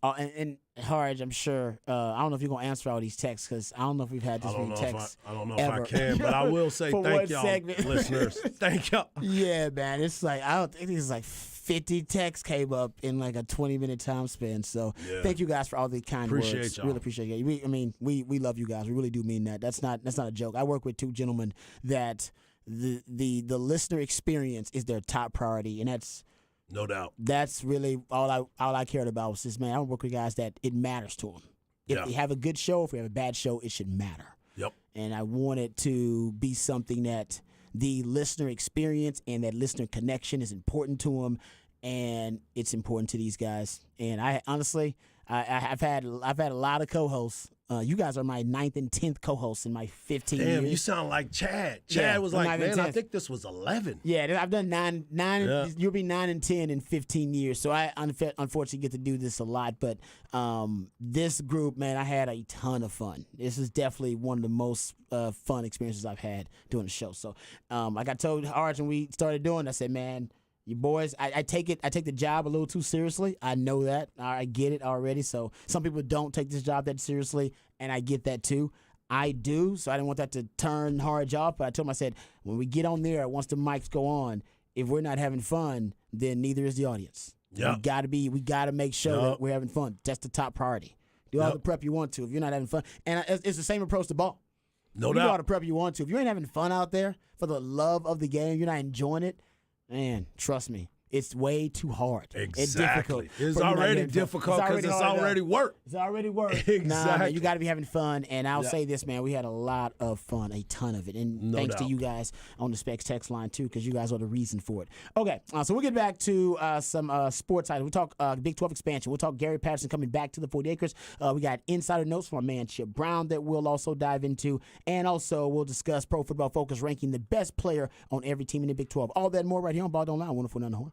Harge, I'm sure, I don't know if you're going to answer all these texts because I don't know if we've had this many texts. I don't know ever. if I can, but I will say For thank one y'all, segment. listeners. Thank y'all. Yeah, man. It's like, I don't think it's like 50 texts came up in like a 20-minute time span. So thank you guys for all the kind Appreciate words. y'all. Really appreciate it. We love you guys. We really do mean that. That's not a joke. I work with two gentlemen that the listener experience is their top priority, and No doubt. that's really all I cared about was this, man. I work with guys that it matters to them. If Yeah. they have a good show, if we have a bad show, it should matter. Yep. And I want it to be something that the listener experience and that listener connection is important to them, and it's important to these guys. And I honestly, I've had a lot of co-hosts. You guys are my 9th and 10th co-hosts in my 15 Damn, years. you sound like Chad. Yeah, Chad was I'm like, not even man, I 10. think this was 11. Yeah, I've done nine. Yeah. You'll be 9 and 10 in 15 years. So I unfortunately get to do this a lot. But this group, man, I had a ton of fun. This is definitely one of the most fun experiences I've had doing the show. So like I told Arch when we started doing, I said, man, you boys, I take the job a little too seriously. I know that. I get it already. So some people don't take this job that seriously, and I get that too. I do, so I didn't want that to turn Harge off. But I told him, I said, when we get on there, once the mics go on, if we're not having fun, then neither is the audience. Yeah. We gotta make sure that we're having fun. That's the top priority. Do all the prep you want to. If you're not having fun, and it's the same approach to ball. No You do doubt. all the prep you want to. If you ain't having fun out there for the love of the game, you're not enjoying it, man, trust me, it's way too hard. It's difficult. Exactly. It's for you not already having fun. difficult because it's hard enough. already work. It's already work. Nah, Exactly. man, you got to be having fun. And I'll Yeah. say this, man, we had a lot of fun, a ton of it. And No thanks to doubt. you guys on the Specs text line, too, because you guys are the reason for it. Okay, so we'll get back to some sports items. We'll talk Big 12 expansion. We'll talk Gary Patterson coming back to the 40 acres. We got insider notes from our man Chip Brown that we'll also dive into. And also, we'll discuss Pro Football Focus ranking the best player on every team in the Big 12. All that and more right here on Ball Don't Lie. Wonderful, none the horn.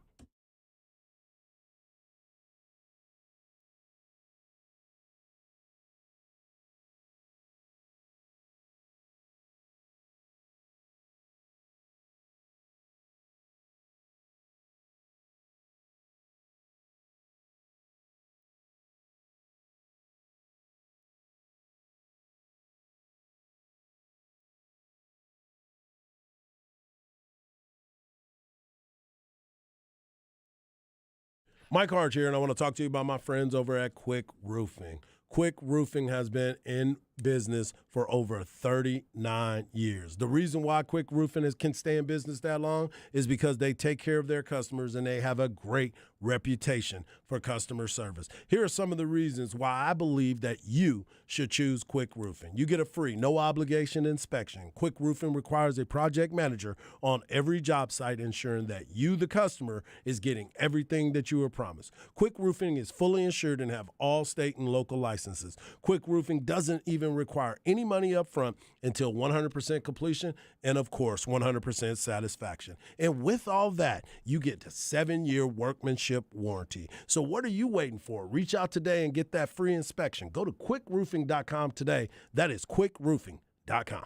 Mike Harge here, and I want to talk to you about my friends over at Quick Roofing. Quick Roofing has been in business for over 39 years. The reason why Quick Roofing can stay in business that long is because they take care of their customers and they have a great reputation for customer service. Here are some of the reasons why I believe that you should choose Quick Roofing. You get a free, no obligation inspection. Quick Roofing requires a project manager on every job site, ensuring that you, the customer, is getting everything that you were promised. Quick Roofing is fully insured and have all state and local licenses. Quick Roofing doesn't even require any money up front until 100% completion and, of course, 100% satisfaction. And with all that, you get a 7-year workmanship warranty. So what are you waiting for? Reach out today and get that free inspection. Go to quickroofing.com today. That is quickroofing.com.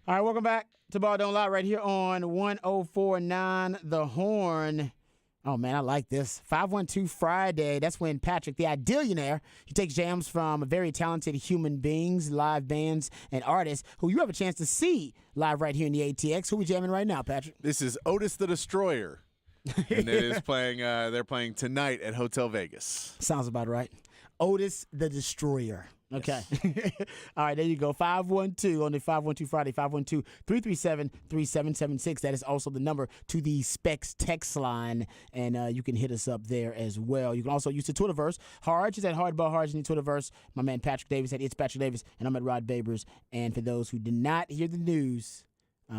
All right, welcome back to Ball Don't Lie right here on 104.9 The Horn. Oh, man, I like this. 512 Friday, that's when Patrick, the Idealionaire, he takes jams from very talented human beings, live bands, and artists who you have a chance to see live right here in the ATX. Who we jamming right now, Patrick? This is Otis the Destroyer. And it is playing. They're playing tonight at Hotel Vegas. Sounds about right. Otis the Destroyer. Okay. All right, there you go. 512 on the 512 Friday, 512-337-3776. That is also the number to the Specs text line, and you can hit us up there as well. You can also use the Twitterverse. Harge is at Hardball Harge in the Twitterverse. My man Patrick Davis at It's Patrick Davis, and I'm at Rod Babers. And for those who did not hear the news,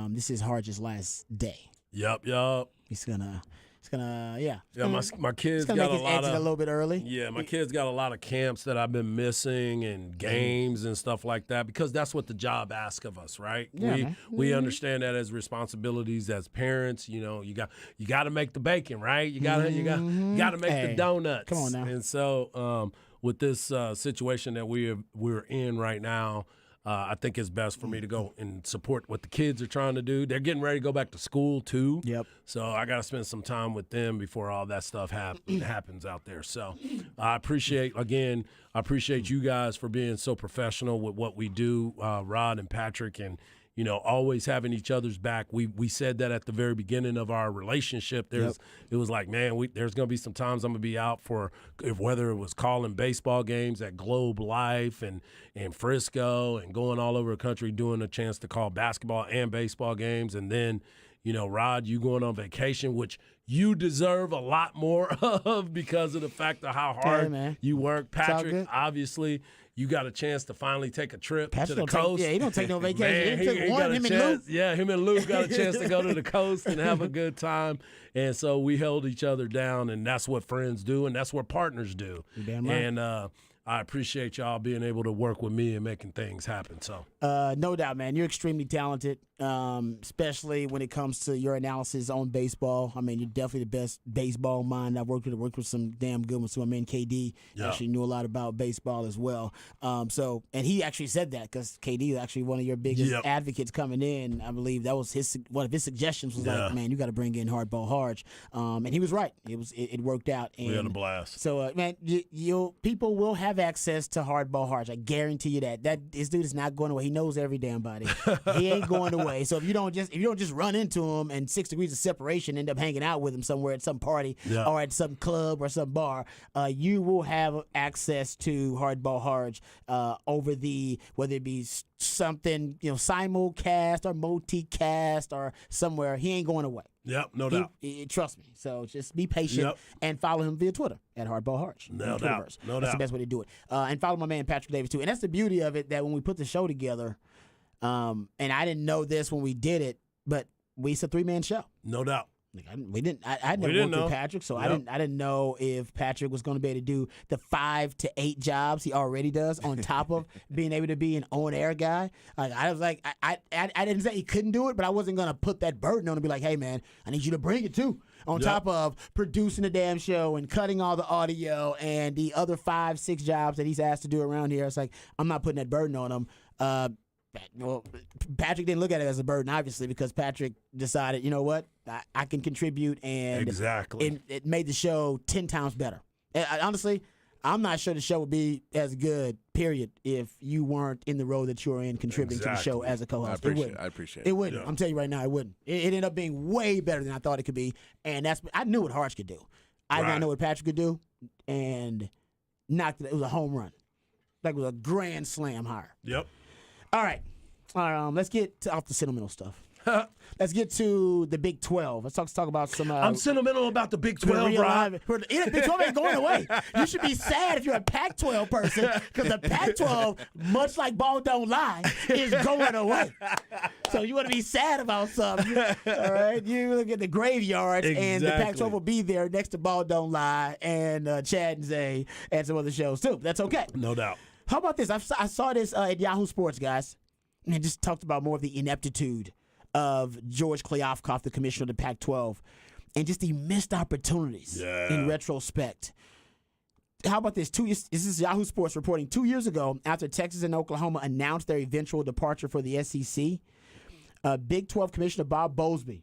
this is Harge's last day. Yup. He's gonna, yeah. My kids He's gonna got make his exit a little bit early. Yeah, my kids got a lot of camps that I've been missing and games and stuff like that because that's what the job asks of us, right? Yeah, we understand that as responsibilities as parents. You know, you got to make the bacon, right? You got to make the donuts. Come on now. And so with this situation that we're in right now. I think it's best for me to go and support what the kids are trying to do. They're getting ready to go back to school, too. Yep. So I got to spend some time with them before all that stuff happens out there. So I appreciate you guys for being so professional with what we do, Rod and Patrick, and always having each other's back. We said that at the very beginning of our relationship. It was like, man, there's going to be some times I'm going to be out for whether it was calling baseball games at Globe Life and Frisco and going all over the country doing a chance to call basketball and baseball games. And then, Rod, you going on vacation, which you deserve a lot more of because of the fact of how hard you work. Patrick, obviously, you got a chance to finally take a trip to the coast. He don't take no vacation. Man, he took one, him and Lou. Yeah, him and Lou got a chance to go to the coast and have a good time. And so we held each other down, and that's what friends do, and that's what partners do. You're damn right. And I appreciate y'all being able to work with me and making things happen. So, no doubt, man. You're extremely talented, especially when it comes to your analysis on baseball. I mean, you're definitely the best baseball mind I've worked with some damn good ones. So, my man KD actually knew a lot about baseball as well. And he actually said that because KD is actually one of your biggest advocates coming in. I believe that was one of his suggestions was like, man, you got to bring in Hardball Harge. And he was right. It worked out. And we had a blast. So, man, people will have access to Hardball Harge. I guarantee you that. This dude is not going away. He knows every damn body. He ain't going away. So if you don't just run into him and 6 degrees of separation, end up hanging out with him somewhere at some party or at some club or some bar, you will have access to Hardball Harge over whether it be something simulcast or multicast or somewhere. He ain't going away. Yep, no doubt. Trust me. So just be patient and follow him via Twitter at Hardball Harge. No doubt. That's the best way to do it. And follow my man Patrick Davis too. And that's the beauty of it, that when we put the show together, and I didn't know this when we did it, but it's a 3-man show. No doubt. I never worked with Patrick, so I didn't know if Patrick was going to be able to do the 5 to 8 jobs he already does on top of being able to be an on-air guy. I was like, I didn't say he couldn't do it, but I wasn't going to put that burden on him and be like, hey, man, I need you to bring it too. On top of producing the damn show and cutting all the audio and the other 5, 6 jobs that he's asked to do around here. It's like, I'm not putting that burden on him. Well, Patrick didn't look at it as a burden, obviously, because Patrick decided, you know what, I can contribute, and it made the show 10 times better. Honestly, I'm not sure the show would be as good, period, if you weren't in the role that you're in contributing to the show as a co-host. I appreciate it. It wouldn't. I'm telling you right now, it wouldn't. It ended up being way better than I thought it could be, and I knew what Harge could do. I did not know what Patrick could do, and knocked it. It was a home run. Like it was a grand slam hire. Yep. All right. Let's get off the sentimental stuff. Let's get to the Big 12. Let's talk about some. I'm sentimental about the Big 12, Rob. The Big 12 ain't going away. You should be sad if you're a Pac-12 person, because the Pac-12, much like Ball Don't Lie, is going away. So you want to be sad about something. All right? You look at the graveyards, and the Pac-12 will be there next to Ball Don't Lie and Chad and Zay and some other shows too. That's okay. No doubt. How about this? I saw this at Yahoo Sports, guys, and it just talked about more of the ineptitude of George Kliavkoff, the commissioner of the Pac-12, and just the missed opportunities in retrospect. How about this? This is Yahoo Sports reporting 2 years ago, after Texas and Oklahoma announced their eventual departure for the SEC, Big 12 Commissioner Bob Bowlesby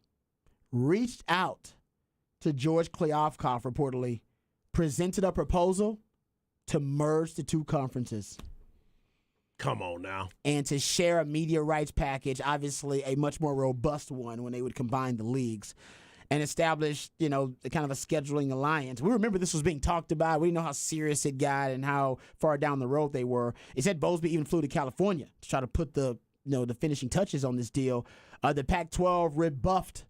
reached out to George Kliavkoff, reportedly, presented a proposal to merge the two conferences. Come on now. And to share a media rights package, obviously a much more robust one when they would combine the leagues and establish, kind of a scheduling alliance. We remember this was being talked about. We didn't know how serious it got and how far down the road they were. It said Bowlesby even flew to California to try to put the finishing touches on this deal. The Pac-12 rebuffed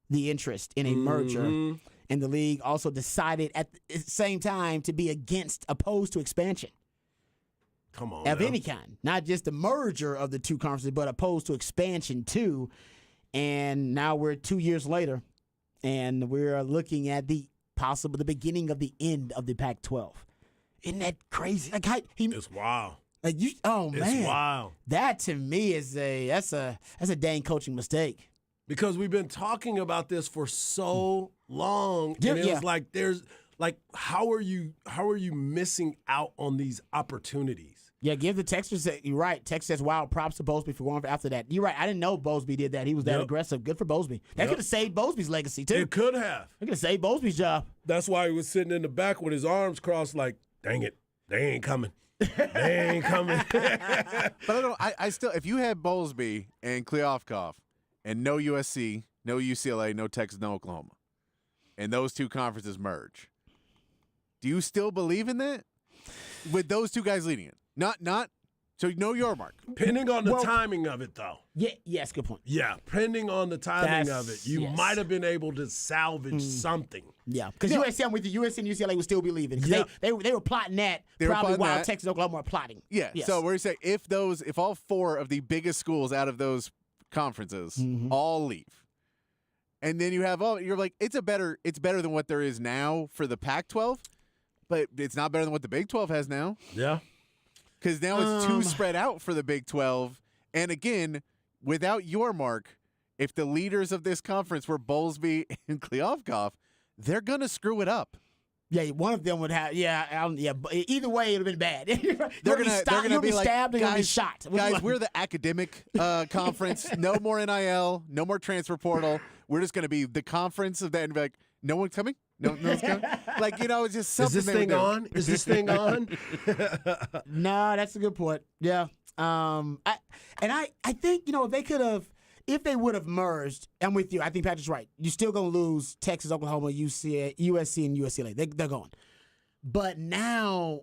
the interest in a merger. And the league also decided at the same time to be opposed to expansion. Come on. Of now. any kind. Not just the merger of the two conferences, but opposed to expansion too. And now we're 2 years later, and we're looking at the beginning of the end of the Pac-12. Isn't that crazy? It's wild. Man. It's wild. That to me is that's a dang coaching mistake. Because we've been talking about this for so long, and it was like how are you missing out on these opportunities? Yeah, give the Texans. You're right. Texas says, "Wow, props to Bowlesby for going after that." You're right. I didn't know Bowlesby did that. He was that aggressive. Good for Bowlesby. That could have saved Bowlesby's legacy too. It could have. It could have saved Bowlesby's job. That's why he was sitting in the back with his arms crossed, like, "Dang it, they ain't coming. They ain't coming." But I still, if you had Bowlesby and Kliavkoff and no USC, no UCLA, no Texas, no Oklahoma, and those two conferences merge, do you still believe in that? With those two guys leading it? Not. So know your mark. Pending on the timing of it, though. Yeah. Yes. Good point. Yeah, pending on the timing of it, you yes. might have been able to salvage something. Yeah, because USC, I'm with you. USC and UCLA would still be leaving. Because they were plotting that probably while Texas and Oklahoma were plotting. Yeah. Yes. So we're saying if all four of the biggest schools out of those conferences all leave, and then you have you're like, it's better than what there is now for the Pac-12, but it's not better than what the Big 12 has now. Yeah. Because now it's too spread out for the Big 12. And again, without your mark, if the leaders of this conference were Bowlesby and Kliavkoff, they're going to screw it up. Yeah, one of them would have. But either way, it would have been bad. They're gonna be like, stabbed and guys, shot. Guys, we're the academic conference. No more NIL. No more transfer portal. We're just going to be the conference of that and be like, no one's coming. No one's coming. It's just something. Is this thing on? Is this thing on? No, that's a good point. Yeah. I think if they would have merged, I'm with you. I think Patrick's right. You're still going to lose Texas, Oklahoma, USC, and UCLA. They're going. But now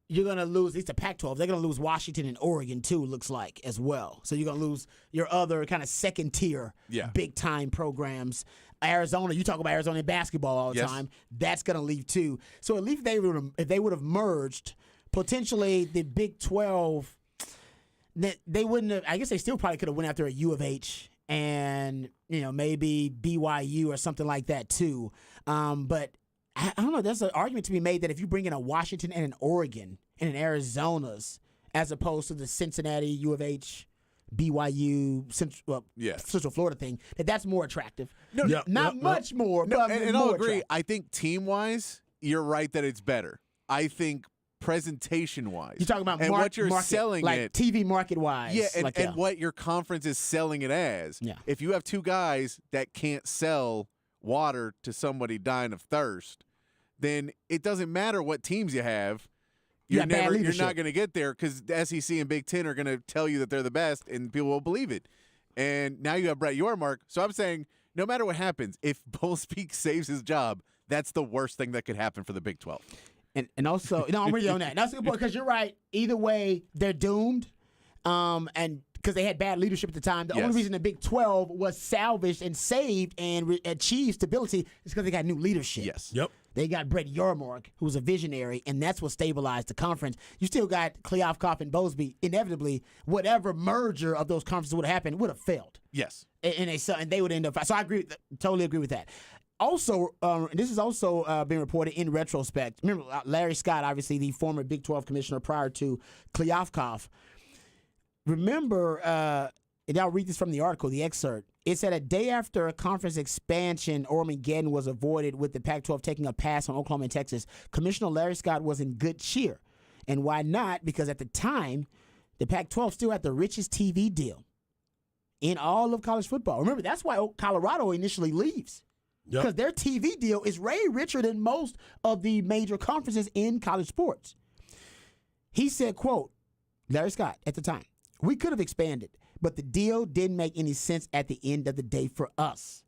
you're going to lose, at least the Pac-12, they're going to lose Washington and Oregon too, looks like, as well. So you're going to lose your other kind of second-tier big-time programs. Arizona, you talk about Arizona in basketball all the time. That's going to leave too. So at least if they would have merged, potentially the Big 12, they wouldn't have. I guess they still probably could have went after a U of H and maybe BYU or something like that too. But I don't know. There's an argument to be made that if you bring in a Washington and an Oregon and an Arizona's as opposed to the Cincinnati, U of H, BYU, Central Florida thing, that's more attractive. Not much more. No, but and more I'll agree. attractive. I think team-wise, you're right that it's better. I think presentation-wise. You're talking about what you're market, selling like it. TV market-wise. Yeah, and what your conference is selling it as. Yeah. If you have two guys that can't sell water to somebody dying of thirst, then it doesn't matter what teams you have. You're not going to get there because the SEC and Big Ten are going to tell you that they're the best, and people will believe it. And now you have Brett Yormark. So I'm saying, no matter what happens, if Bowlesby saves his job, that's the worst thing that could happen for the Big 12. And also, I'm with you on that. That's a good point because you're right. Either way, they're doomed. And because they had bad leadership at the time. The only reason the Big 12 was salvaged and saved and achieved stability is because they got new leadership. Yes. Yep. They got Brett Yormark, who was a visionary, and that's what stabilized the conference. You still got Kliavkoff and Bowlesby. Inevitably, whatever merger of those conferences would have happened would have failed. Yes. And they would end up. So I totally agree with that. Also, this is also being reported in retrospect. Remember, Larry Scott, obviously the former Big 12 commissioner prior to Kliavkoff. Remember, and I'll read this from the article, the excerpt. It said a day after a conference expansion, Armageddon was avoided with the Pac-12 taking a pass on Oklahoma and Texas. Commissioner Larry Scott was in good cheer. And why not? Because at the time, the Pac-12 still had the richest TV deal in all of college football. Remember, that's why Colorado initially leaves. Yep. Because their TV deal is way richer than most of the major conferences in college sports. He said, quote, Larry Scott at the time, "We could have expanded, but the deal didn't make any sense at the end of the day for us."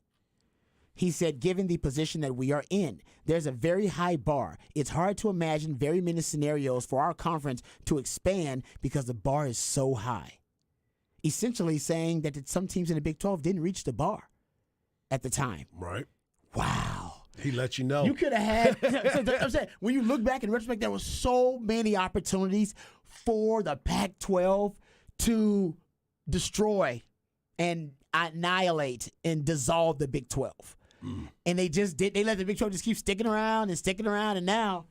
He said, "Given the position that we are in, there's a very high bar. It's hard to imagine very many scenarios for our conference to expand because the bar is so high." Essentially saying that some teams in the Big 12 didn't reach the bar at the time. Right. Wow. He let you know. You could have had, I'm saying, when you look back in retrospect, there were so many opportunities for the Pac-12 to destroy and annihilate and dissolve the Big 12. And they just did. They let the Big 12 just keep sticking around, and now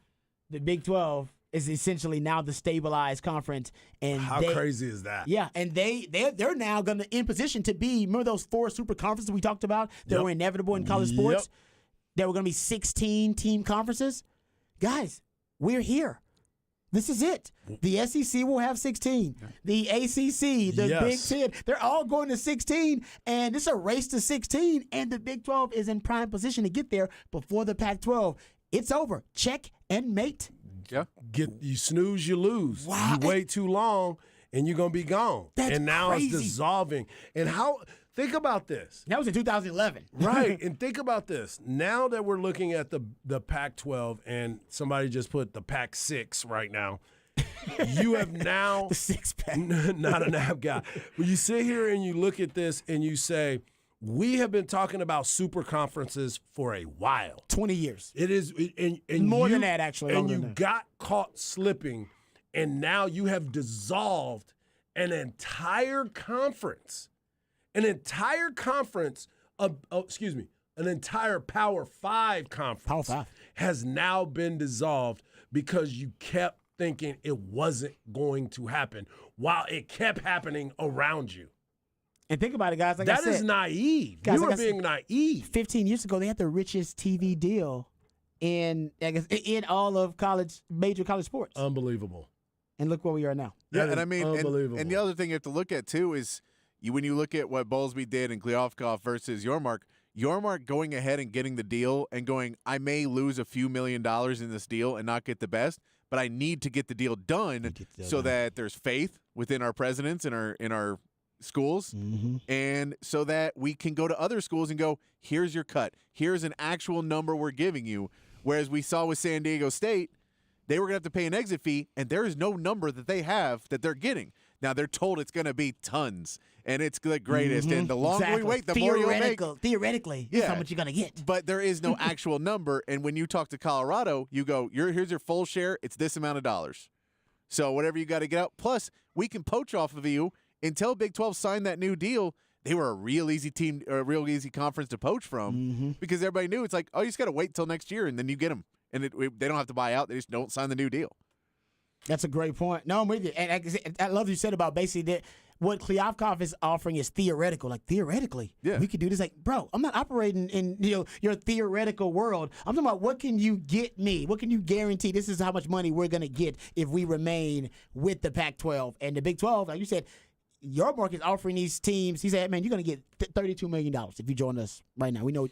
the Big 12 is essentially now the stabilized conference. And How crazy is that? Yeah, and they're now going to in position to be. Remember those 4 super conferences we talked about that Yep. were inevitable in college sports? Yep. There were going to be 16 team conferences. Guys, we're here. This is it. The SEC will have 16. The ACC, the Yes. Big Ten, they're all going to 16, and it's a race to 16, and the Big 12 is in prime position to get there before the Pac-12. It's over. Check and mate. Yeah. You snooze, you lose. Wow. You wait too long, and you're gonna be gone. That's and now crazy. it's dissolving. And think about this. That was in 2011. Right. And think about this. Now that we're looking at the Pac-12 and somebody just put the Pac-6 right now, you have now The six-pack. not an app guy. When you sit here and you look at this and you say, we have been talking about super conferences for a while. 20 years. It is and More you- than that, actually, And longer you than that. got caught slipping, and now you have dissolved an entire conference. An entire conference of an entire Power 5 conference Power 5. has now been dissolved because you kept thinking it wasn't going to happen while it kept happening around you. And think about it, guys. Like I That said, is naive. Guys, You like are I said- being naive. 15 years ago, they had the richest TV deal in all of major college sports. Unbelievable. And look where we are now. Yeah, That and is I mean, unbelievable. and the other thing you have to look at too is when you look at what Bowlesby did and Kliavkoff versus Yormark going ahead and getting the deal and going, I may lose a few $1 million in this deal and not get the best, but I need to get the deal done so that there's faith within our presidents in our schools, and so that we can go to other schools and go, here's your cut, here's an actual number we're giving you. Whereas we saw with San Diego State, they were going to have to pay an exit fee, and there is no number that they have that they're getting. Now, they're told it's going to be tons, and it's the greatest, and the longer we Exactly. wait, the more you'll make. Theoretically, that's Yeah. how much you're going to get. But there is no actual number, and when you talk to Colorado, you go, here's your full share, it's this amount of dollars. So whatever you got to get out. Plus, we can poach off of you. Until Big 12 signed that new deal, they were a real easy team, or a real easy conference to poach from because everybody knew it's like, oh, you just got to wait till next year, and then you get them. And they don't have to buy out. They just don't sign the new deal. That's a great point. No, I'm with you. And I love what you said about basically that what Kliavkoff is offering is theoretical. Like, theoretically, Yeah. we could do this. Like, bro, I'm not operating in your theoretical world. I'm talking about what can you get me? What can you guarantee? This is how much money we're going to get if we remain with the Pac-12. And the Big 12, like you said, Yormark is offering these teams. He said, man, you're going to get $32 million if you join us right now. We know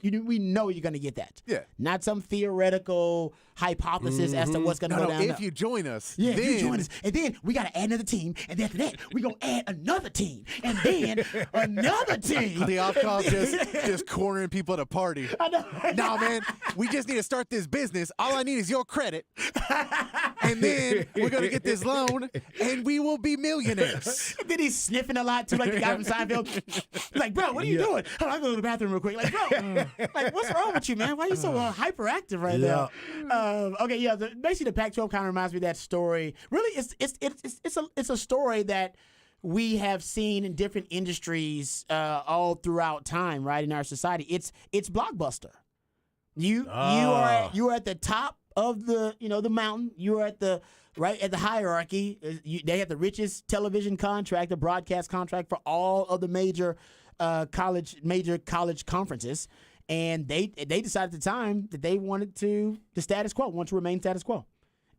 you're going to get that. Yeah. Not some theoretical hypothesis as to what's going to go down. If you join us, Yeah, then if you join us, and then we got to add another team, and then after that, we're going to add another team, and then another team. Kliavkoff just cornering people at a party. I know. No, man, we just need to start this business. All I need is your credit. And then we're going to get this loan, and we will be millionaires. Then he's sniffing a lot, too, like the guy from Seinfeld. He's like, bro, what are you doing? Oh, I'm going to go to the bathroom real quick. Like, bro, like, what's wrong with you, man? Why are you so hyperactive right now? Okay, yeah, basically the Pac-12 kind of reminds me of that story. Really, it's a story that we have seen in different industries all throughout time, right, in our society. It's Blockbuster. You are at the top of the the mountain. You are at the hierarchy. They have the richest television contract, the broadcast contract for all of the major college conferences, and they decided at the time that they wanted the status quo, want to remain status quo.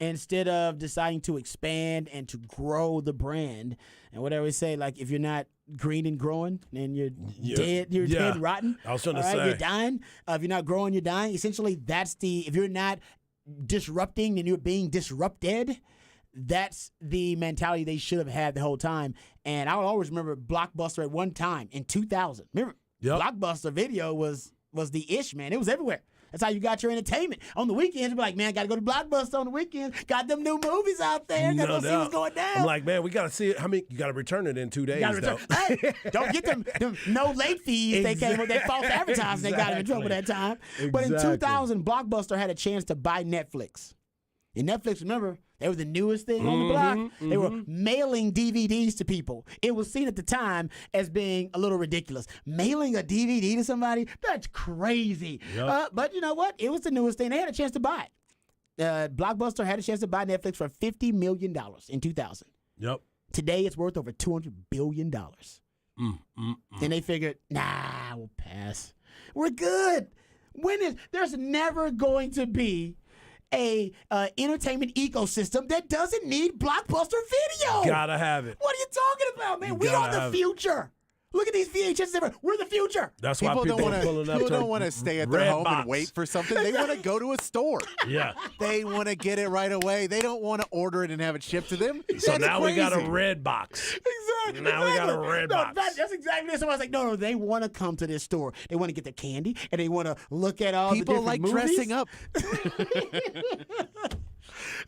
instead of deciding to expand and to grow the brand. And what I always say, like, if you're not green and growing, then you're dead. You're dead rotten. I was gonna all right? say. You're dying. If you're not growing, you're dying. Essentially, if you're not disrupting, then you're being disrupted. That's the mentality they should have had the whole time. And I will always remember Blockbuster at one time in 2000. Remember, Blockbuster Video was the ish, man. It was everywhere. That's how you got your entertainment. On the weekends, you'd be like, man, got to go to Blockbuster on the weekends. Got them new movies out there. Got to go see what's going down. I'm like, man, we got to see it. You got to return it in 2 days, though. Hey, don't get them no late fees. They came with their false advertising. They got him in trouble that time. But in 2000, Blockbuster had a chance to buy Netflix. And Netflix, remember, they were the newest thing on the block. They were mailing DVDs to people. It was seen at the time as being a little ridiculous. Mailing a DVD to somebody, that's crazy. Yep. But you know what? It was the newest thing. They had a chance to buy it. Blockbuster had a chance to buy Netflix for $50 million in 2000. Yep. Today, it's worth over $200 billion. And they figured, nah, we'll pass. We're good. There's never going to be a entertainment ecosystem that doesn't need Blockbuster Video. Gotta have it. What are you talking about, man? We are the future. Look at these VHS everywhere. We're the future. That's why people are pulling up. People don't want to stay at their home Redbox. and wait for something. They want to go to a store. Yeah. They want to get it right away. They don't want to order it and have it shipped to them. So That's now we got a crazy. red box. Exactly. Now we got a red box. That's exactly this. I was like, no, they want to come to this store. They want to get the candy, and they want to look at all People the different like movies. dressing up.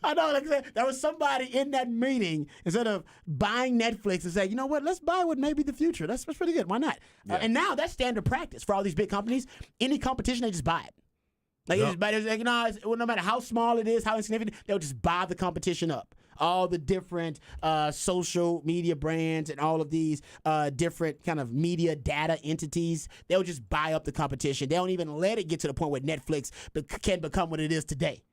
I know, like I said, there was somebody in that meeting, instead of buying Netflix and say, you know what, let's buy what may be the future. That's pretty good. Why not? And now that's standard practice for all these big companies. Any competition, they just buy it. Like, they just buy it. Like, no matter how small it is, how insignificant, they'll just buy the competition up. All the different social media brands and all of these different kind of media data entities, they'll just buy up the competition. They don't even let it get to the point where Netflix can become what it is today.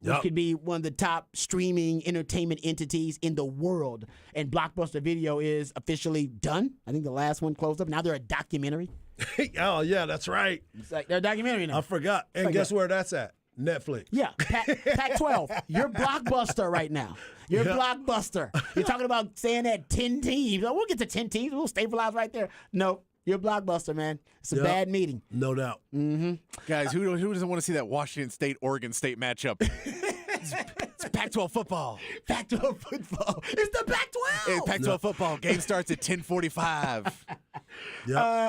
Which could be one of the top streaming entertainment entities in the world. And Blockbuster Video is officially done. I think the last one closed up. Now they're a documentary. Oh, yeah, that's right. It's like they're a documentary now. I forgot. And Like guess that. where that's at? Netflix. Yeah, Pac-12. You're Blockbuster right now. You're Blockbuster. You're talking about saying that 10 teams. Oh, we'll get to 10 teams. We'll stabilize right there. No, you're Blockbuster, man. It's a bad meeting. No doubt. Guys, who doesn't want to see that Washington State-Oregon State matchup? It's Pac-12 football. Pac-12 football. It's the Pac-12. It's Pac-12 football. Game starts at 10:45.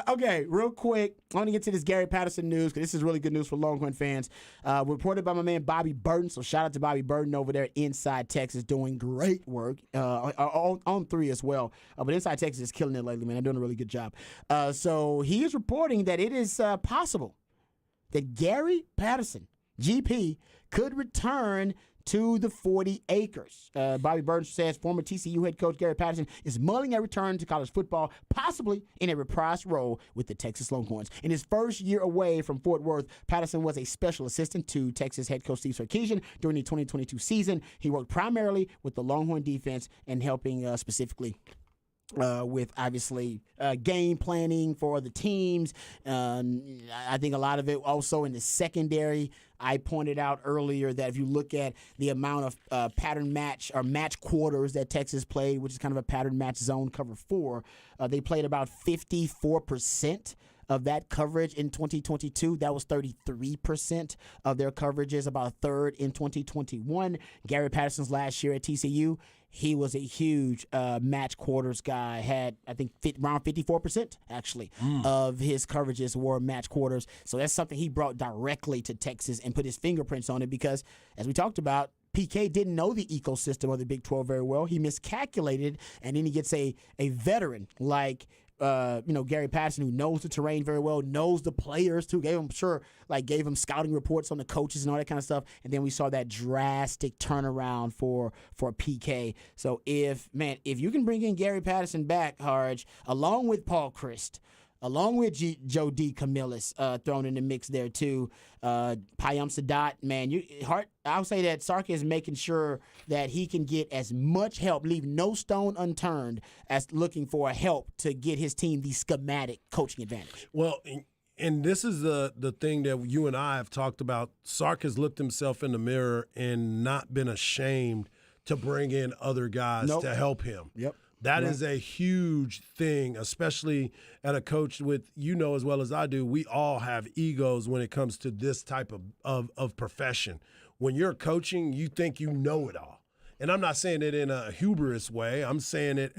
Okay, real quick, I want to get to this Gary Patterson news because this is really good news for Longhorn fans. Reported by my man Bobby Burton, so shout out to Bobby Burton over there at Inside Texas, doing great work on 3 as well. But Inside Texas is killing it lately, man. They're doing a really good job. So he is reporting that it is possible that Gary Patterson, GP, could return to the 40 acres. Bobby Burton says former TCU head coach Gary Patterson is mulling a return to college football, possibly in a reprised role with the Texas Longhorns. In his first year away from Fort Worth, Patterson was a special assistant to Texas head coach Steve Sarkisian during the 2022 season. He worked primarily with the Longhorn defense and helping specifically with obviously game planning for the teams. I think a lot of it also in the secondary. I pointed out earlier that if you look at the amount of pattern match or match quarters that Texas played, which is kind of a pattern match zone cover 4, they played about 54% of that coverage in 2022. That was 33% of their coverages, about a third in 2021. Gary Patterson's last year at TCU, he was a huge match quarters guy. Had, I think, around 54% actually of his coverages were match quarters. So that's something he brought directly to Texas and put his fingerprints on it because, as we talked about, PK didn't know the ecosystem of the Big 12 very well. He miscalculated, and then he gets a veteran like Gary Patterson, who knows the terrain very well, knows the players too. Gave him scouting reports on the coaches and all that kind of stuff. And then we saw that drastic turnaround for PK. So if you can bring in Gary Patterson back, Harge, along with Paul Christ, along with Joe D. Camillus thrown in the mix there too, Payam Sadat, man, I'll say that Sark is making sure that he can get as much help, leave no stone unturned as looking for help to get his team the schematic coaching advantage. Well, and this is the thing that you and I have talked about. Sark has looked himself in the mirror and not been ashamed to bring in other guys to help him. Yep. That is a huge thing, especially at a coach with, as well as I do, we all have egos when it comes to this type of profession. When you're coaching, you think you know it all. And I'm not saying it in a hubris way. I'm saying it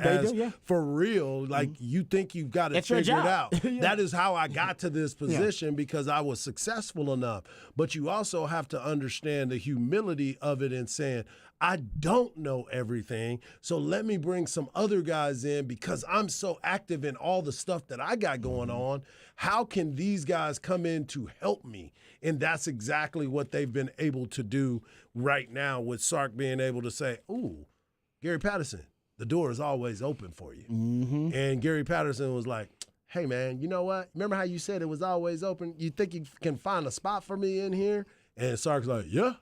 for real. Like, you think you've got it figured out. That is how I got to this position because I was successful enough. But you also have to understand the humility of it and saying, I don't know everything, so let me bring some other guys in because I'm so active in all the stuff that I got going on. How can these guys come in to help me? And that's exactly what they've been able to do right now with Sark being able to say, ooh, Gary Patterson, the door is always open for you. Mm-hmm. And Gary Patterson was like, hey, man, you know what? Remember how you said it was always open? You think you can find a spot for me in here? And Sark's like, yeah.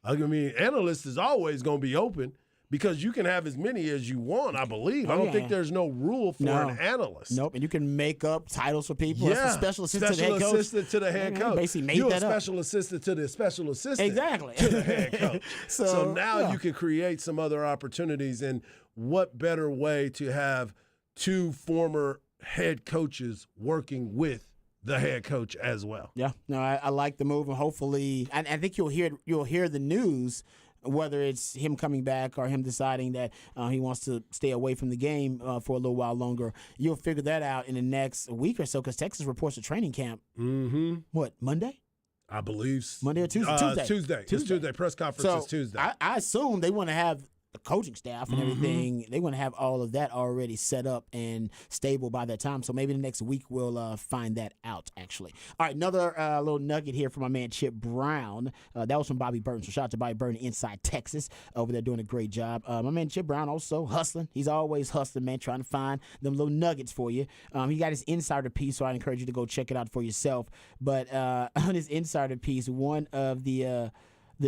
I mean, analyst is always going to be open because you can have as many as you want, I believe. I don't think there's no rule for an analyst. Nope, and you can make up titles for people. Yeah. That's a special assistant to the head coach. Special assistant to the head coach. Basically made You're that a up. special assistant to the special assistant. Exactly. To the head coach. So now yeah. you can create some other opportunities. And what better way to have two former head coaches working with the head coach as well. Yeah, no, I like the move, and hopefully, I think you'll hear the news, whether it's him coming back or him deciding that he wants to stay away from the game for a little while longer. You'll figure that out in the next week or so because Texas reports a training camp. Mm-hmm. What, Monday? I believe Monday or Tuesday? Tuesday. It's Tuesday. Press conference is Tuesday. I assume they want to have the coaching staff and everything. They want to have all of that already set up and stable by that time. So maybe the next week we'll find that out, actually. All right, another little nugget here from my man Chip Brown. That was from Bobby Burton. So shout out to Bobby Burton inside Texas over there doing a great job. My man Chip Brown also hustling. He's always hustling, man, trying to find them little nuggets for you. He got his insider piece, so I encourage you to go check it out for yourself. But on his insider piece, one of the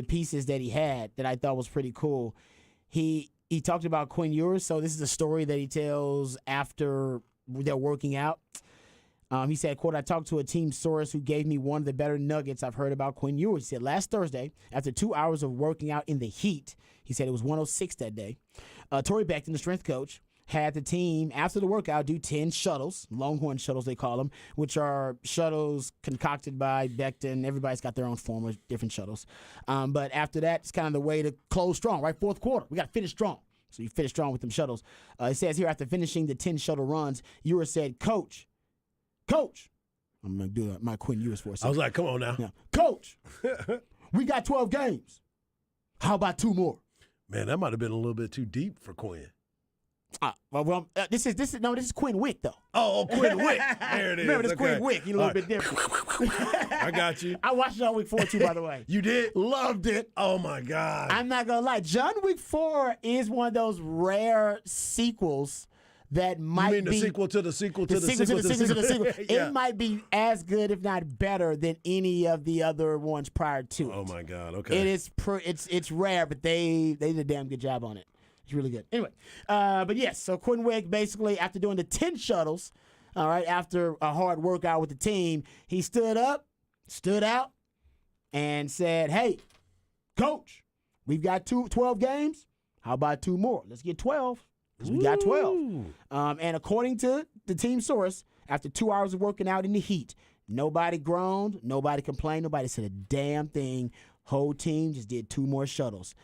pieces that he had that I thought was pretty cool, He talked about Quinn Ewers, so this is a story that he tells after they're working out. He said, quote, I talked to a team source who gave me one of the better nuggets I've heard about Quinn Ewers. He said, last Thursday, after 2 hours of working out in the heat, he said it was 106 that day, Torrey Becton, the strength coach, had the team, after the workout, do 10 shuttles, Longhorn shuttles they call them, which are shuttles concocted by Becton. Everybody's got their own form of different shuttles. But after that, it's kind of the way to close strong, right? Fourth quarter, we got to finish strong. So you finish strong with them shuttles. It says here, after finishing the 10 shuttle runs, Ewers said, Coach, I'm going to do my Quinn Ewers for a second. I was like, come on now. Yeah. Coach, we got 12 games. How about 2 more? Man, that might have been a little bit too deep for Quinn. This is Quinn Wick though. Oh, Quinn Wick. There it is. Remember, this okay. Quinn Wick. He's a little bit different. I got you. I watched John Wick 4 too, by the way. You did? Loved it. Oh my God. I'm not gonna lie. John Wick 4 is one of those rare sequels that might you mean be the sequel to the sequel to the sequel sequel to the sequel. Yeah. It might be as good, if not better, than any of the other ones prior to it. Oh my God. Okay. It is. It's rare, but they did a damn good job on it. It's really good. Anyway, but yes, so Quinn Wick basically, after doing the 10 shuttles, all right, after a hard workout with the team, he stood out, and said, hey, Coach, we've got 12 games. How about 2 more? Let's get 12, because we got 12. And according to the team source, after 2 hours of working out in the heat, nobody groaned, nobody complained, nobody said a damn thing. Whole team just did 2 more shuttles.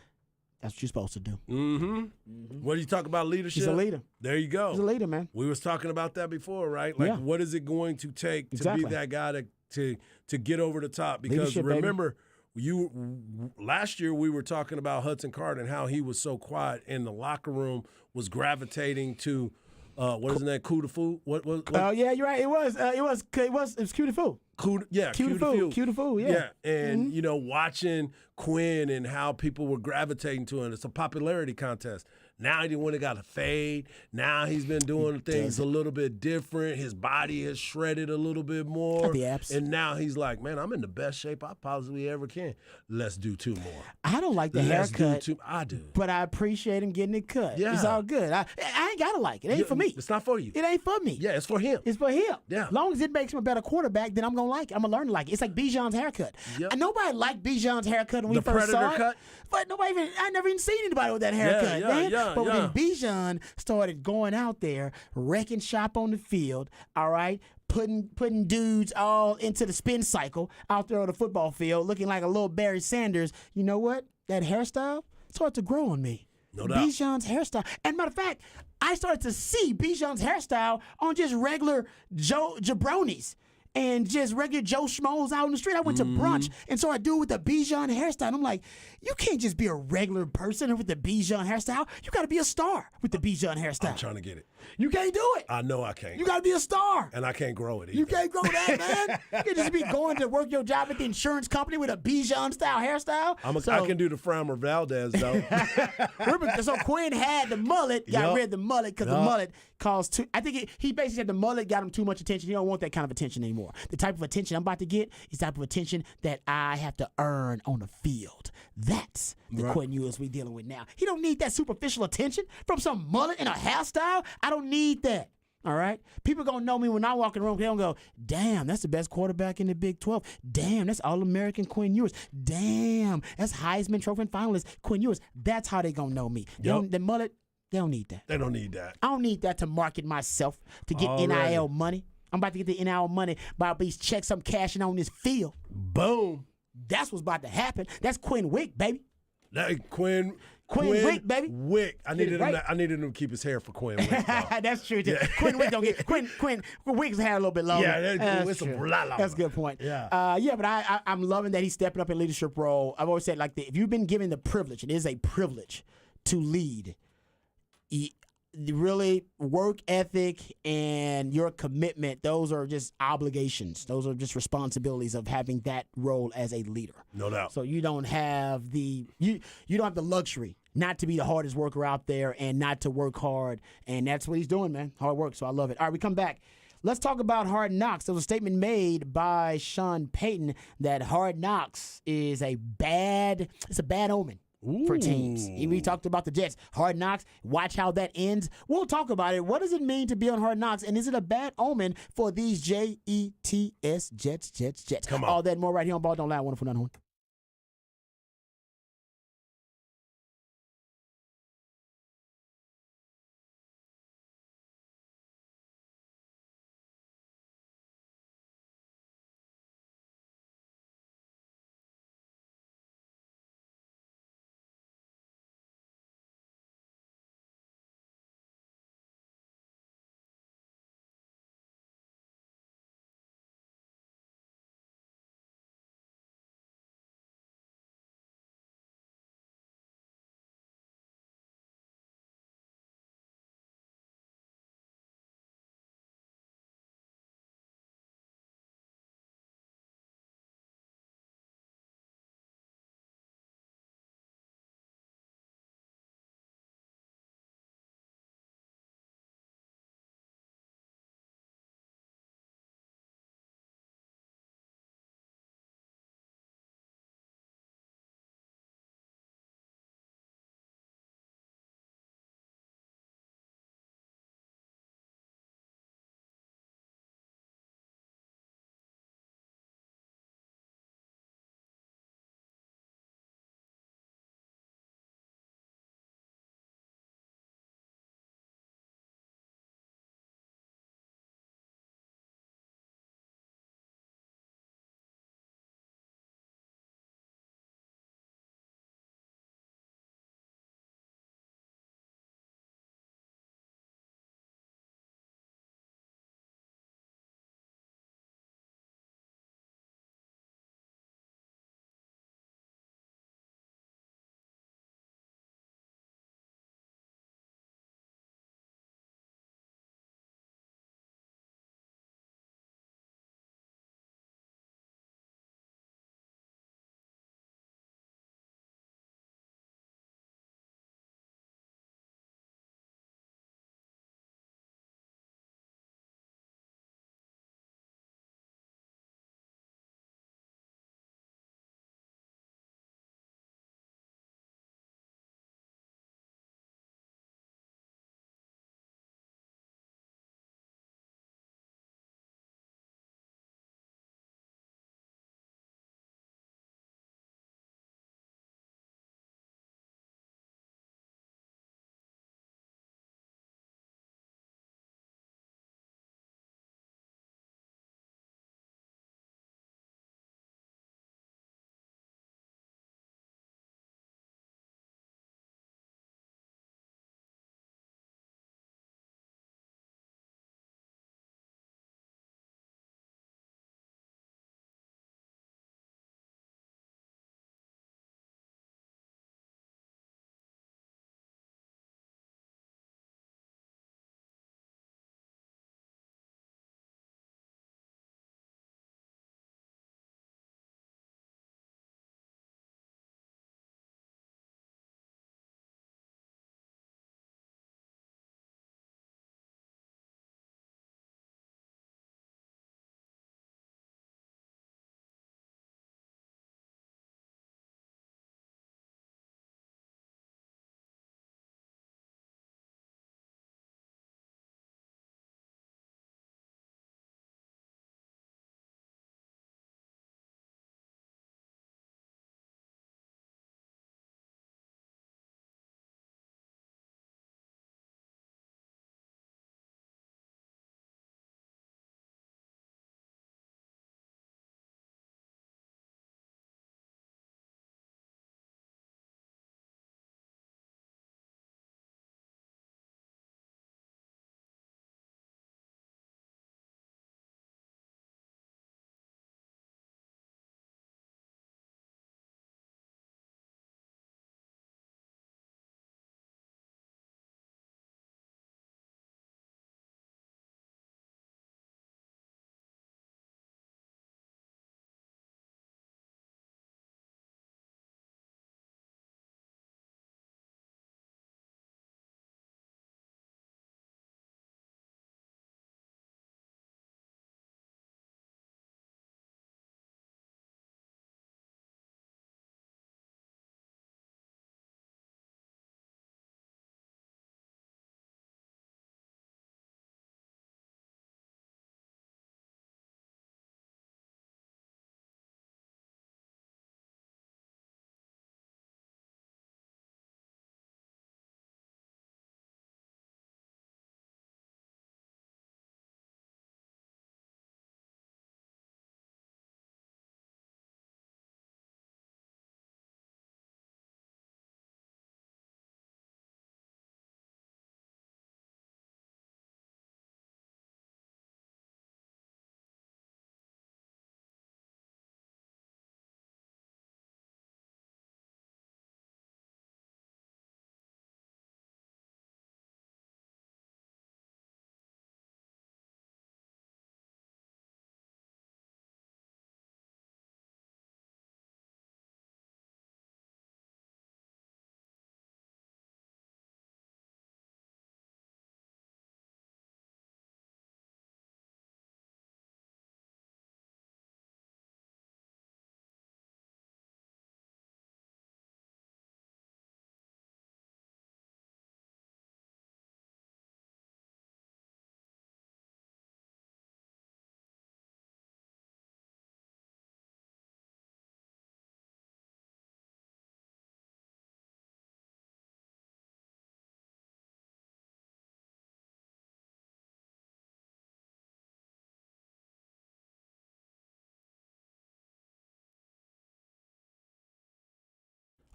That's what you're supposed to do. What do you talk about leadership? He's a leader. There you go. He's a leader, man. We was talking about that before, right? Like, what is it going to take to be that guy to get over the top? Because leadership, remember, last year we were talking about Hudson Card and how he was so quiet in the locker room, was gravitating to what is that? Coup de fou? What? Oh yeah, you're right. It was Coup de fou. Coup de fou. Yeah. And watching Quinn and how people were gravitating to him. It's a popularity contest. Now he went and got a fade. Now he's been doing things a little bit different. His body has shredded a little bit more. Got the abs. And now he's like, man, I'm in the best shape I possibly ever can. Let's do 2 more. I don't like the haircut. I do. But I appreciate him getting it cut. Yeah. It's all good. I ain't gotta like it. It ain't for me. It's not for you. It ain't for me. Yeah, it's for him. It's for him. Yeah. As long as it makes him a better quarterback, then I'm gonna like it. I'm gonna learn to like it. It's like Bijan's haircut. Yep. And nobody liked Bijan's haircut when we The first saw Predator it. cut? But I never even seen anybody with that haircut, man. But when Bijan started going out there, wrecking shop on the field, all right, putting dudes all into the spin cycle out there on the football field, looking like a little Barry Sanders, you know what? That hairstyle started to grow on me. No doubt. Bijan's hairstyle. And matter of fact, I started to see Bijan's hairstyle on just regular Joe jabronis and just regular Joe Schmoes out on the street. I went to brunch, and so I do it with the Bijan hairstyle. And I'm like, you can't just be a regular person with the Bijan hairstyle. You got to be a star with the Bijan hairstyle. I'm trying to get it. You can't do it. I know I can't. You got to be a star. And I can't grow it either. You can't grow that, man. You can't just be going to work your job at the insurance company with a Bijan-style hairstyle. I can do the Framber Valdez, though. Remember, so Quinn had the mullet, got rid of the mullet because the mullet caused too. I think he basically said the mullet got him too much attention. He don't want that kind of attention anymore. The type of attention I'm about to get is the type of attention that I have to earn on the field. That's the Quinn Ewers we dealing with now. He don't need that superficial attention from some mullet and a hairstyle. I don't need that. All right? People going to know me when I walk in the room. They don't go, damn, that's the best quarterback in the Big 12. Damn, that's All-American Quinn Ewers. Damn, that's Heisman Trophy finalist Quinn Ewers. That's how they going to know me. The mullet, they don't need that. They don't need that. I don't need that to market myself, to get NIL money. I'm about to get the NIL money by these checks I'm cashing on this field. Boom. That's what's about to happen. That's Quinn Wick, baby. Quinn Wick, baby. Wick. I needed him to keep his hair for Quinn Wick. That's true, too. Yeah. Quinn Wick don't get Quinn Wick's hair a little bit longer. Yeah, that's a lot longer. That's a good point. Yeah. But I'm loving that he's stepping up in leadership role. I've always said, like, if you've been given the privilege, it is a privilege to lead. Really, work ethic and your commitment, those are just obligations. Those are just responsibilities of having that role as a leader. No doubt. So you don't have the you don't have the luxury not to be the hardest worker out there and not to work hard. And that's what he's doing, man. Hard work. So I love it. All right, we come back. Let's talk about Hard Knocks. There was a statement made by Sean Payton that Hard Knocks is a bad omen for teams. We talked about the Jets. Hard Knocks, watch how that ends. We'll talk about it. What does it mean to be on Hard Knocks? And is it a bad omen for these Jets, Jets? Come on. All that and more right here on Ball Don't Lie. Wonderful, none.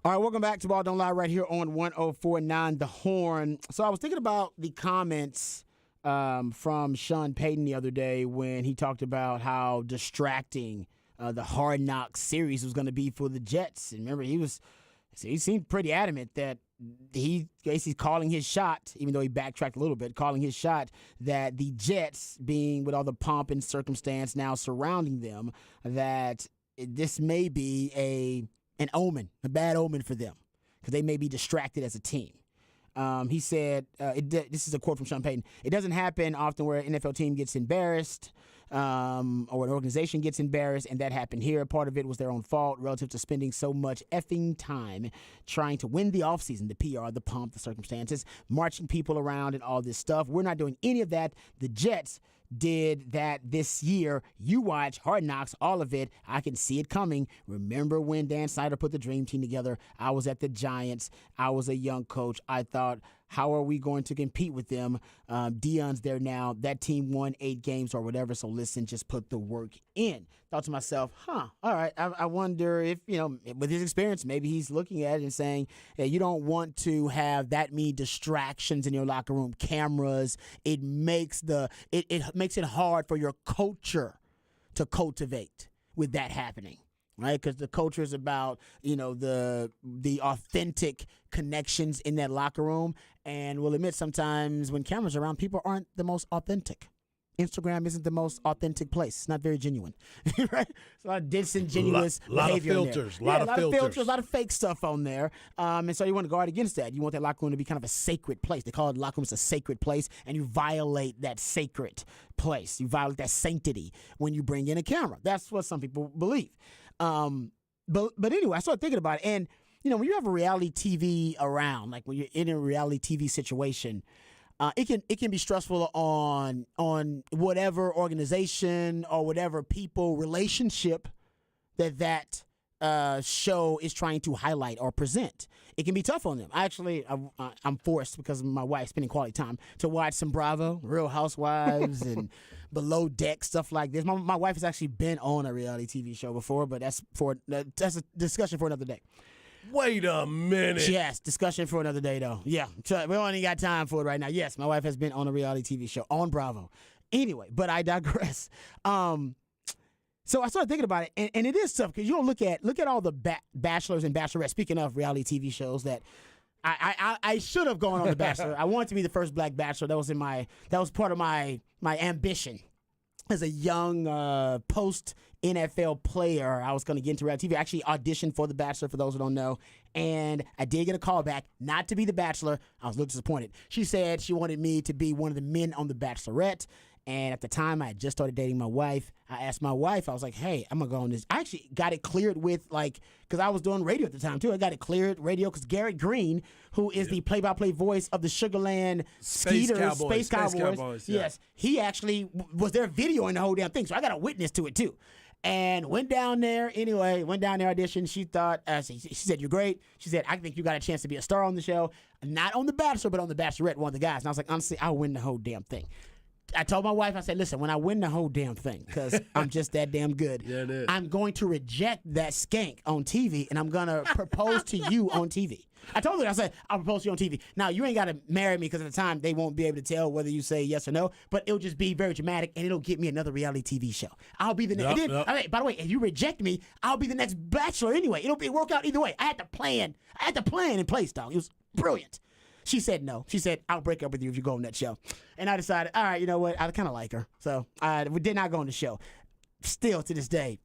All right, welcome back to Ball Don't Lie right here on 104.9 The Horn. So I was thinking about the comments from Sean Payton the other day when he talked about how distracting the Hard Knocks series was going to be for the Jets. And remember, he seemed pretty adamant that he basically calling his shot, even though he backtracked a little bit, calling his shot that the Jets, being with all the pomp and circumstance now surrounding them, that this may be an omen, a bad omen for them, because they may be distracted as a team. He said, this is a quote from Sean Payton, "It doesn't happen often where an NFL team gets embarrassed or an organization gets embarrassed, and that happened here. Part of it was their own fault relative to spending so much effing time trying to win the offseason, the PR, the pomp, the circumstances, marching people around and all this stuff. We're not doing any of that. The Jets did that this year. You watch Hard Knocks, all of it. I can see it coming. Remember when Dan Snyder put the dream team together? I was at the Giants. I was a young coach. I thought, how are we going to compete with them? Deion's there now. That team won 8 games or whatever, so listen, just put the work in." Thought to myself, all right, I wonder if, with his experience, maybe he's looking at it and saying, hey, you don't want to have that many distractions in your locker room, cameras. It makes it makes it hard for your culture to cultivate with that happening. Right, because the culture is about the authentic connections in that locker room, and we'll admit sometimes when cameras are around, people aren't the most authentic. Instagram isn't the most authentic place; it's not very genuine, right? It's a lot of disingenuous behavior. A lot of filters, a lot of fake stuff on there, and so you want to guard against that. You want that locker room to be kind of a sacred place. They call it locker rooms a sacred place, and you violate that sacred place. You violate that sanctity when you bring in a camera. That's what some people believe. But anyway, I started thinking about it, and when you have a reality TV around, like when you're in a reality TV situation, it can be stressful on whatever organization or whatever people relationship that show is trying to highlight or present. It can be tough on them. I'm forced, because of my wife, spending quality time, to watch some Bravo, Real Housewives, and Below Deck, stuff like this. My wife has actually been on a reality TV show before, but that's a discussion for another day. Wait a minute. Yes, discussion for another day, though. Yeah, we only got time for it right now. Yes, my wife has been on a reality TV show on Bravo. Anyway, but I digress. So I started thinking about it, and it is tough, because you don't look at all the bachelors and bachelorettes. Speaking of reality TV shows, that I should have gone on The Bachelor. I wanted to be the first black bachelor. That was part of my ambition as a young post NFL player. I was going to get into reality TV. I actually auditioned for The Bachelor, for those who don't know, and I did get a call back not to be the Bachelor. I was a little disappointed. She said she wanted me to be one of the men on The Bachelorette. And at the time, I had just started dating my wife. I asked my wife, I was like, hey, I'm going to go on this. I actually got it cleared with, because I was doing radio at the time, too. I got it cleared radio because Garrett Green, who is the play-by-play voice of the Sugarland Space Cowboys. Yes, he actually was there videoing the whole damn thing. So I got a witness to it, too. And went down there, auditioned. She thought, she said, you're great. She said, I think you got a chance to be a star on the show. Not on The Bachelor, but on The Bachelorette, one of the guys. And I was like, honestly, I'll win the whole damn thing. I told my wife, I said, listen, when I win the whole damn thing, because I'm just that damn good, I'm going to reject that skank on TV, and I'm going to propose to you on TV. I told her, I said, I'll propose to you on TV. Now, you ain't got to marry me, because at the time, they won't be able to tell whether you say yes or no, but it'll just be very dramatic, and it'll get me another reality TV show. I'll be the next. By the way, if you reject me, I'll be the next Bachelor anyway. It'll work out either way. I had the plan in place, dog. It was brilliant. She said no. She said, I'll break up with you if you go on that show. And I decided, all right, you know what? I kind of like her. So we did not go on the show. Still, to this day,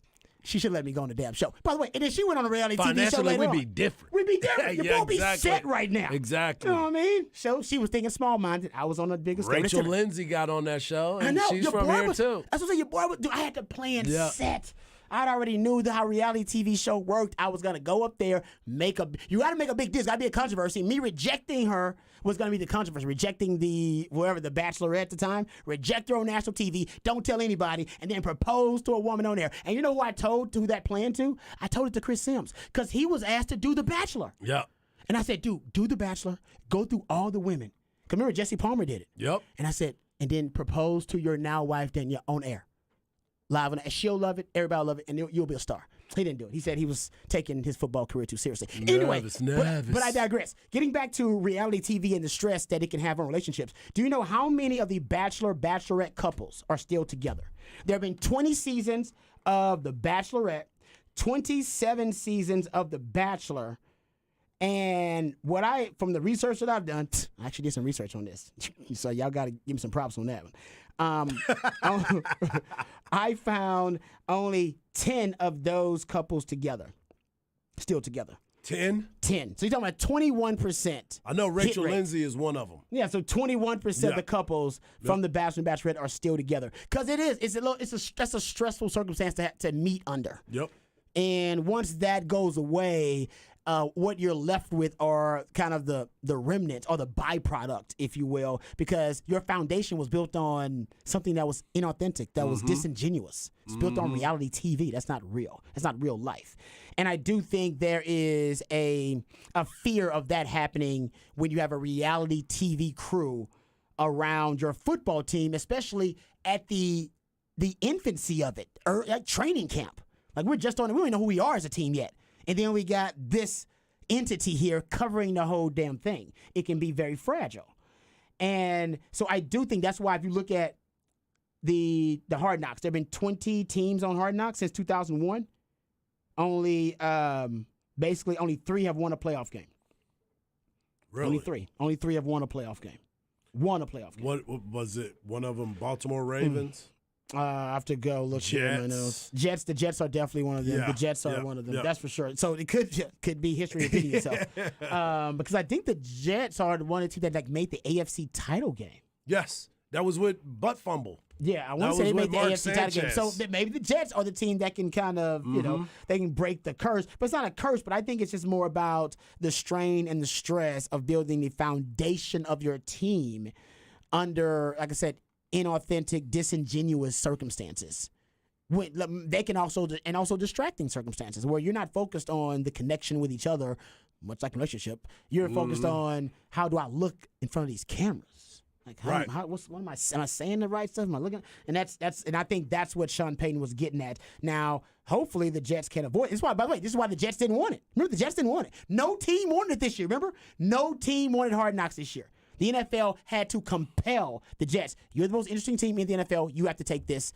she should let me go on the damn show. By the way, and then she went on a reality TV show later on. We'd be different. We'd be different. You won't be set right now. Exactly. You know what I mean? So she was thinking small-minded. I was on a bigger scale. Rachel Lindsay got on that show, and I know, she's from here, too. That's what I'm saying. Your boy was, I had the plan set. I already knew how reality TV show worked. I was going to go up there, you got to make a big deal. It's got to be a controversy. Me rejecting her was going to be the controversy. Rejecting the Bachelorette at the time, reject her on national TV, don't tell anybody, and then propose to a woman on there. And you know who I told that plan to? I told it to Chris Sims, because he was asked to do The Bachelor. Yeah. And I said, dude, do The Bachelor, go through all the women. Because remember, Jesse Palmer did it. Yep. And I said, and then propose to your now wife, Danielle, on air. Live on it. She'll love it. Everybody will love it. And you'll be a star. He didn't do it. He said he was taking his football career too seriously. Anyway, Nervous. But I digress. Getting back to reality TV and the stress that it can have on relationships, do you know how many of the Bachelor-Bachelorette couples are still together? There have been 20 seasons of The Bachelorette, 27 seasons of The Bachelor, and from the research that I've done, I actually did some research on this, so y'all got to give me some props on that one. I found only 10 of those couples still together. 10? 10. So you're talking about 21%. I know Rachel hit rate. Lindsay is one of them. Yeah, so 21% of the couples from the Bachelor and Bachelorette are still together. Because that's a stressful circumstance to meet under. Yep. And once that goes away, what you're left with are kind of the remnants or the byproduct, if you will, because your foundation was built on something that was inauthentic, that was disingenuous. It's built on reality TV. That's not real. That's not real life. And I do think there is a fear of that happening when you have a reality TV crew around your football team, especially at the infancy of it, or at training camp. Like we don't even know who we are as a team yet. And then we got this entity here covering the whole damn thing. It can be very fragile. And so I do think that's why if you look at the Hard Knocks, there have been 20 teams on Hard Knocks since 2001. Only 3 have won a playoff game. Really? Only three have won a playoff game. Won a playoff game. What was it? One of them, Baltimore Ravens? I have to go look here. Jets. The Jets are definitely one of them. Yeah, The Jets are one of them. That's for sure. So it could be history repeating itself. Because I think the Jets are the one of the teams that made the AFC title game. Yes. That was with Butt Fumble. Yeah, I want to say they made the AFC title game. So maybe the Jets are the team that can kind of, they can break the curse. But it's not a curse, but I think it's just more about the strain and the stress of building the foundation of your team under, like I said, inauthentic, disingenuous circumstances. They can also distracting circumstances where you're not focused on the connection with each other, much like a relationship. You're focused on how do I look in front of these cameras? Like, am I saying the right stuff? Am I looking? And and I think that's what Sean Payton was getting at. Now, hopefully the Jets can avoid. This is why, by the way, this is why the Jets didn't want it. Remember, the Jets didn't want it. No team wanted it this year. Remember, no team wanted Hard Knocks this year. The NFL had to compel the Jets. You're the most interesting team in the NFL. You have to take this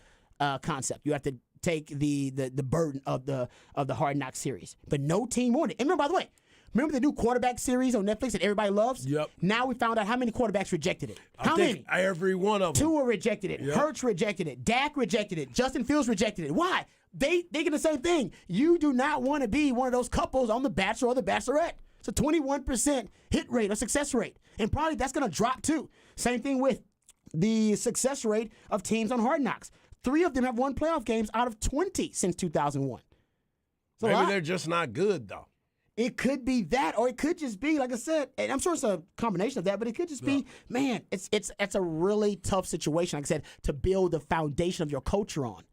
concept. You have to take the burden of the Hard Knocks series. But no team wanted it. And remember, by the way, the new quarterback series on Netflix that everybody loves? Yep. Now we found out how many quarterbacks rejected it. How many? Every one of them. Tua rejected it. Yep. Hurts rejected it. Dak rejected it. Justin Fields rejected it. Why? They get the same thing. You do not want to be one of those couples on The Bachelor or The Bachelorette. It's a 21% hit rate or success rate. And probably that's going to drop too. Same thing with the success rate of teams on Hard Knocks. 3 of them have won playoff games out of 20 since 2001. Maybe they're just not good, though. It could be that, or it could just be, like I said, and I'm sure it's a combination of that, but it could just be, man, it's a really tough situation, like I said, to build the foundation of your culture on.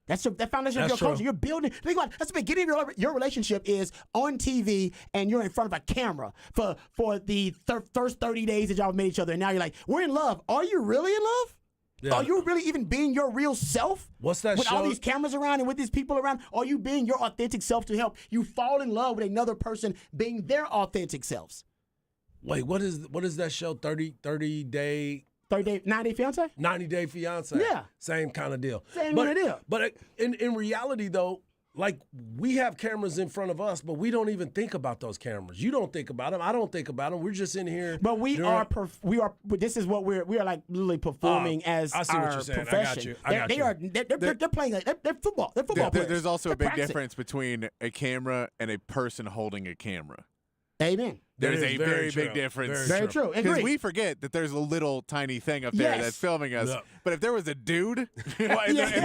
That's the foundation of your culture. You're building. Think about it, that's the beginning of your relationship is on TV and you're in front of a camera for the first 30 days that y'all have met each other, and now you're like, we're in love. Are you really in love? Yeah. Are you really even being your real self? What's that with show? All these cameras around and with these people around? Are you being your authentic self to help you fall in love with another person being their authentic selves? Wait, what is that show? 90 Day Fiance? 90 Day Fiance. Yeah. Same kind of deal. Same kind of deal. But in reality, though, like we have cameras in front of us, but we don't even think about those cameras. You don't think about them. I don't think about them. We're just in here. But we are. This is what we are like literally performing as I see our what you're saying. profession. I got you. They're playing. They're football. They're football players. There's also a They're big practicing. difference between a camera and a person holding a camera. Amen. There's That is a very very true. big difference. Very true. Because Agree. we forget that there's a little tiny thing up there Yes. that's filming us. Yeah. But if there was a dude in the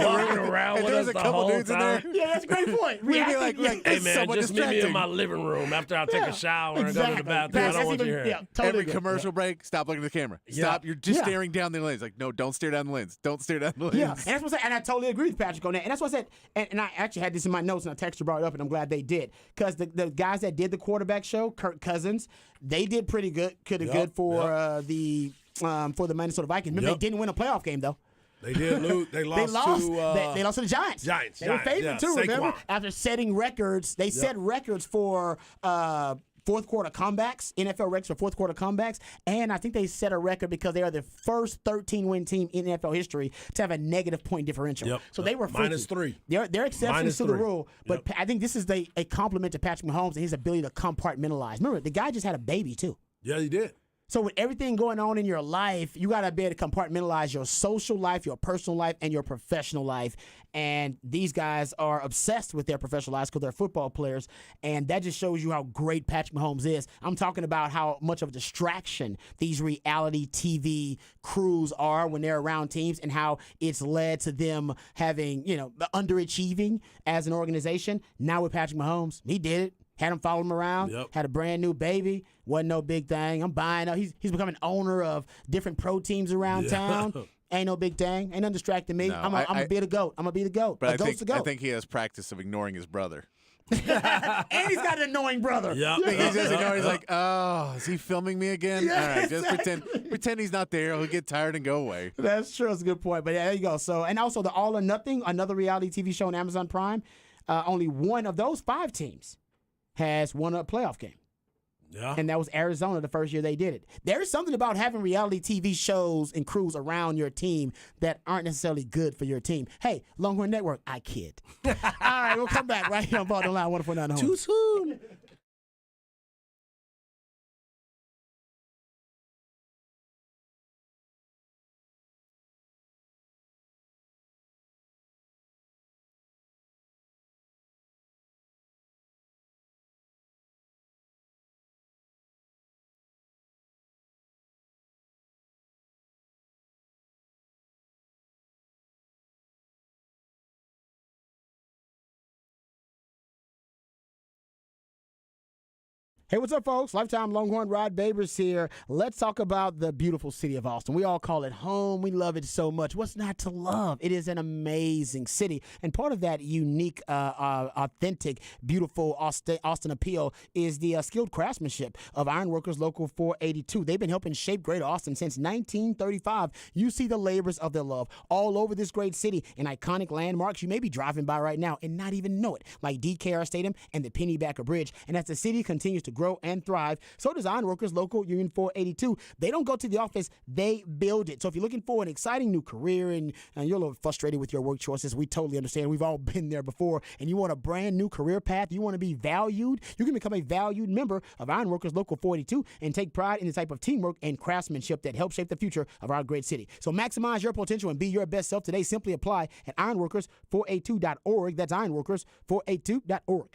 Walking room, around if with there us was a the couple whole dudes in there, time. Yeah, that's a great point. we'd be like, Hey, it's man, somewhat just meet me in distracting. my living room after I take a shower and go to Exactly. the bathroom. I don't want you here. Yeah, totally Every agree. commercial break, stop looking at the camera. Yeah. Stop. You're just Yeah. staring down the lens. Like, no, don't stare down the lens. Don't stare down the lens. Yeah, and that's what I said, and I totally agree with Patrick on that. And that's what I said, and I actually had this in my notes, and I texted brought it up, and I'm glad they did. Because the guys that did the quarterback show, Kirk Cousins, they did pretty good, good for the Minnesota Vikings. Remember, they didn't win a playoff game, though. They did lose. They lost, They lost to the Giants. Giants. They were favored yeah, too. Remember, Saquon. after setting records, they set records for fourth quarter comebacks, NFL records for fourth quarter comebacks, and I think they set a record because they are the first 13-win team in NFL history to have a negative point differential. Yep. So they were freaky. -3. They're exceptions to the -3. rule, but I think this is a compliment to Patrick Mahomes and his ability to compartmentalize. Remember, the guy just had a baby too. Yeah, he did. So with everything going on in your life, you got to be able to compartmentalize your social life, your personal life, and your professional life. And these guys are obsessed with their professional lives because they're football players. And that just shows you how great Patrick Mahomes is. I'm talking about how much of a distraction these reality TV crews are when they're around teams and how it's led to them having, underachieving as an organization. Now with Patrick Mahomes, he did it. Had him follow him around. Yep. Had a brand new baby. Wasn't no big thing. I'm buying up. He's becoming owner of different pro teams around town. Ain't no big thing. Ain't nothing distracting me. No, I'm gonna be the GOAT. I'm gonna be the GOAT. But I I think he has practice of ignoring his brother. and he's got an annoying brother. Yeah. He just ignores. He's like, oh, is he filming me again? Yeah, All right, just exactly. pretend he's not there. He'll get tired and go away. That's true. That's a good point. But yeah, there you go. So, and also the All or Nothing, another reality TV show on Amazon Prime. Only one of those 5 teams has won a playoff game. Yeah. And that was Arizona the first year they did it. There's something about having reality TV shows and crews around your team that aren't necessarily good for your team. Hey, Longhorn Network, I kid. All right, we'll come back right here on Ball the Line 104.9 Home. Too soon. Hey, what's up, folks? Lifetime Longhorn Rod Babers here. Let's talk about the beautiful city of Austin. We all call it home. We love it so much. What's not to love? It is an amazing city. And part of that unique, authentic, beautiful Austin appeal is the skilled craftsmanship of Ironworkers Local 482. They've been helping shape Greater Austin since 1935. You see the labors of their love all over this great city in iconic landmarks you may be driving by right now and not even know it, like DKR Stadium and the Pennybacker Bridge. And as the city continues to grow and thrive, so does Ironworkers Local Union 482. They don't go to the office, they build it. So if you're looking for an exciting new career and you're a little frustrated with your work choices, we totally understand. We've all been there before. And you want a brand new career path, you want to be valued, you can become a valued member of Ironworkers Local 482 and take pride in the type of teamwork and craftsmanship that helps shape the future of our great city. So maximize your potential and be your best self today. Simply apply at ironworkers482.org. That's ironworkers482.org.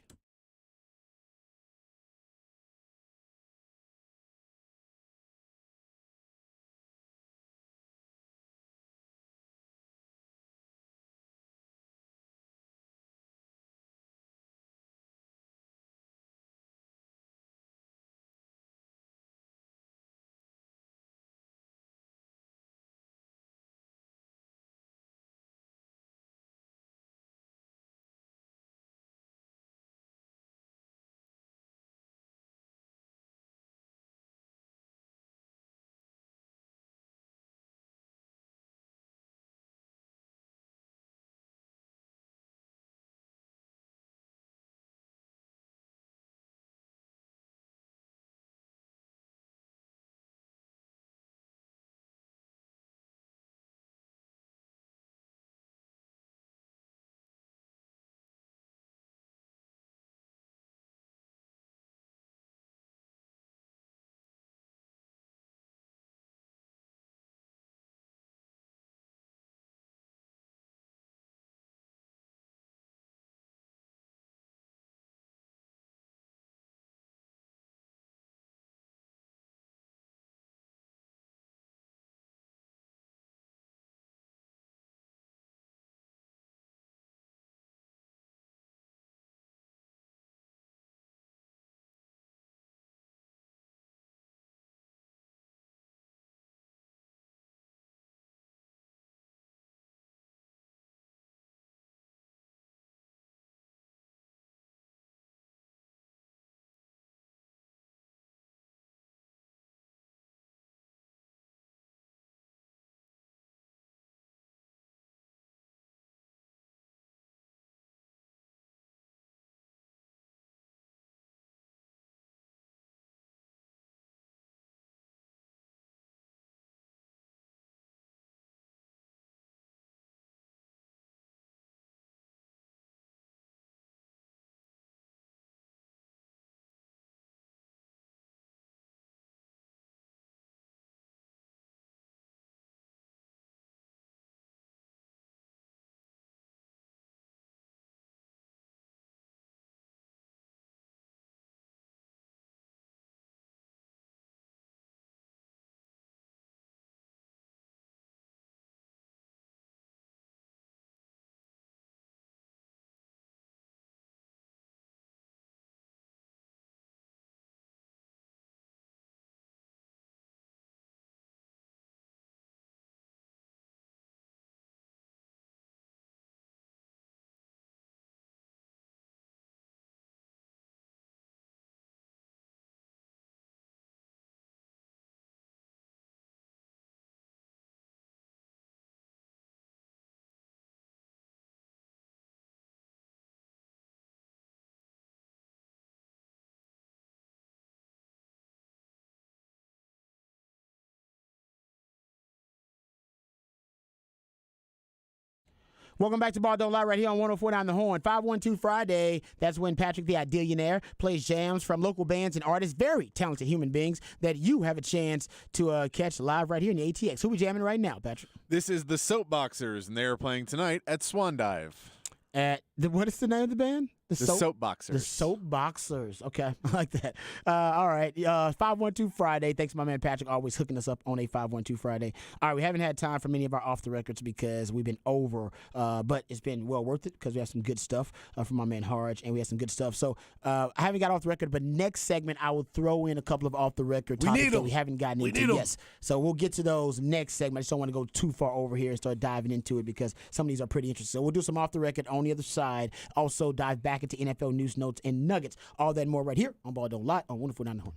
Welcome back to Ball Don't Lie right here on 104.9 The Horn. 512 Friday, that's when Patrick the Ideallionaire plays jams from local bands and artists, very talented human beings that you have a chance to catch live right here in the ATX. Who we jamming right now, Patrick? This is the Soapboxers, and they're playing tonight at Swan Dive. What is the name of the band? The Soapboxers. The Soapboxers. Okay, I like that. All right, 512 Friday. Thanks, my man Patrick, always hooking us up on a 512 Friday. All right, we haven't had time for many of our off the records because we've been over, but it's been well worth it because we have some good stuff from my man Harge, and we have some good stuff. So I haven't got off the record, but next segment I will throw in a couple of off the record topics that we haven't gotten into. Yes, so we'll get to those next segment. I just don't want to go too far over here and start diving into it because some of these are pretty interesting. So we'll do some off the record on the other side. Also dive back into NFL news, notes, and nuggets. All that and more right here on Ball Don't Lie on 104.9 The Horn.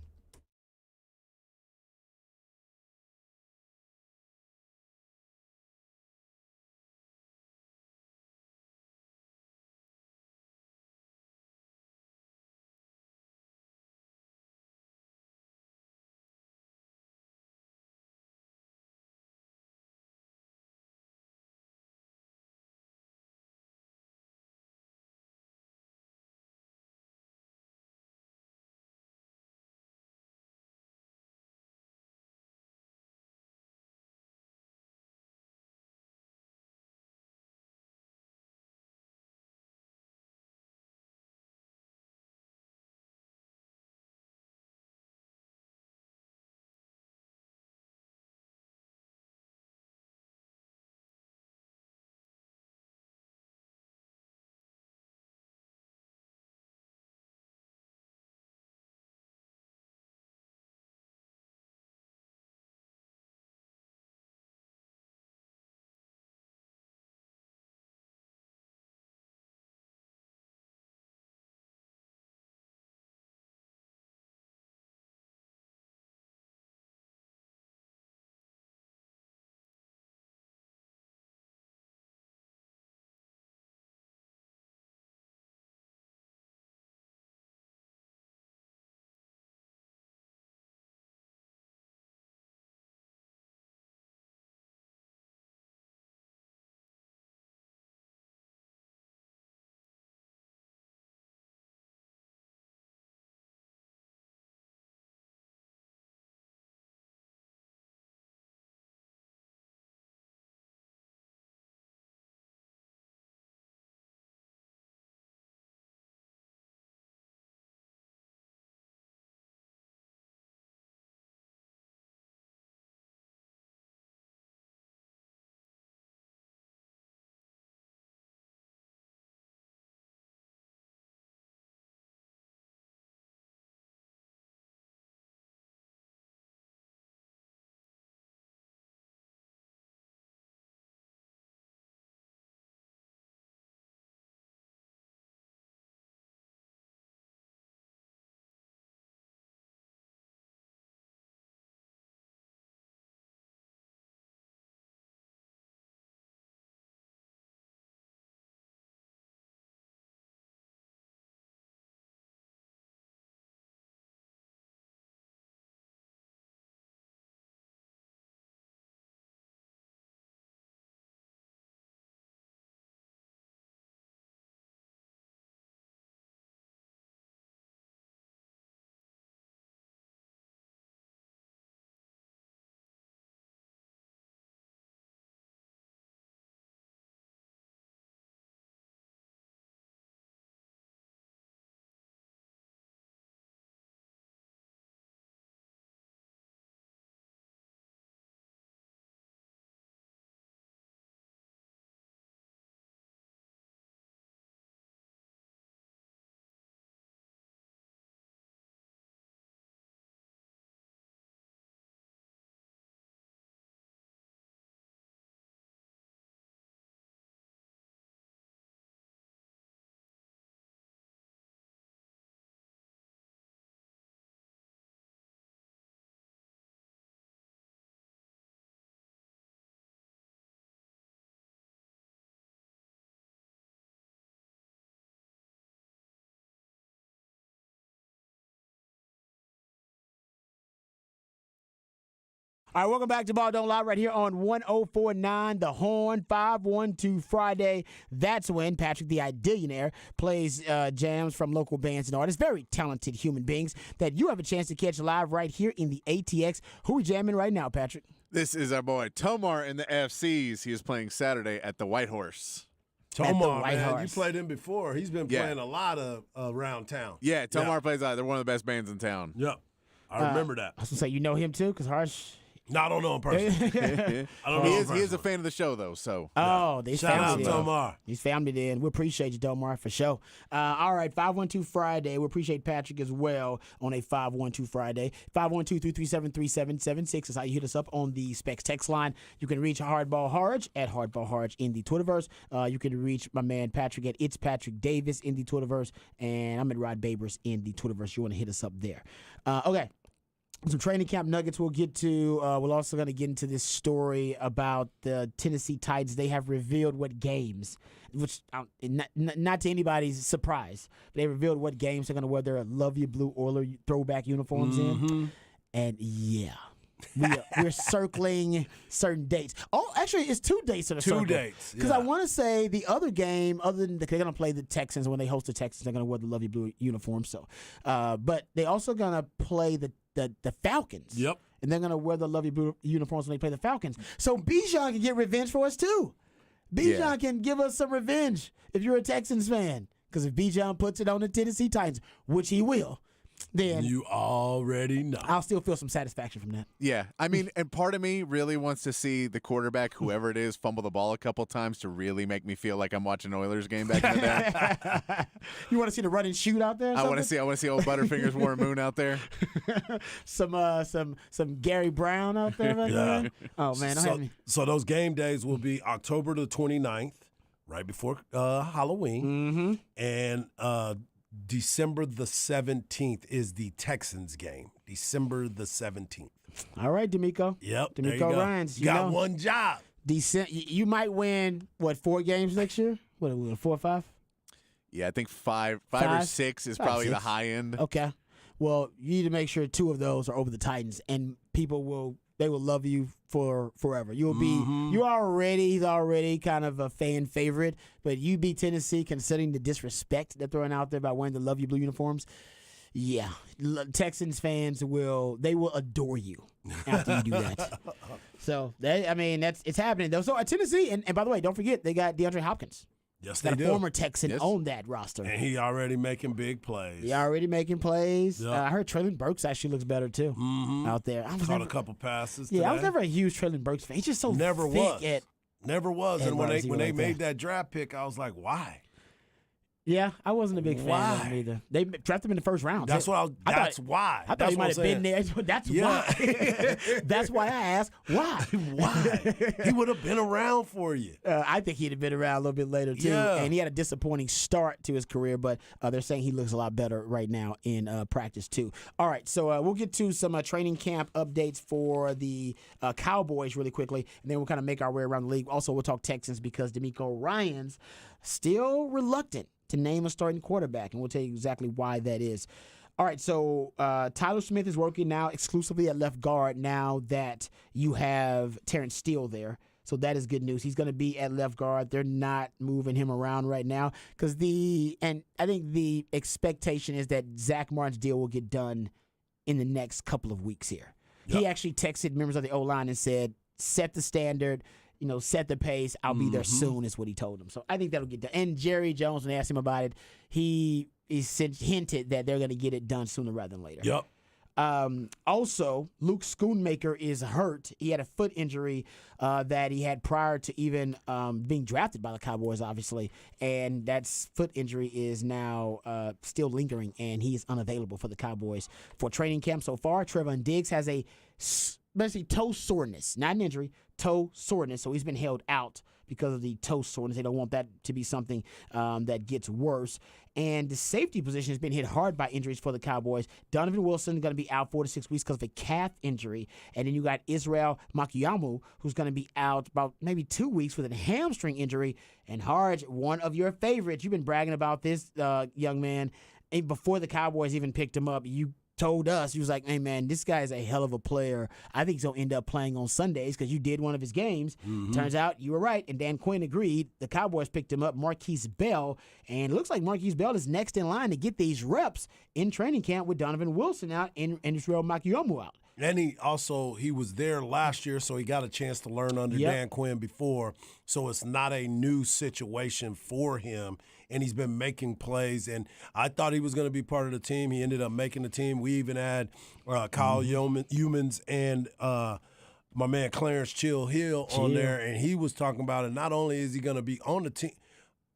All right, welcome back to Ball Don't Lie right here on 104.9 The Horn, 512 Friday. That's when Patrick the Ideillionaire plays jams from local bands and artists, very talented human beings that you have a chance to catch live right here in the ATX. Who are we jamming right now, Patrick? This is our boy Tomar in the FCs. He is playing Saturday at the White Horse. Tomar, White man, you Horse. played him before. He's been Yeah. playing a lot of around town. Yeah, Tomar plays out. They're one of the best bands in town. Yep. I remember that. I was going to say, you know him too, because Harsh. No, I don't know him personally. I don't know He him is a personally. fan of the show, though, so. Oh, they Shout out family then. Tomar. He's family then. We appreciate you, Domar, for sure. All right, 512 Friday. We appreciate Patrick as well on a 512 Friday. 512-337-3776 is how you hit us up on the Specs text line. You can reach Hardball Harge at Hardball Harge in the Twitterverse. You can reach my man Patrick at It's Patrick Davis in the Twitterverse. And I'm at Rod Babers in the Twitterverse. You want to hit us up there. Okay. Some training camp nuggets we'll get to. We're also going to get into this story about the Tennessee Titans. They have revealed what games, which not to anybody's surprise, but they revealed what games they're going to wear their Love You Blue Oiler throwback uniforms in. And yeah, we're circling certain dates. Oh, actually, it's 2 dates that are circled. 2 dates. Because I want to say the other game, other than they're going to play the Texans, when they host the Texans, they're going to wear the Love You Blue uniform. So, but they also going to play the Falcons. Yep. And they're going to wear the Love You Blue uniforms when they play the Falcons. So Bijan can get revenge for us too. Bijan can give us some revenge if you're a Texans fan. Because if Bijan puts it on the Tennessee Titans, which he will, then You already know. I'll still feel some satisfaction from that. Yeah, I mean, and part of me really wants to see the quarterback, whoever it is, fumble the ball a couple times to really make me feel like I'm watching an Oilers game back in the day. You want to see the run and shoot out there? I want to see old Butterfingers Warren Moon out there. some Gary Brown out there. Back Yeah. there? Oh man, don't have me. So those game days will be October the 29th, right before Halloween. And December the 17th is the Texans game. December the 17th. All right, D'Amico. Yep. there you D'Amico go. Ryans. You Got know, one job. you might win, 4 games next year? What, 4 or 5? Yeah, I think five or Five? 6 is 5, probably the 6. high end. Okay. Well, you need to make sure 2 of those are over the Titans, and people will love you for forever. He's already kind of a fan favorite, but you beat Tennessee considering the disrespect they're throwing out there by wearing the Love You Blue uniforms. Yeah, Texans fans will adore you after you do that. So it's happening though. So at Tennessee, and by the way, don't forget they got DeAndre Hopkins. Yes, Got they a do. former Texan Yes. on that roster. And he already making big plays. He already making plays. Yep. I heard Traylon Burks actually looks better too out there. I was Caught never, a couple passes yeah, I was today. never a huge Traylon Burks fan. He's just so Never thick was. at. Never was. Ed And when Rice, they he like made that. that draft pick, I was like, why? Yeah, I wasn't a big fan of Why? him either. They drafted him in the first round. That's too. that's why. I thought That's he what might I'm have been saying. there. That's Yeah. why. That's why I asked why. Why? He would have been around for you. I think he'd have been around a little bit later too, Yeah. and he had a disappointing start to his career. But they're saying he looks a lot better right now in practice too. All right, so we'll get to some training camp updates for the Cowboys really quickly, and then we'll kind of make our way around the league. Also, we'll talk Texans because D'Amico Ryans still reluctant to name a starting quarterback, and we'll tell you exactly why that is. All right, so Tyler Smith is working now exclusively at left guard now that you have Terrence Steele there. So that is good news. He's going to be at left guard. They're not moving him around right now and I think the expectation is that Zach Martin's deal will get done in the next couple of weeks here. He actually texted members of the O-line and said, set the standard, set the pace. I'll be there soon is what he told them. So I think that'll get done. And Jerry Jones, when they asked him about it, he hinted that they're going to get it done sooner rather than later. Yep. Also, Luke Schoonmaker is hurt. He had a foot injury that he had prior to even being drafted by the Cowboys, obviously. And that foot injury is now still lingering, and he is unavailable for the Cowboys for training camp so far. Trevon Diggs has a basically toe soreness, not an injury, toe soreness. So he's been held out because of the toe soreness. They don't want that to be something that gets worse. And the safety position has been hit hard by injuries for the Cowboys. Donovan Wilson going to be out 4 to 6 weeks because of a calf injury. And then you got Israel Makiyamu, who's going to be out about maybe 2 weeks with a hamstring injury. And Harge, one of your favorites. You've been bragging about this young man. And before the Cowboys even picked him up, you told us, he was like, hey, man, this guy is a hell of a player. I think he's going to end up playing on Sundays because you did one of his games. Turns out you were right, and Dan Quinn agreed. The Cowboys picked him up, Marquise Bell, and it looks like Marquise Bell is next in line to get these reps in training camp with Donovan Wilson out and Israel Makiyomu out. And he was there last year, so he got a chance to learn under Dan Quinn before. So it's not a new situation for him. And he's been making plays. And I thought he was going to be part of the team. He ended up making the team. We even had Kyle Humans and my man Clarence Chill Hill on there. And he was talking about it. Not only is he going to be on the team.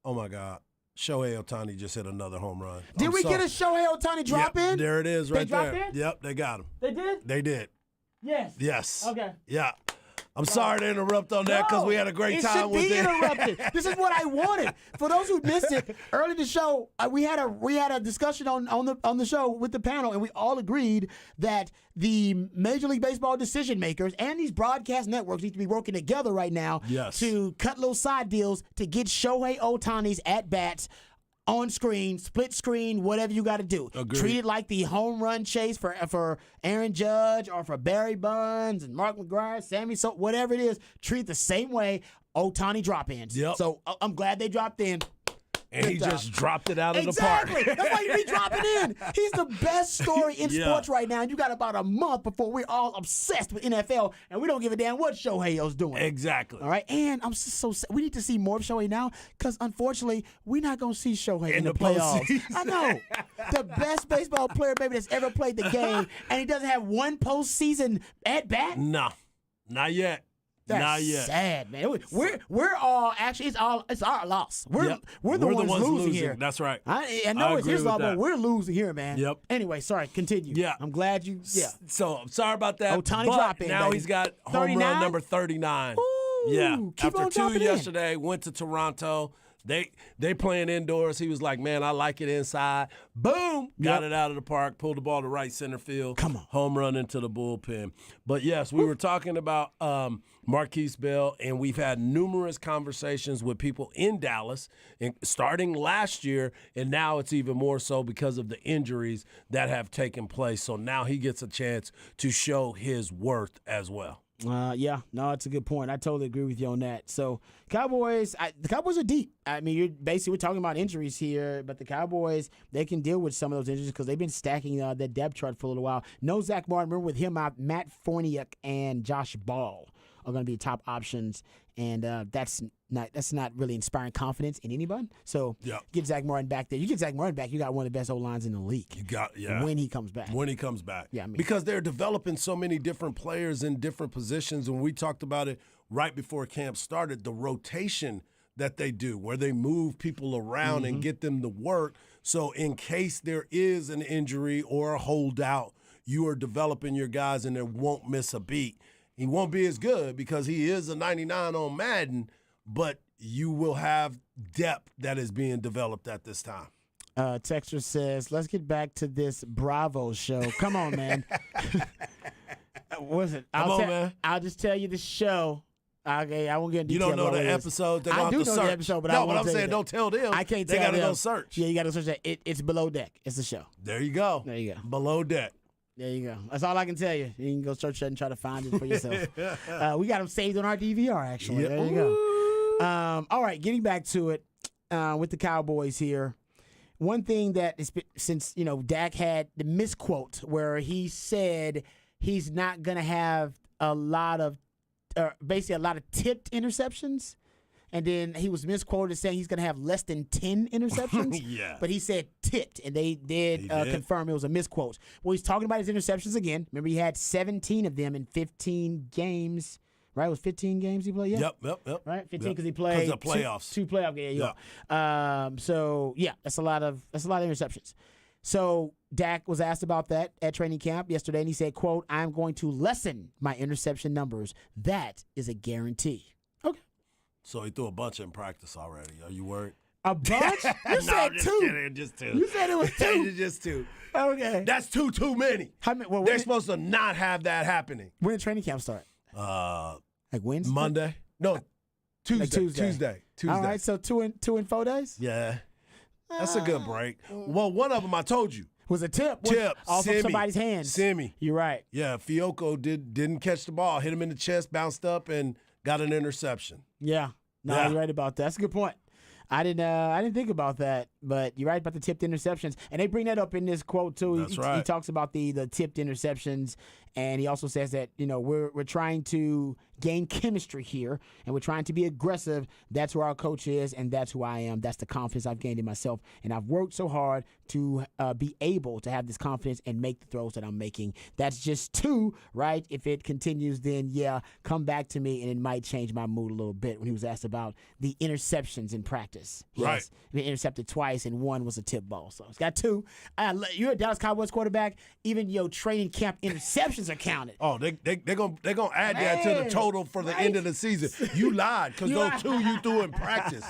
Oh, my God. Shohei Ohtani just hit another home run. Did we get a Shohei Ohtani drop in? There it is right there. They dropped in? Yep, they got him. They did? They did. Yes. Yes. Okay. Yeah. I'm sorry to interrupt on that because we had a great time with it. It should be interrupted. This is what I wanted. For those who missed it, early in the show, we had a discussion on the show with the panel, and we all agreed that the Major League Baseball decision makers and these broadcast networks need to be working together right now to cut little side deals to get Shohei Ohtani's at-bats on screen, split screen, whatever you got to do. Agreed. Treat it like the home run chase for Aaron Judge or for Barry Bonds and Mark McGwire, Sammy, so whatever it is. Treat it the same way Ohtani drop-ins. Yep. So I'm glad they dropped in. And he just dropped it out of the Exactly. park. That's why he be dropping in. He's the best story in sports right now. And you got about a month before we're all obsessed with NFL, and we don't give a damn what Shohei's doing. Exactly. All right, and I'm so sad. We need to see more of Shohei now because, unfortunately, we're not going to see Shohei in the playoffs. postseason. I know. The best baseball player, maybe, that's ever played the game, and he doesn't have one postseason at-bat? No, not yet. That's not yet. sad, man. We're all, actually, it's our loss. We're the ones losing here. That's right. I know it's agree his with fault, but that. we're losing here, man. Yep. Anyway, sorry, continue. Yeah. I'm glad you, So I'm sorry about that. Ohtani but drop in, now baby. he's got home 39? run number 39. Ooh, Yeah. keep After on dropping two in. yesterday, went to Toronto. They playing indoors. He was like, man, I like it inside. Boom. Got it out of the park. Pulled the ball to right center field. Come on. Home run into the bullpen. But, yes, we were talking about Marquise Bell, and we've had numerous conversations with people in Dallas, starting last year, and now it's even more so because of the injuries that have taken place. So now he gets a chance to show his worth as well. It's a good point. I totally agree with you on that. So, Cowboys, the Cowboys are deep. I mean, we're talking about injuries here, but the Cowboys, they can deal with some of those injuries because they've been stacking the depth chart for a little while. No Zach Martin. Remember with him out, Matt Forniak and Josh Ball are going to be top options, and that's not really inspiring confidence in anyone. So get Zach Martin back there. You get Zach Martin back, you got one of the best O-lines in the league. You got when he comes back. When he comes back. Yeah, I mean, because they're developing so many different players in different positions, and we talked about it right before camp started, the rotation that they do, where they move people around and get them to work. So in case there is an injury or a holdout, you are developing your guys and they won't miss a beat. He won't be as good because he is a 99 on Madden, but you will have depth that is being developed at this time. Texter says, let's get back to this Bravo show. Come on, man. What's it? Man. I'll just tell you the show. Okay, I won't get into You detail. don't know what the it is. episode. They're I going do to know search. the episode, but no, I but won't I'm tell you saying that. don't tell them. I can't they tell gotta them. go search. Yeah, you got to search that. It's Below Deck. It's the show. There you go. There you go. Below Deck. There you go. That's all I can tell you. You can go search that and try to find it for yourself. We got them saved on our DVR, actually. Yeah. There you go. All right, getting back to it with the Cowboys here. One thing that is, since Dak had the misquote where he said he's not going to have a lot of tipped interceptions. And then he was misquoted saying he's going to have less than 10 interceptions. Yeah. But he said tipped, and they did confirm it was a misquote. Well, he's talking about his interceptions again. Remember, he had 17 of them in 15 games. Right? It was 15 games he played? Yeah. Yep. Right? 15 because he played Because of playoffs. two playoff games. That's a lot of interceptions. So Dak was asked about that at training camp yesterday, and he said, quote, "I'm going to lessen my interception numbers. That is a guarantee." Okay. So he threw a bunch in practice already. Are you worried? A bunch? You said just two. Kidding, just two. You said it was two. Just two. Okay. That's too many. How many? Well, They're supposed to not have that happening. when did training camp start? Like Wednesday? Monday? No, Tuesday. Like Tuesday. All right, so 2 and 4 days? Yeah. That's a good break. Well, one of them I told you. Was a tip. Tip. Off Semi. of somebody's hands. Semi. You're right. Yeah, Fiocco didn't catch the ball, hit him in the chest, bounced up, and got an interception. Yeah. No, Yeah. you're right about that. That's a good point. I didn't think about that, but you're right about the tipped interceptions. And they bring that up in this quote too. That's He right. talks about the tipped interceptions, and he also says that, we're trying to gain chemistry here, and we're trying to be aggressive. That's who our coach is, and that's who I am. That's the confidence I've gained in myself, and I've worked so hard to be able to have this confidence and make the throws that I'm making. That's just two, right? If it continues, then yeah, come back to me, and it might change my mood a little bit. When he was asked about the interceptions in practice, he Right. has been intercepted twice, and one was a tip ball. So he's got two. You're a Dallas Cowboys quarterback. Even your training camp interceptions are counted. Oh, they're gonna add that to the Man, total for the right? end of the season. You lied because You those lied. two you threw in practice.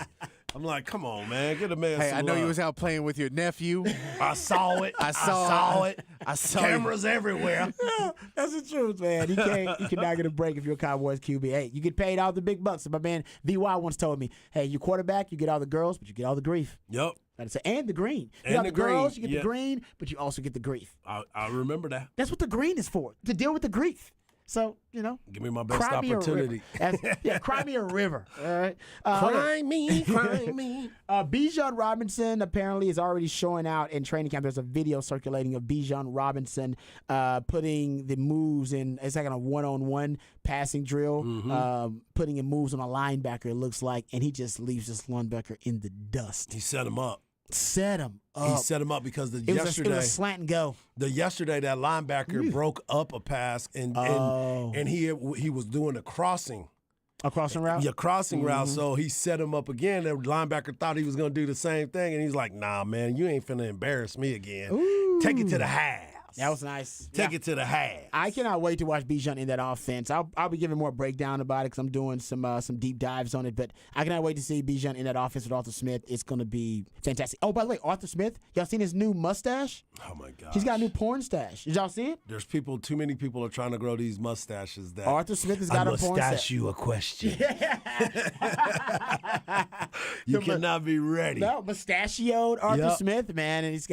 I'm like, come on, man, get a man. Hey, some I know you love. was out playing with your nephew. I saw it. I saw it. I saw you. Cameras everywhere. No, that's the truth, man. You cannot get a break if you're a Cowboys QB. Hey, you get paid all the big bucks. My man VY once told me, hey, you quarterback, you get all the girls, but you get all the grief. Yep, Gotta say, and the green. You And got the the girls, green, you get yeah. the green, but you also get the grief. I remember that. That's what the green is for, to deal with the grief. So, Give me my best cry me a opportunity. river. Cry me a river. All right. Cry me. Bijan Robinson apparently is already showing out in training camp. There's a video circulating of Bijan Robinson putting the moves in. It's like a one-on-one passing drill, putting in moves on a linebacker, it looks like, and he just leaves this linebacker in the dust. He set him up. Set him up. He set him up because it was a slant and go. yesterday that linebacker broke up a pass and he was doing a crossing. A crossing route? Yeah, crossing route. So he set him up again. The linebacker thought he was going to do the same thing, and he's like, "Nah, man, you ain't finna embarrass me again. Take it to the half. That was nice. Take it to the half." I cannot wait to watch Bijan in that offense. I'll be giving more breakdown about it because I'm doing some deep dives on it. But I cannot wait to see Bijan in that offense with Arthur Smith. It's going to be fantastic. Oh, by the way, Arthur Smith, y'all seen his new mustache? Oh my God. He's got a new porn stash. Did y'all see it? There's too many people are trying to grow these mustaches that Arthur Smith has got I a porn mustache stash. you a question. You cannot be ready. No, mustachioed Arthur Yep. Smith, man, and he's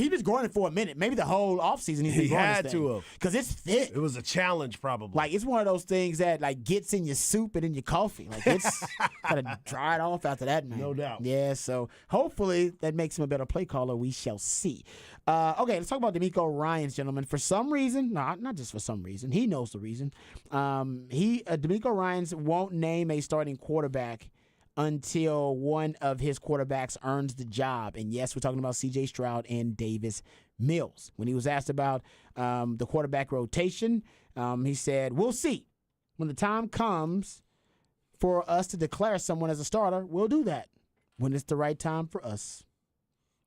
been growing it for a minute, maybe the whole offseason. He had to have. because it's thick. It was a challenge, probably. Like, it's one of those things that, like, gets in your soup and in your coffee. Like, it's gotta dry it off after that, man. No doubt. Yeah, so hopefully that makes him a better play caller. We shall see. Okay, let's talk about D'Amico Ryans, gentlemen. For some reason, not just for some reason, he knows the reason. D'Amico Ryans won't name a starting quarterback until one of his quarterbacks earns the job. And yes, we're talking about C.J. Stroud and Davis Mills. When he was asked about the quarterback rotation, he said, "We'll see. When the time comes for us to declare someone as a starter, we'll do that when it's the right time for us."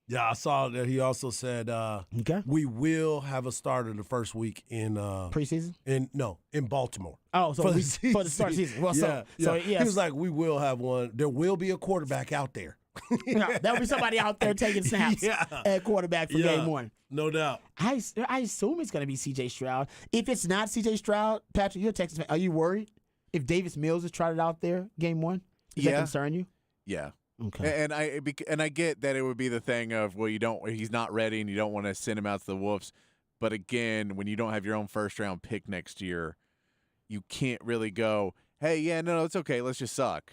Yeah, I saw that he also said Okay. we will have a starter the first week in Preseason? in Baltimore. Oh, so For the for the start of the season. Well, yeah, so yeah. yes. He was like, we will have one. There will be a quarterback out there. Yeah, there'll be somebody out there taking snaps Yeah. at quarterback for game one. No doubt. I assume it's going to be C.J. Stroud. If it's not C.J. Stroud, Patrick, you're a Texas fan. Are you worried if Davis Mills is trotted out there game one? Does that Yeah. concern you? Yeah. Okay. And I get that it would be the thing of, well, he's not ready and you don't want to send him out to the Wolves. But again, when you don't have your own first round pick next year, you can't really go, hey, yeah, no, it's okay, let's just suck.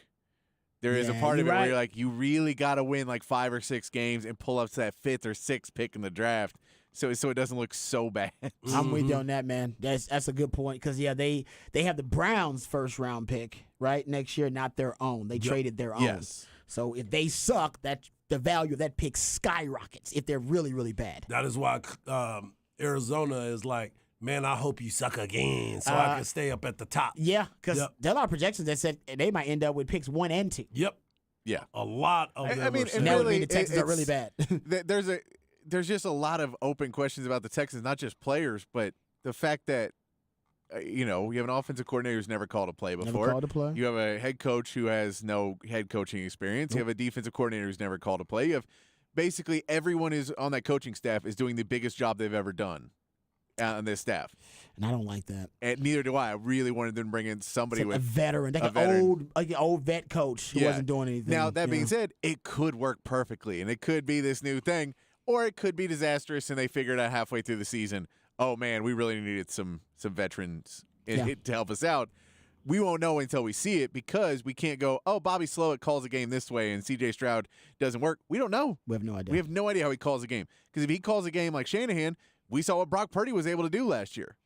There is a Yeah, part of it you're where right. you're like, you really got to win like 5 or 6 games and pull up to that 5th or 6th pick in the draft, so it doesn't look so bad. I'm with you on that, man. That's a good point because they have the Browns' first round pick right next year, not their own. They traded their own. Yes. So if they suck, that the value of that pick skyrockets if they're really, really bad. That is why Arizona is like, man, I hope you suck again so I can stay up at the top. Yeah, because Yep. there are a lot of projections that said they might end up with picks 1 and 2. Yep. Yeah. A lot of them. I mean, are and saying- That would really, mean the Texans are really it's- bad. There's just a lot of open questions about the Texans, not just players, but the fact that you have an offensive coordinator who's never called a play before. Never called a play. You have a head coach who has no head coaching experience. You have a defensive coordinator who's never called a play. You have basically everyone is on that coaching staff is doing the biggest job they've ever done on this staff. And I don't like that. And neither do I. I really wanted them to bring in somebody A with veteran, like a an veteran. old vet coach who Yeah. wasn't doing anything. Now, that you being know? said, it could work perfectly, and it could be this new thing. or it could be disastrous and they figured out halfway through the season, oh man, we really needed some veterans to help us out. We won't know until we see it because we can't go, oh, Bobby Slowick calls a game this way and C.J. Stroud doesn't work. We don't know. We have no idea. We have no idea how he calls a game. Because if he calls a game like Shanahan, we saw what Brock Purdy was able to do last year.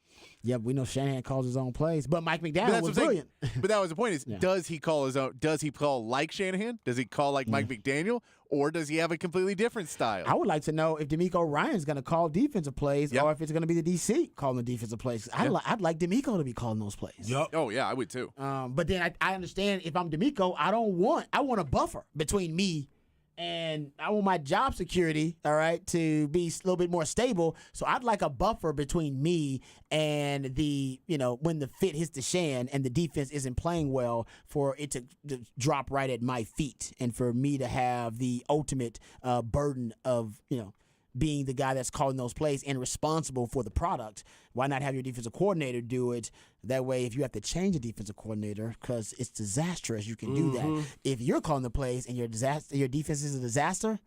Yeah, we know Shanahan calls his own plays, but Mike But McDaniel that's was what I'm saying. brilliant. But that was the point is, does he call his own? Does he call like Shanahan? Does he call like Mike McDaniel? Or does he have a completely different style? I would like to know if DeMeco Ryan's going to call defensive plays or if it's going to be the DC calling the defensive plays. I'd like DeMeco to be calling those plays. Yup. Oh, yeah, I would too. But then I understand if I'm DeMeco, I want a buffer between me and I want my job security, all right, to be a little bit more stable. So I'd like a buffer between me and the, when the fit hits the shan and the defense isn't playing well, for it to drop right at my feet and for me to have the ultimate burden of, being the guy that's calling those plays and responsible for the product. Why not have your defensive coordinator do it? That way, if you have to change a defensive coordinator because it's disastrous, you can do that. If you're calling the plays and your defense is a disaster,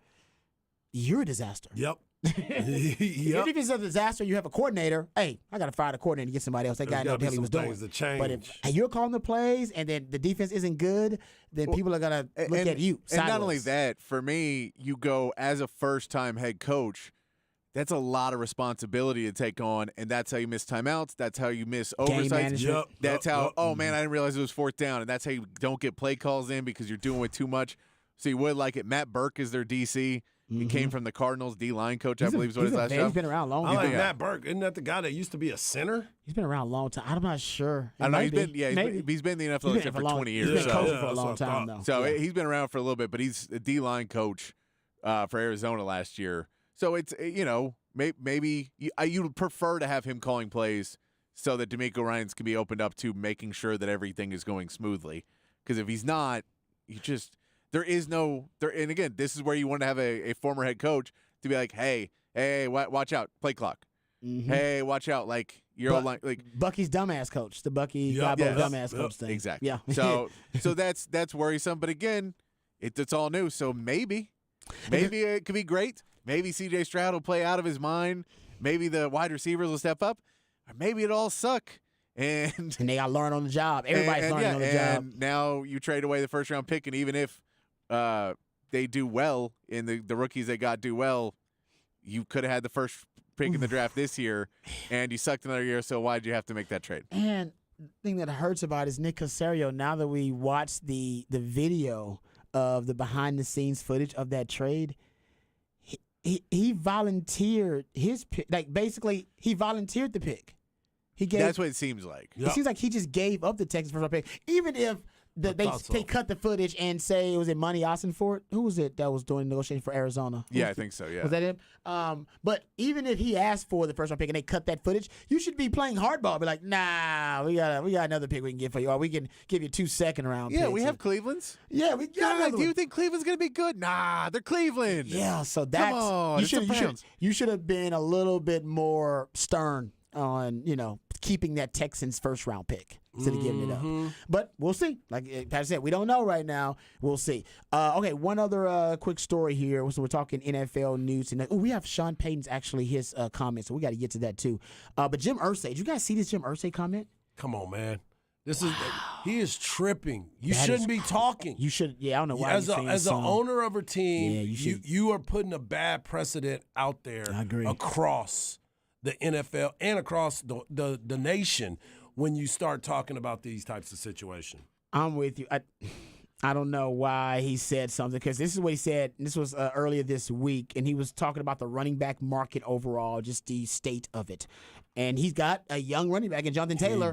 you're a disaster. Yep. If your defense is a disaster, you have a coordinator. Hey, I got to fire the coordinator to get somebody else. That guy know what the hell he was doing. But if you're calling the plays and then the defense isn't good, then people are going to look at you sideways. And not only that, for me, you go as a first-time head coach, that's a lot of responsibility to take on, and that's how you miss timeouts. That's how you miss oversights. That's how, oh, man, I didn't realize it was fourth down, and that's how you don't get play calls in because you're doing it too much. So you would like it. Matt Burke is their DC. He came from the Cardinals, D-line coach, I believe is what his last job. He's been around a long time. I like Matt Burke. Isn't that the guy that used to be a center? He's been around a long time. I'm not sure. I don't know. He's been in the NFL for 20 years. He's been coaching for a long time, though. So he's been around for a little bit, but he's a D-line coach for Arizona last year. So it's, maybe you'd prefer to have him calling plays so that DeMeco Ryans can be opened up to making sure that everything is going smoothly. Because if he's not, there is no there. And again, this is where you want to have a former head coach to be like, hey, watch out, play clock. Hey, watch out, like you're like Bucky's dumbass coach, the Bucky dumbass coach thing. Exactly. Yeah. So that's worrisome. But again, it's all new. So maybe it could be great. Maybe C.J. Stroud will play out of his mind. Maybe the wide receivers will step up, or maybe it all suck. And they got to learn on the job. Everybody's learning on the job. And now you trade away the first round pick, and even if they do well and the rookies they got do well, you could have had the first pick in the draft this year, and you sucked another year. So why did you have to make that trade? And the thing that hurts about it is Nick Caserio. Now that we watched the video of the behind the scenes footage of that trade, he volunteered his pick. Like basically, he volunteered the pick. That's what it seems like. It seems like he just gave up the Texas first round pick, even if. They cut the footage and say, was it Monty Ossenfort? Who was it that was doing negotiation for Arizona? I think so, yeah. Was that him? But even if he asked for the first round pick and they cut that footage, you should be playing hardball. Be like, nah, we got another pick we can get for you, or we can give you 2 second-round picks. Yeah, we have Cleveland's. Yeah, we got. Do you think Cleveland's gonna be good? Nah, they're Cleveland. Yeah, so that's come on, you should have been a little bit more stern on keeping that Texans first round pick instead of giving it up. But we'll see. Like Pat said, we don't know right now. We'll see. Okay, one other quick story here. So we're talking NFL news. And we have Sean Payton's his comment, so we got to get to that too. But Jim Irsay, did you guys see this Jim Irsay comment? Come on, man. He is tripping. You shouldn't be talking. You should. Yeah, I don't know why. As an owner of a team, you are putting a bad precedent out there. I agree. Across the NFL and across the nation when you start talking about these types of situations. I'm with you. I don't know why he said something, because this is what he said. This was earlier this week, and he was talking about the running back market overall, just the state of it. And he's got a young running back in Jonathan Taylor,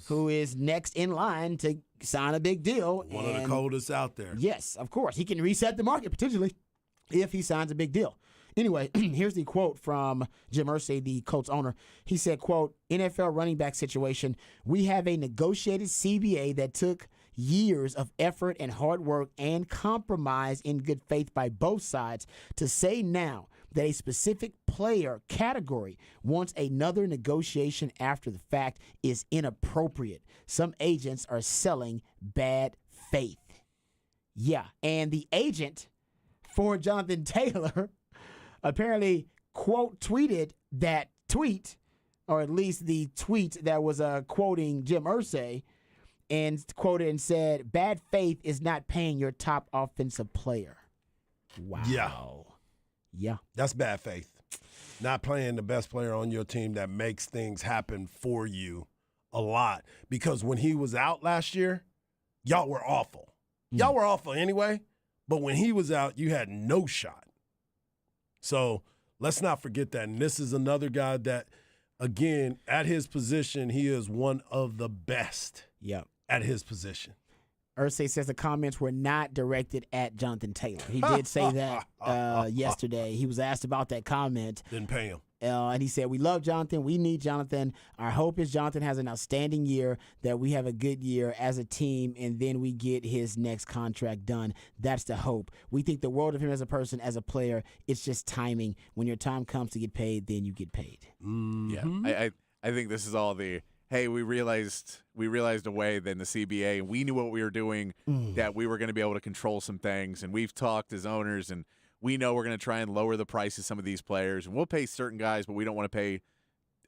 who is next in line to sign a big deal. One of the coldest out there. Yes, of course. He can reset the market potentially if he signs a big deal. Anyway, here's the quote from Jim Irsay, the Colts owner. He said, quote, NFL running back situation, we have a negotiated CBA that took years of effort and hard work and compromise in good faith by both sides. To say now that a specific player category wants another negotiation after the fact is inappropriate. Some agents are selling bad faith. Yeah, and the agent for Jonathan Taylor apparently quote tweeted that tweet, or at least the tweet that was quoting Jim Irsay, and quoted and said, "Bad faith is not paying your top offensive player." Wow. Yeah. That's bad faith. Not playing the best player on your team that makes things happen for you a lot. Because when he was out last year, y'all were awful. Y'all were awful anyway, but when he was out, you had no shot. So let's not forget that. And this is another guy that, again, at his position, he is one of the best at his position. Irsay says the comments were not directed at Jonathan Taylor. He did say that yesterday. He was asked about that comment. Didn't pay him. And he said, "We love Jonathan. We need Jonathan. Our hope is Jonathan has an outstanding year, that we have a good year as a team, and then we get his next contract done. That's the hope. We think the world of him as a person, as a player. It's just timing. When your time comes to get paid, then you get paid." Yeah, I think this is all the, hey, we realized a way then the CBA, and we knew what we were doing, that we were going to be able to control some things, and we've talked as owners, and we know we're going to try and lower the price of some of these players, and we'll pay certain guys, but we don't want to pay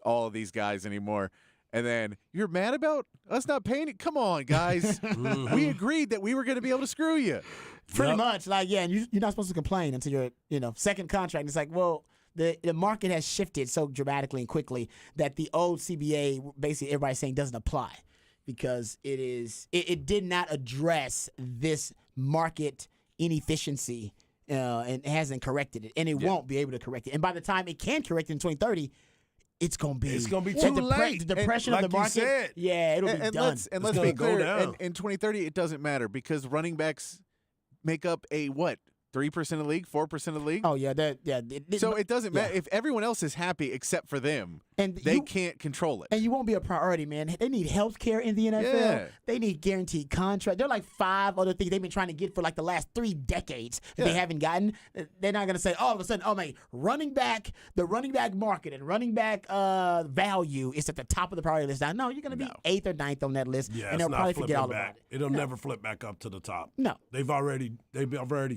all of these guys anymore. And then you're mad about us not paying it? Come on, guys. We agreed that we were going to be able to screw you. Pretty much. Like, yeah, and you're not supposed to complain until your second contract. It's like, well, the market has shifted so dramatically and quickly that the old CBA, basically everybody's saying, doesn't apply, because it did not address this market inefficiency, and hasn't corrected it, and it won't be able to correct it. And by the time it can correct it in 2030, it's gonna be too late. The depression of the market, it'll be done. Let's be clear. In 2030, it doesn't matter, because running backs make up a 3% of the league, 4% of the league. Oh yeah, so it doesn't matter if everyone else is happy except for them, and they can't control it. And you won't be a priority, man. They need health care in the NFL. Yeah. They need guaranteed contract. There are like 5 other things they've been trying to get for like the last 3 decades that they haven't gotten. They're not gonna say all of a sudden, oh man, the running back market and running back value is at the top of the priority list. Now, no, you're gonna be 8th or 9th on that list, and they'll probably forget all about it. It'll never flip back up to the top. No, they've already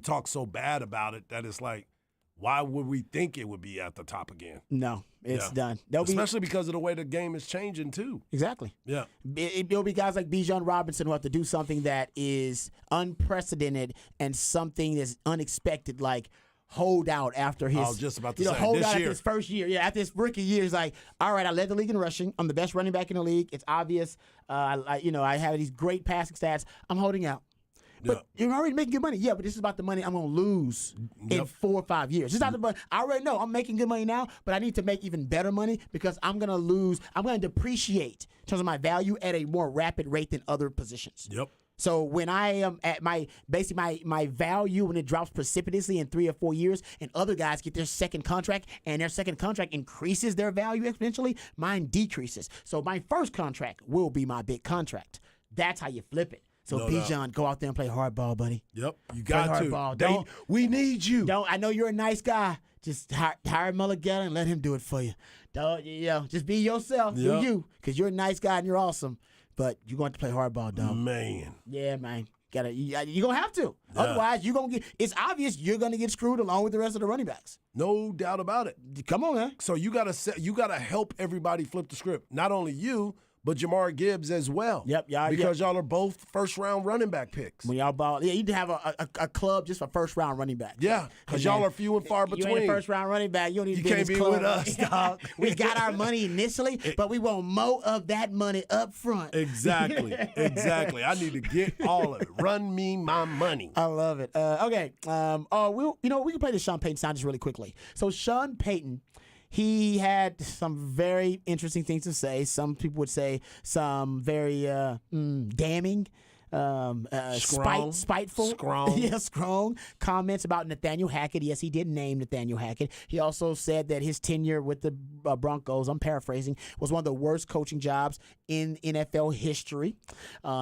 talked so bad about it that it's like, why would we think it would be at the top again? No, it's done. Especially because of the way the game is changing too. Exactly. Yeah. It'll be guys like Bijan Robinson who have to do something that is unprecedented and something that's unexpected, like hold out after his. I was just about to say, hold this out year. after his first year. Yeah, after his rookie year, he's like, all right, I led the league in rushing. I'm the best running back in the league. It's obvious. I have these great passing stats. I'm holding out. But you're already making good money. Yeah, but this is about the money I'm going to lose in 4 or 5 years. It's not the money. I already know I'm making good money now, but I need to make even better money, because I'm going to lose. I'm going to depreciate in terms of my value at a more rapid rate than other positions. Yep. So when I am at my value, when it drops precipitously in 3 or 4 years, and other guys get their second contract and their second contract increases their value exponentially, mine decreases. So my first contract will be my big contract. That's how you flip it. So Bijan, go out there and play hardball, buddy. Yep, you got to. Hardball. We need you. I know you're a nice guy. Just hire Mulligata and let him do it for you. Just be yourself. Do you, because you're a nice guy and you're awesome. But you're going to play hardball, dog. Man. Yeah, man. You're going to have to. Yeah. Otherwise, it's obvious you're going to get screwed along with the rest of the running backs. No doubt about it. Come on, man. So you got to help everybody flip the script. Not only you, but Jamar Gibbs as well. Yep, because y'all are both first-round running back picks. When y'all ball, you need to have a club just for first-round running back. Yeah, because y'all are few and far between. You ain't a first-round running back. You don't need to be can't in this be club. with us, dog. We got our money initially, but we want more of that money up front. Exactly. I need to get all of it. Run me my money. I love it. Okay. We can play the Sean Payton sound just really quickly. So Sean Payton, he had some very interesting things to say. Some people would say some very damning, spiteful, strong comments about Nathaniel Hackett. Yes, he did name Nathaniel Hackett. He also said that his tenure with the Broncos, I'm paraphrasing, was one of the worst coaching jobs in NFL history.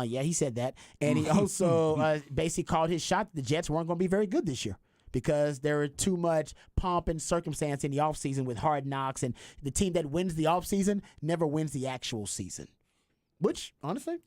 He said that. And he also basically called his shot that the Jets weren't going to be very good this year, because there are too much pomp and circumstance in the offseason with Hard Knocks, and the team that wins the offseason never wins the actual season. Which, honestly,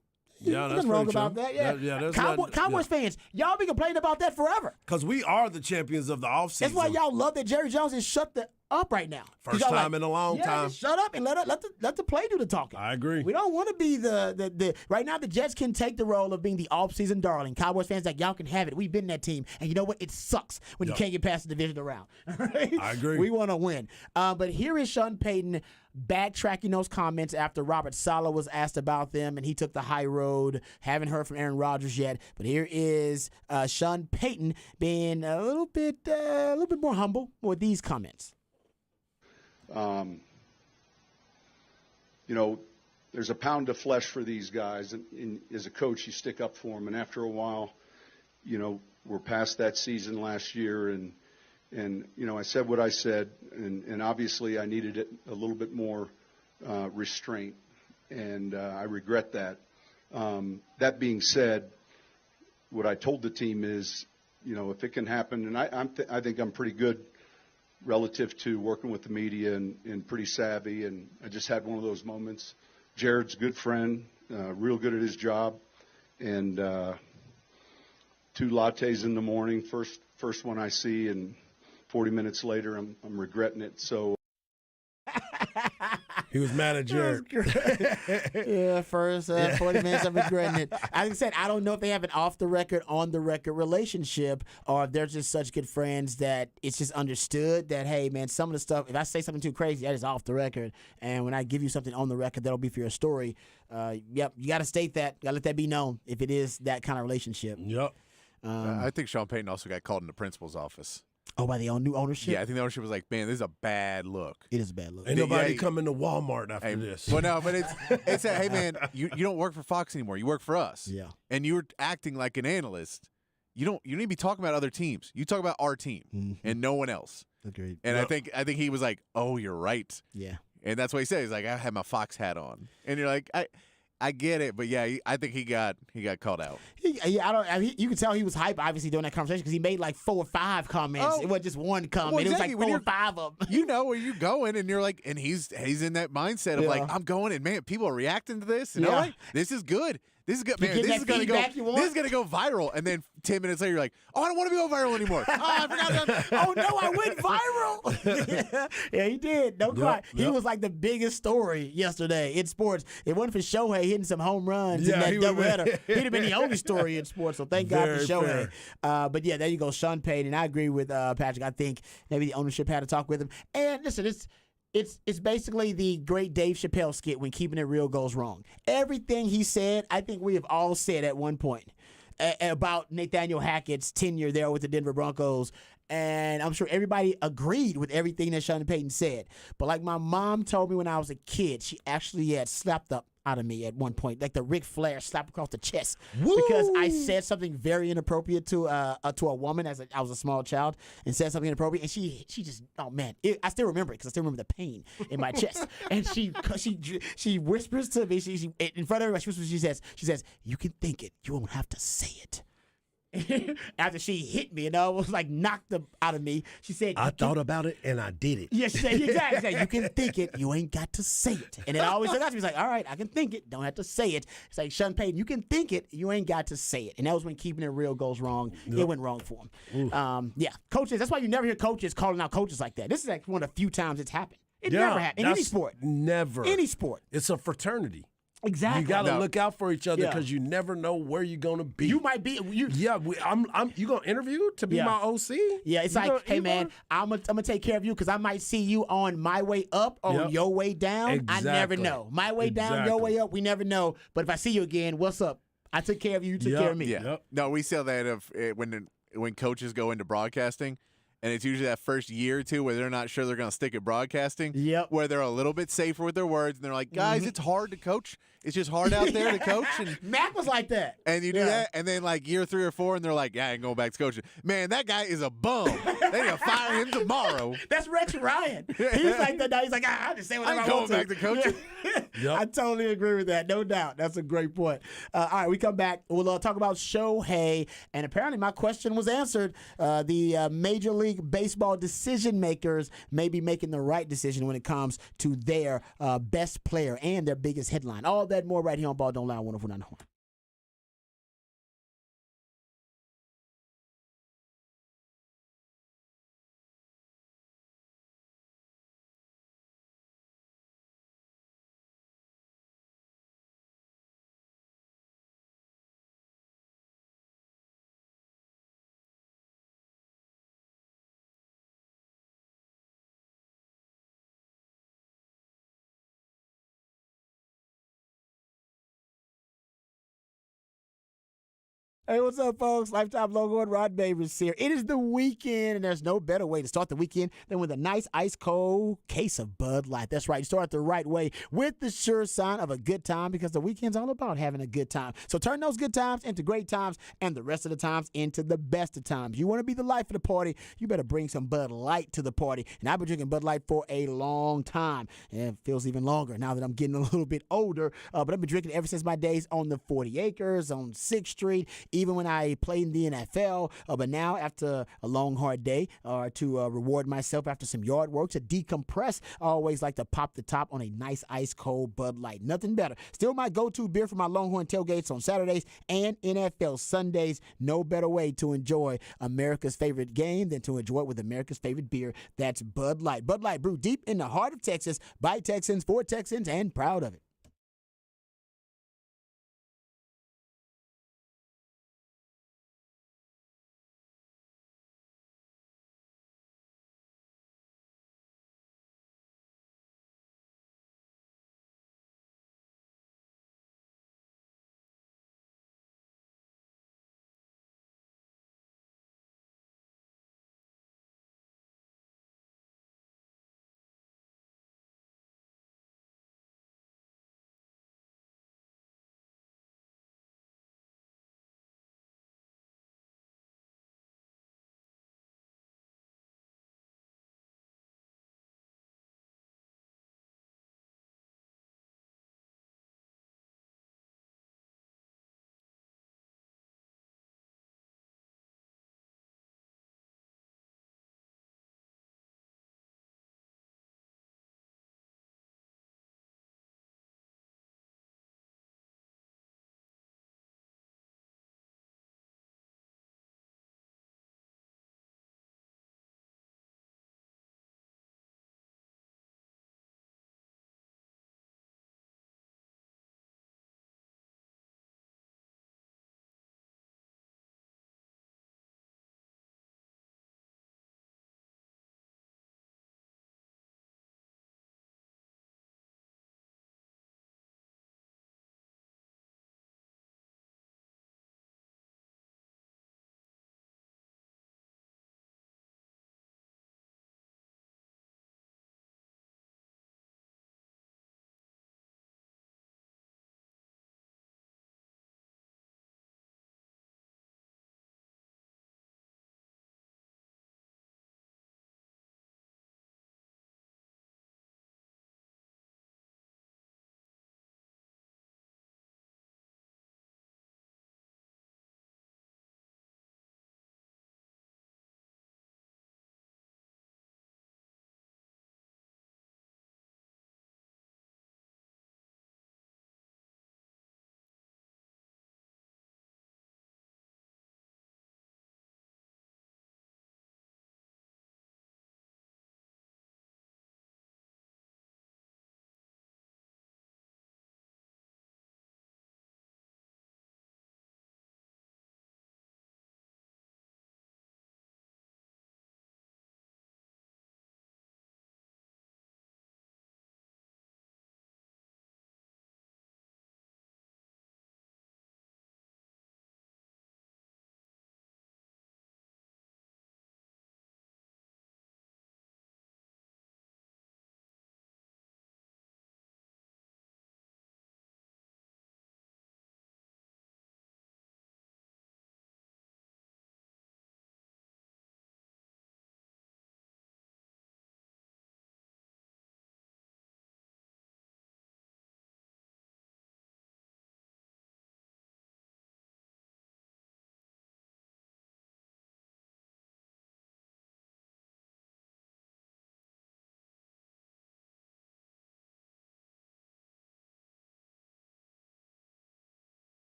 Yeah, that's Nothing wrong pretty true. about that. Yeah, there's Cowboys fans, y'all been complaining about that forever. because we are the champions of the offseason. That's why y'all love that Jerry Jones is shut up right now. 'Cause First y'all time in a long time. Just shut up and let the play do the talking. I agree. We don't want to be the right now. The Jets can take the role of being the off-season darling. Cowboys fans like y'all can have it. We've been that team, and you know what? It sucks when you can't get past the divisional round. Right? I agree. We want to win. But here is Sean Payton backtracking those comments after Robert Saleh was asked about them, and he took the high road. Haven't heard from Aaron Rodgers yet, but here is Sean Payton being a little bit more humble with these comments. You know, there's a pound of flesh for these guys, and as a coach, you stick up for them. And after a while, you know, we're past that season last year, and you know, I said what I said, and obviously I needed it a little bit more restraint, and I regret that. That being said, what I told the team is, you know, if it can happen, and I think I'm pretty good relative to working with the media and pretty savvy, and I just had one of those moments. Jared's a good friend, real good at his job, and 2 lattes in the morning, first one I see, and 40 minutes later I'm regretting it. So He was mad at Jared. Yeah, first 40 minutes of regretting it. As I said, I don't know if they have an off-the-record, on-the-record relationship, or if they're just such good friends that it's just understood that, hey, man, some of the stuff, if I say something too crazy, that is off the record. And when I give you something on the record, that'll be for your story. Yep, you got to state that. Got to let that be known if it is that kind of relationship. Yep. I think Sean Payton also got called in the principal's office. Oh, by the new ownership? Yeah, I think the ownership was like, man, this is a bad look. It is a bad look. Ain't nobody Yeah, coming to Walmart after Hey, this. well, no, but it's a, hey, man, you don't work for Fox anymore. You work for us. Yeah. And you're acting like an analyst. You need to be talking about other teams. You talk about our team and no one else. Agreed. And I think he was like, oh, you're right. Yeah. And that's what he says. He's like, I had my Fox hat on. And you're like, I get it, but yeah, I think he got called out. You can tell he was hype, obviously, during that conversation because he made like 4 or 5 comments. Oh. It wasn't just one comment. Well, It was exactly. like When 4 or you're- 5 of them. You know where you're going, and you're like, and he's in that mindset of like, Yeah. I'm going, and man, people are reacting to this, and Yeah. I'm like, this is good. This is good, You're man. getting This that is gonna go. feedback you want? This is gonna go viral, and then 10 minutes later, you're like, oh, I don't want to go viral anymore. Oh, I forgot that. Oh no, I went viral. Yeah, he did. Don't cry. He was like the biggest story yesterday in sports. If it wasn't for Shohei hitting some home runs in Yeah, that he would've been- doubleheader, he'd have been the only story in sports. So thank God for Very Shohei. fair. But yeah, there you go, Sean Payton. And I agree with Patrick. I think maybe the ownership had to talk with him. And listen, it's basically the great Dave Chappelle skit when keeping it real goes wrong. Everything he said, I think we have all said at one point about Nathaniel Hackett's tenure there with the Denver Broncos. And I'm sure everybody agreed with everything that Sean Payton said. But like my mom told me when I was a kid, she actually had slapped the out of me at one point, like the Ric Flair slap across the chest, because I said something very inappropriate to a woman as I was a small child, and said something inappropriate, and she just, oh man, I still remember it because I still remember the pain in my chest, and she whispers to me, she in front of everybody, she says, you can think it, you won't have to say it. After she hit me and almost like knocked them out of me, she said, I thought about it and I did it. yeah, she said, exactly. She said, you can think it, you ain't got to say it. And it always stuck out to me. It's like, all right, I can think it, don't have to say it. It's like, Sean Payton, you can think it, you ain't got to say it. And that was when keeping it real goes wrong. It went wrong for him. Yeah, coaches, that's why you never hear coaches calling out coaches like that. This is like one of the few times it's happened. It never happened. In any that's sport. Never. Any sport. It's a fraternity. Exactly. You got to No. look out for each other Yeah. because you never know where you're going to be. You might be. Yeah, you going to interview to be Yeah. my OC? Yeah, it's You like, gonna- hey you man, gonna- I'm gonna take care of you because I might see you on my way up or Yep. your way down. I never Exactly. know. My way down, your way up, we never know. But if I see you again, what's up? I took care of you, you took Yep. care of me. Yeah. Yep. No, we say that when coaches go into broadcasting, and it's usually that first year or two where they're not sure they're going to stick at broadcasting. Yep. Where they're a little bit safer with their words, and they're like, guys, it's hard to coach. It's just hard out there to coach. Mac was like that. And you do Yeah. that, and then like year 3 or 4, and they're like, yeah, I ain't going back to coaching. Man, that guy is a bum. They gonna fire him tomorrow. That's Rex Ryan. He's like that now. He's like, I just say whatever I'm I want going back to coaching. Yep. I totally agree with that. No doubt. That's a great point. All right, we come back. We'll talk about Shohei. And apparently my question was answered. The Major League Baseball decision makers may be making the right decision when it comes to their best player and their biggest headline. All that more right here on Ball Don't Lie 104.9 The Horn. Hey, what's up, folks? Lifetime Longhorn Rod Babers here. It is the weekend, and there's no better way to start the weekend than with a nice ice cold case of Bud Light. That's right. You start the right way with the sure sign of a good time, because the weekend's all about having a good time. So turn those good times into great times, and the rest of the times into the best of times. You want to be the life of the party, you better bring some Bud Light to the party. And I've been drinking Bud Light for a long time, and it feels even longer now that I'm getting a little bit older. But I've been drinking it ever since my days on the 40 Acres, on 6th Street, even when I played in the NFL. But now, after a long, hard day, to reward myself after some yard work, to decompress, I always like to pop the top on a nice ice cold Bud Light. Nothing better. Still my go-to beer for my Longhorn tailgates on Saturdays and NFL Sundays. No better way to enjoy America's favorite game than to enjoy it with America's favorite beer. That's Bud Light. Bud Light, brewed deep in the heart of Texas by Texans for Texans, and proud of it.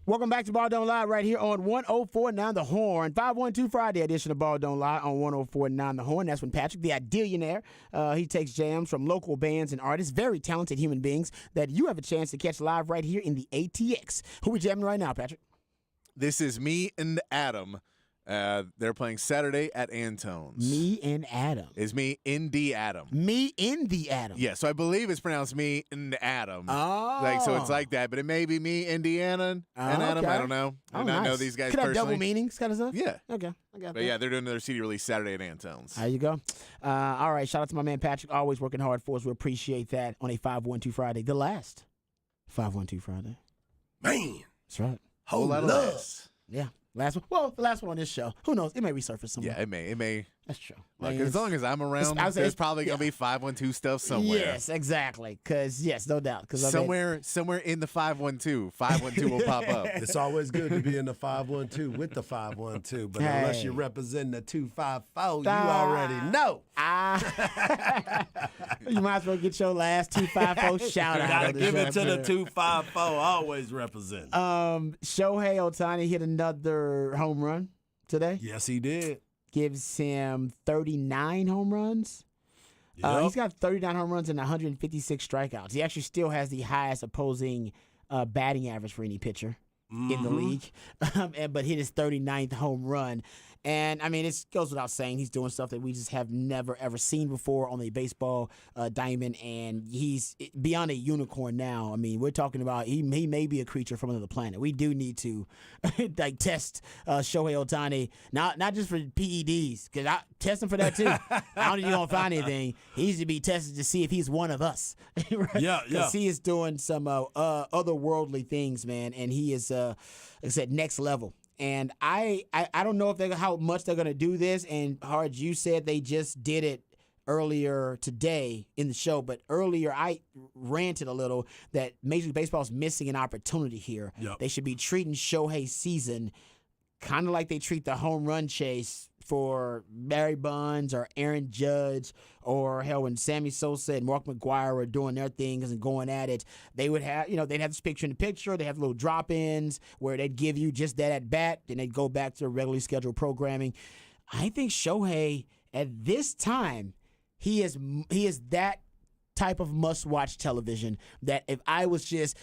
Welcome back to Ball Don't Lie right here on 104.9 The Horn. 512 Friday edition of Ball Don't Lie on 104.9 The Horn. That's when Patrick, the Ideallionaire, he takes jams from local bands and artists, very talented human beings that you have a chance to catch live right here in the ATX. Who we jamming right now, Patrick? This is Me and Adam. They're playing Saturday at Antone's. Me and Adam. It's Me Indy Adam. Me in the Adam. Yeah, so I believe it's pronounced Me and Adam. Oh. Like, so it's like that, but it may be Me, Indiana, and Adam. okay. I don't know. I Oh, do not know nice. these guys Could have personally. double meanings kind of stuff? Yeah. Okay, I got But that. yeah, they're doing their CD release Saturday at Antone's. There you go. All right, shout out to my man Patrick, always working hard for us. We appreciate that on a 512 Friday, the last 512 Friday. Man, That's right. Whole lot of love. laughs. Yeah, last one. Well, the last one on this show. Who knows? It may resurface somewhere. Yeah, it may. That's true. Look, Man, as long as I'm around, I would say there's it's- probably gonna yeah. be 512 stuff somewhere. Yes, exactly. Because yes, no doubt. Because Somewhere in the 512 will pop up. It's always good to be in the 512 with the 512, but unless Hey. you represent the 254, you already know. You might as well get your last 254 shout out. Gotta on this give it right to the there. 254. Always represent. Shohei Ohtani hit another home run today. Yes, he did. Gives him 39 home runs. Yep. He's got 39 home runs and 156 strikeouts. He actually still has the highest opposing batting average for any pitcher in the league, but hit his 39th home run. And, I mean, it goes without saying he's doing stuff that we just have never, ever seen before on a baseball diamond, and he's beyond a unicorn now. I mean, we're talking about he may be a creature from another planet. We do need to like test Shohei Ohtani, not just for PEDs, because I test him for that too. I don't think you're going to find anything. He needs to be tested to see if he's one of us. Right? Yeah, yeah. Because he is doing some otherworldly things, man, and he is, like I said, next level. And I don't know if how much they're gonna do this. And Hard, you said they just did it earlier today in the show, but earlier I ranted a little that Major League Baseball is missing an opportunity here. Yep. They should be treating Shohei's season kind of like they treat the home run chase for Barry Bonds or Aaron Judge, or hell, when Sammy Sosa and Mark McGwire were doing their things and going at it, they would have, they'd have this picture in the picture. They have little drop-ins where they'd give you just that at bat, then they'd go back to their regularly scheduled programming. I think Shohei at this time, he is that type of must-watch television that if I was just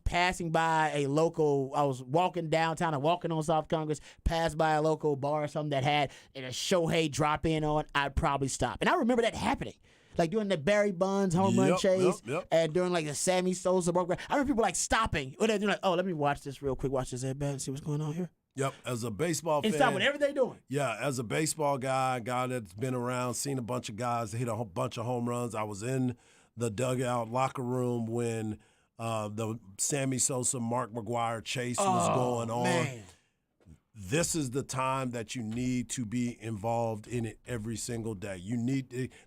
passing by a local, I was walking downtown or walking on South Congress, passed by a local bar or something that had a Shohei drop in on, I'd probably stop. And I remember that happening. Like during the Barry Bonds home run chase, and during like the Sammy Sosa, I remember people like stopping. Or they're like, oh, let me watch this real quick, watch this at bat and see what's going on here. Yep, as a baseball fan. And stop whatever they're doing. Yeah, as a baseball guy that's been around, seen a bunch of guys that hit a bunch of home runs. I was in the dugout locker room when the Sammy Sosa, Mark McGwire chase was going on. Man. This is the time that you need to be involved in it every single day.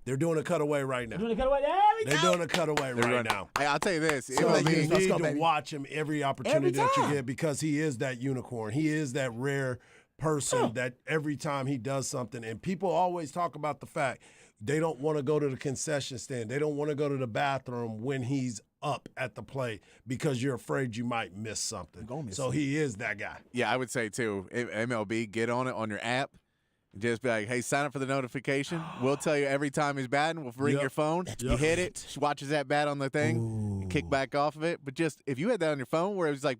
They're doing a cutaway right now. Doing a cutaway. There we They're go. doing a cutaway right now. Hey, I'll tell you this. So MLB, you Let's need go, to baby. watch him every opportunity Every that you time. get, because he is that unicorn. He is that rare person that every time he does something, and people always talk about the fact they don't want to go to the concession stand. They don't want to go to the bathroom when he's up at the plate because you're afraid you might miss something. So he is that guy. yeah, I would say too. MLB, get on it on your app. Just be like, hey, sign up for the notification. We'll tell you every time he's batting. We'll ring Yep. your phone. You hit it, watches that bat on the thing, and kick back off of it. But just if you had that on your phone where it was like,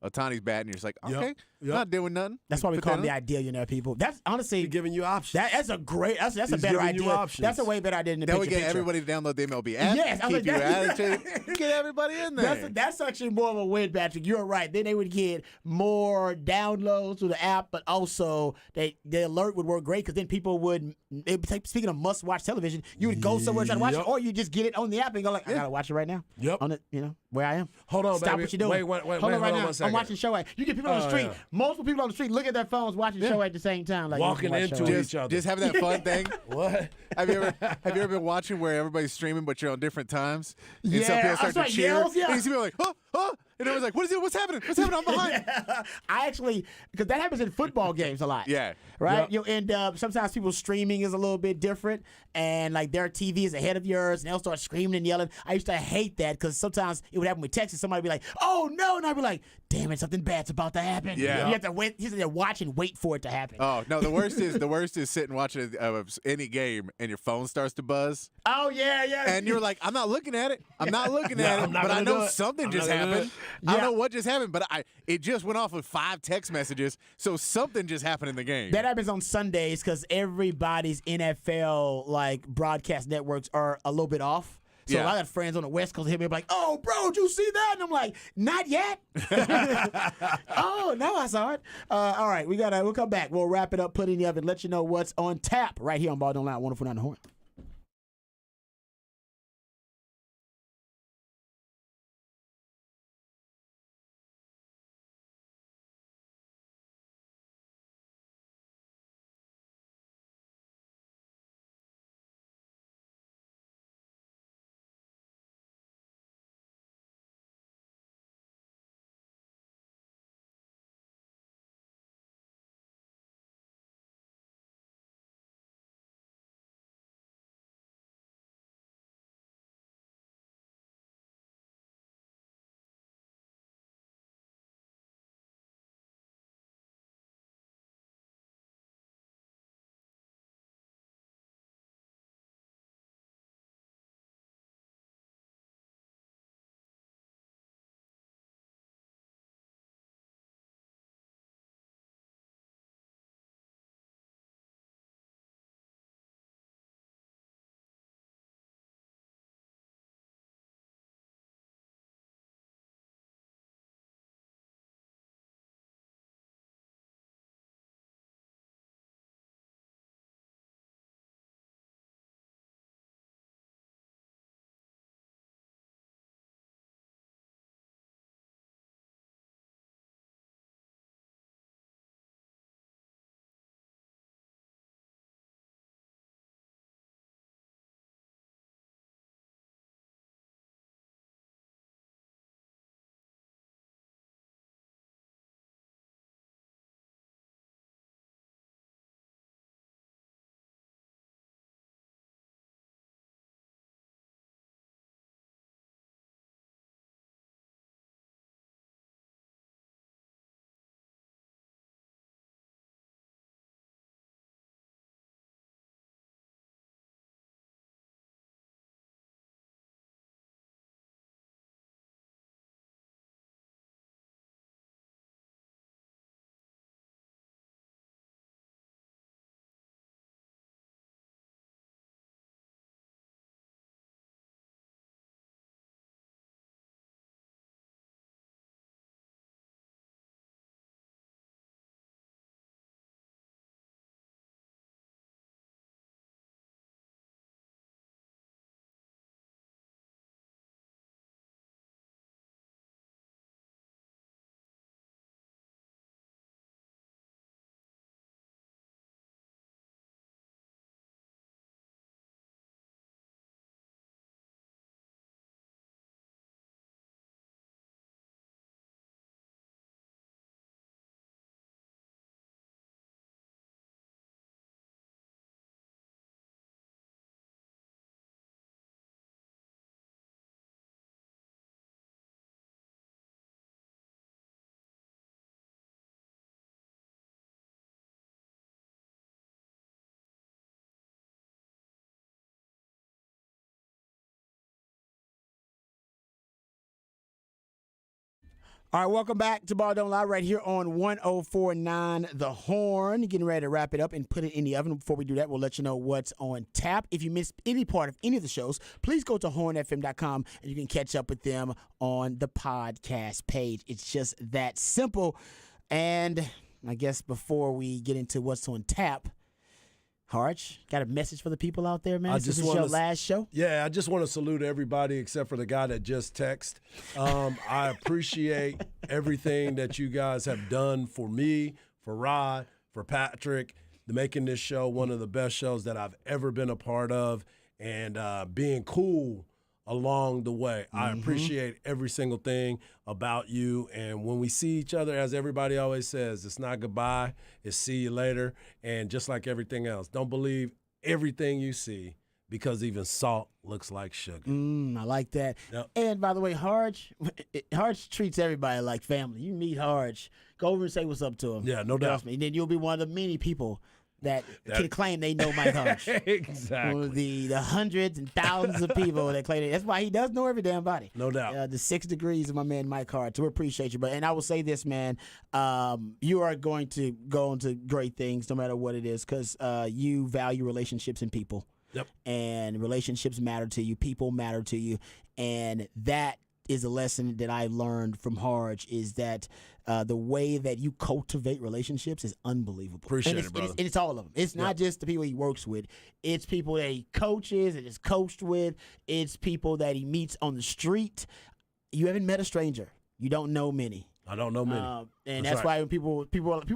Ohtani's batting, you're just like, Yep. okay, Yep. not doing nothing. That's why we Put call that him the on. Ideallionaire, people. That's honestly He's giving you options. that's a great. That's a He's better giving you idea. options. That's a way better idea than the Then we picture. get everybody to download the MLB app. Yes, I was keep like, your that- attitude. Get everybody in there. That's actually more of a win, Patrick. You're right. Then they would get more downloads to the app, but also the alert would work great because then people would. Speaking of must-watch television, you would go somewhere try to watch it, Yep. or you just get it on the app and go like, I gotta watch it right now. Yep. On it, where I am. Hold on, Stop baby. what you're doing. Wait, hold hold on right on now. one second. I'm watching Shohei. You get people on the Oh, street. yeah. Multiple people on the street look at their phones watching Shohei at the same time. Like Walking you can watch into Shohei. each other. Just having that fun thing. What? Have you ever been watching where everybody's streaming but you're on different times? And some Yeah, people I start saw to cheer. yells, yeah. And you see people like, oh, oh. And it was like, what's happening? What's happening? I'm behind. I actually, because that happens in football games a lot. Yeah. Right? Yep. You'll end up, sometimes people's streaming is a little bit different, and like their TV is ahead of yours, and they'll start screaming and yelling. I used to hate that because sometimes it would happen with Texas. Somebody would be like, oh no, and I'd be like, damn it, something bad's about to happen. Yeah. You have to wait, you have to watch and wait for it to happen. Oh no, the worst is sitting watching any game and your phone starts to buzz, Oh, yeah. and you're like, I'm not looking at it. I'm not looking Yeah, at it, I'm not but I gonna do know it. something I'm just not gonna do happened. it. I don't Yeah. know what just happened, but it just went off with 5 text messages, so something just happened in the game. That happens on Sundays because everybody's NFL like broadcast networks are a little bit off. So Yeah. I got friends on the West Coast hit me like, "Oh, bro, did you see that?" And I'm like, "Not yet." Oh no, I saw it. All right, we'll come back. We'll wrap it up, put it in the oven, let you know what's on tap right here on Ball Don't Lie, 104.9 The Horn. All right, welcome back to Ball Don't Lie right here on 104.9 The Horn. Getting ready to wrap it up and put it in the oven. Before we do that, we'll let you know what's on tap. If you missed any part of any of the shows, please go to hornfm.com and you can catch up with them on the podcast page. It's just that simple. And I guess before we get into what's on tap, Harch, got a message for the people out there, man? This is your last show? Yeah, I just want to salute everybody except for the guy that just texted. I appreciate everything that you guys have done for me, for Rod, for Patrick, making this show one of the best shows that I've ever been a part of, and being cool along the way. I appreciate every single thing about you. And when we see each other, as everybody always says, it's not goodbye, it's see you later. And just like everything else, don't believe everything you see, because even salt looks like sugar. I like that. Yep. And by the way, Harge treats everybody like family. You meet Harge, go over and say what's up to him. Yeah, no doubt. Trust me. And then you'll be one of the many people that can claim they know Mike Harge. Exactly. One of the hundreds and thousands of people that claim that. That's why he does know every damn body. No doubt. The 6 degrees of my man Mike Hart. So we appreciate you. And I will say this, man. You are going to go into great things no matter what it is, because you value relationships and people. Yep. And relationships matter to you. People matter to you. And that is a lesson that I learned from Harge, is that the way that you cultivate relationships is unbelievable. Appreciate and it, brother. It's all of them. It's not just the people he works with. It's people that he coaches and is coached with. It's people that he meets on the street. You haven't met a stranger. You don't know many. I don't know many. And That's that's why when people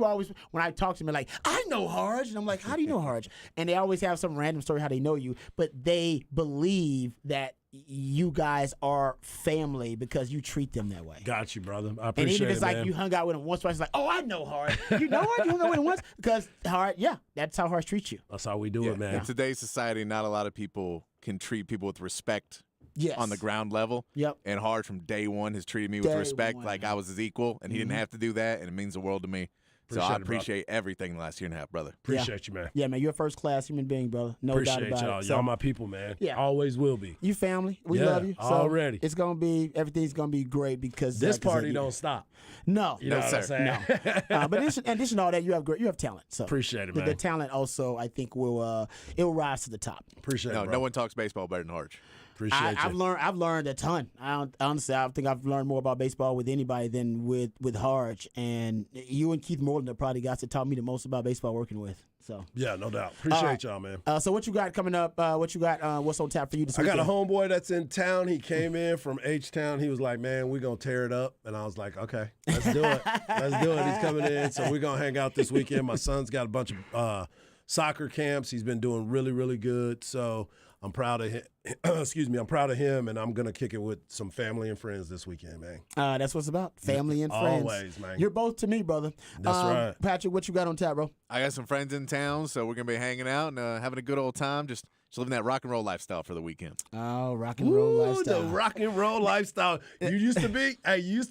always, when I talk to them, like, I know Harge. And I'm like, how do you know Harge? And they always have some random story how they know you, but they believe that you guys are family because you treat them that way. Got you, brother. I And appreciate even if it's it, like man. you hung out with him once, twice, it's like, oh, I know Harge. You know Harge? You hung out with him once? Because Harge, yeah, that's how Harge treats you. That's how we do it, man. In today's society, not a lot of people can treat people with respect Yes. on the ground level. Yep. And Hard from day one has treated me with Day respect, one. like I was his equal, and he didn't have to do that, and it means the world to me. So I Appreciate it, bro. appreciate everything the last year and a half, brother. Appreciate you, man. Yeah, man, you're a first-class human being, brother. No doubt Appreciate about y'all. it. Y'all So, my people, man. Yeah. Always will be. you family. We Yeah, love you. So already. It's going to be, everything's going to be great because. This like I said, party you- don't stop. No. You know what I'm sir. saying? But in addition to all that, you have talent. So Appreciate it, the man. talent also, I think, will it will rise to the top. Appreciate No, it, bro. no one talks baseball better than Hard. Appreciate I've you. learned a ton. Honestly, I think I've learned more about baseball with anybody than with Harge. And you and Keith Morton are probably guys that taught me the most about baseball working with. So Yeah, no doubt. Appreciate y'all, man. so what you got coming up? What you got? What's on tap for you this I got weekend? a homeboy that's in town. He came in from H-Town. He was like, man, we're going to tear it up. And I was like, okay, let's do it. Let's do it. He's coming in. So we're going to hang out this weekend. My son's got a bunch of soccer camps. He's been doing really, really good. So I'm proud of him. Excuse me. I'm proud of him, and I'm going to kick it with some family and friends this weekend, man. That's what's about. Family and friends. Always, man. You're both to me, brother. That's right. Patrick, what you got on tap, bro? I got some friends in town, so we're going to be hanging out and having a good old time, just living that rock and roll lifestyle for the weekend. Oh, rock and roll Ooh, lifestyle. the rock and roll lifestyle. You used to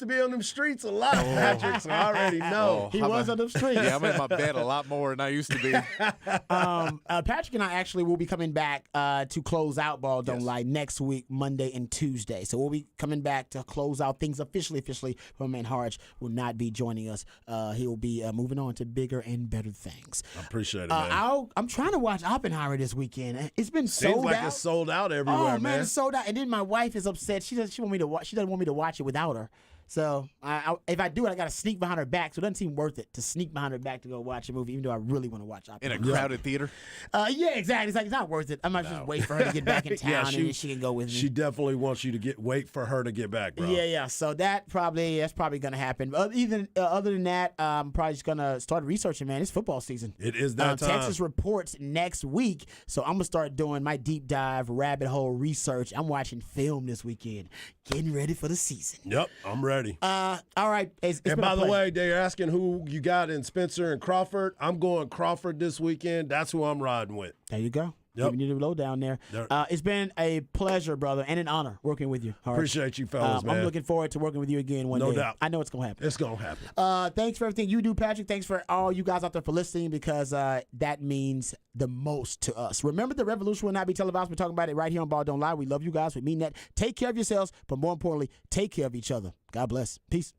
be on them streets a lot, Patrick, so I already know. He I'm was on the streets. Yeah, I'm in my bed a lot more than I used to be. Patrick and I actually will be coming back to close out Ball Don't Lie next week, Monday and Tuesday. So we'll be coming back to close out things officially. My man Harge will not be joining us. He will be moving on to bigger and better things. I appreciate it, man. I'm trying to watch Oppenheimer this weekend. It's been Seems sold like out. it's sold out everywhere, Oh man, it's sold out. And then my wife is upset. She doesn't want me to watch. She doesn't want me to watch it without her. So if I do it, I got to sneak behind her back. So it doesn't seem worth it to sneak behind her back to go watch a movie, even though I really want to watch In a Oppenheimer. crowded theater. Yeah, exactly. It's like it's not worth it. I might just wait for her to get back in town Yeah, and then she can go with me. She definitely wants you to wait for her to get back, bro. Yeah. So that's probably gonna happen. But other than that, I'm probably just gonna start researching. Man, it's football season. It is that time. Texas reports next week, so I'm gonna start doing my deep dive rabbit hole research. I'm watching film this weekend, getting ready for the season. Yep, I'm ready. All right. It's And been by a the pleasure. way, they're asking who you got in Spencer and Crawford. I'm going Crawford this weekend. That's who I'm riding with. There you go. Yep. Giving you the lowdown there. There. It's been a pleasure, brother, and an honor working with you. Harge. Appreciate you fellas, man. I'm looking forward to working with you again one day. No doubt. I know it's gonna happen. It's going to happen. Thanks for everything you do, Patrick. Thanks for all you guys out there for listening, because that means the most to us. Remember, the revolution will not be televised. We're talking about it right here on Ball Don't Lie. We love you guys. We mean that. Take care of yourselves, but more importantly, take care of each other. God bless. Peace.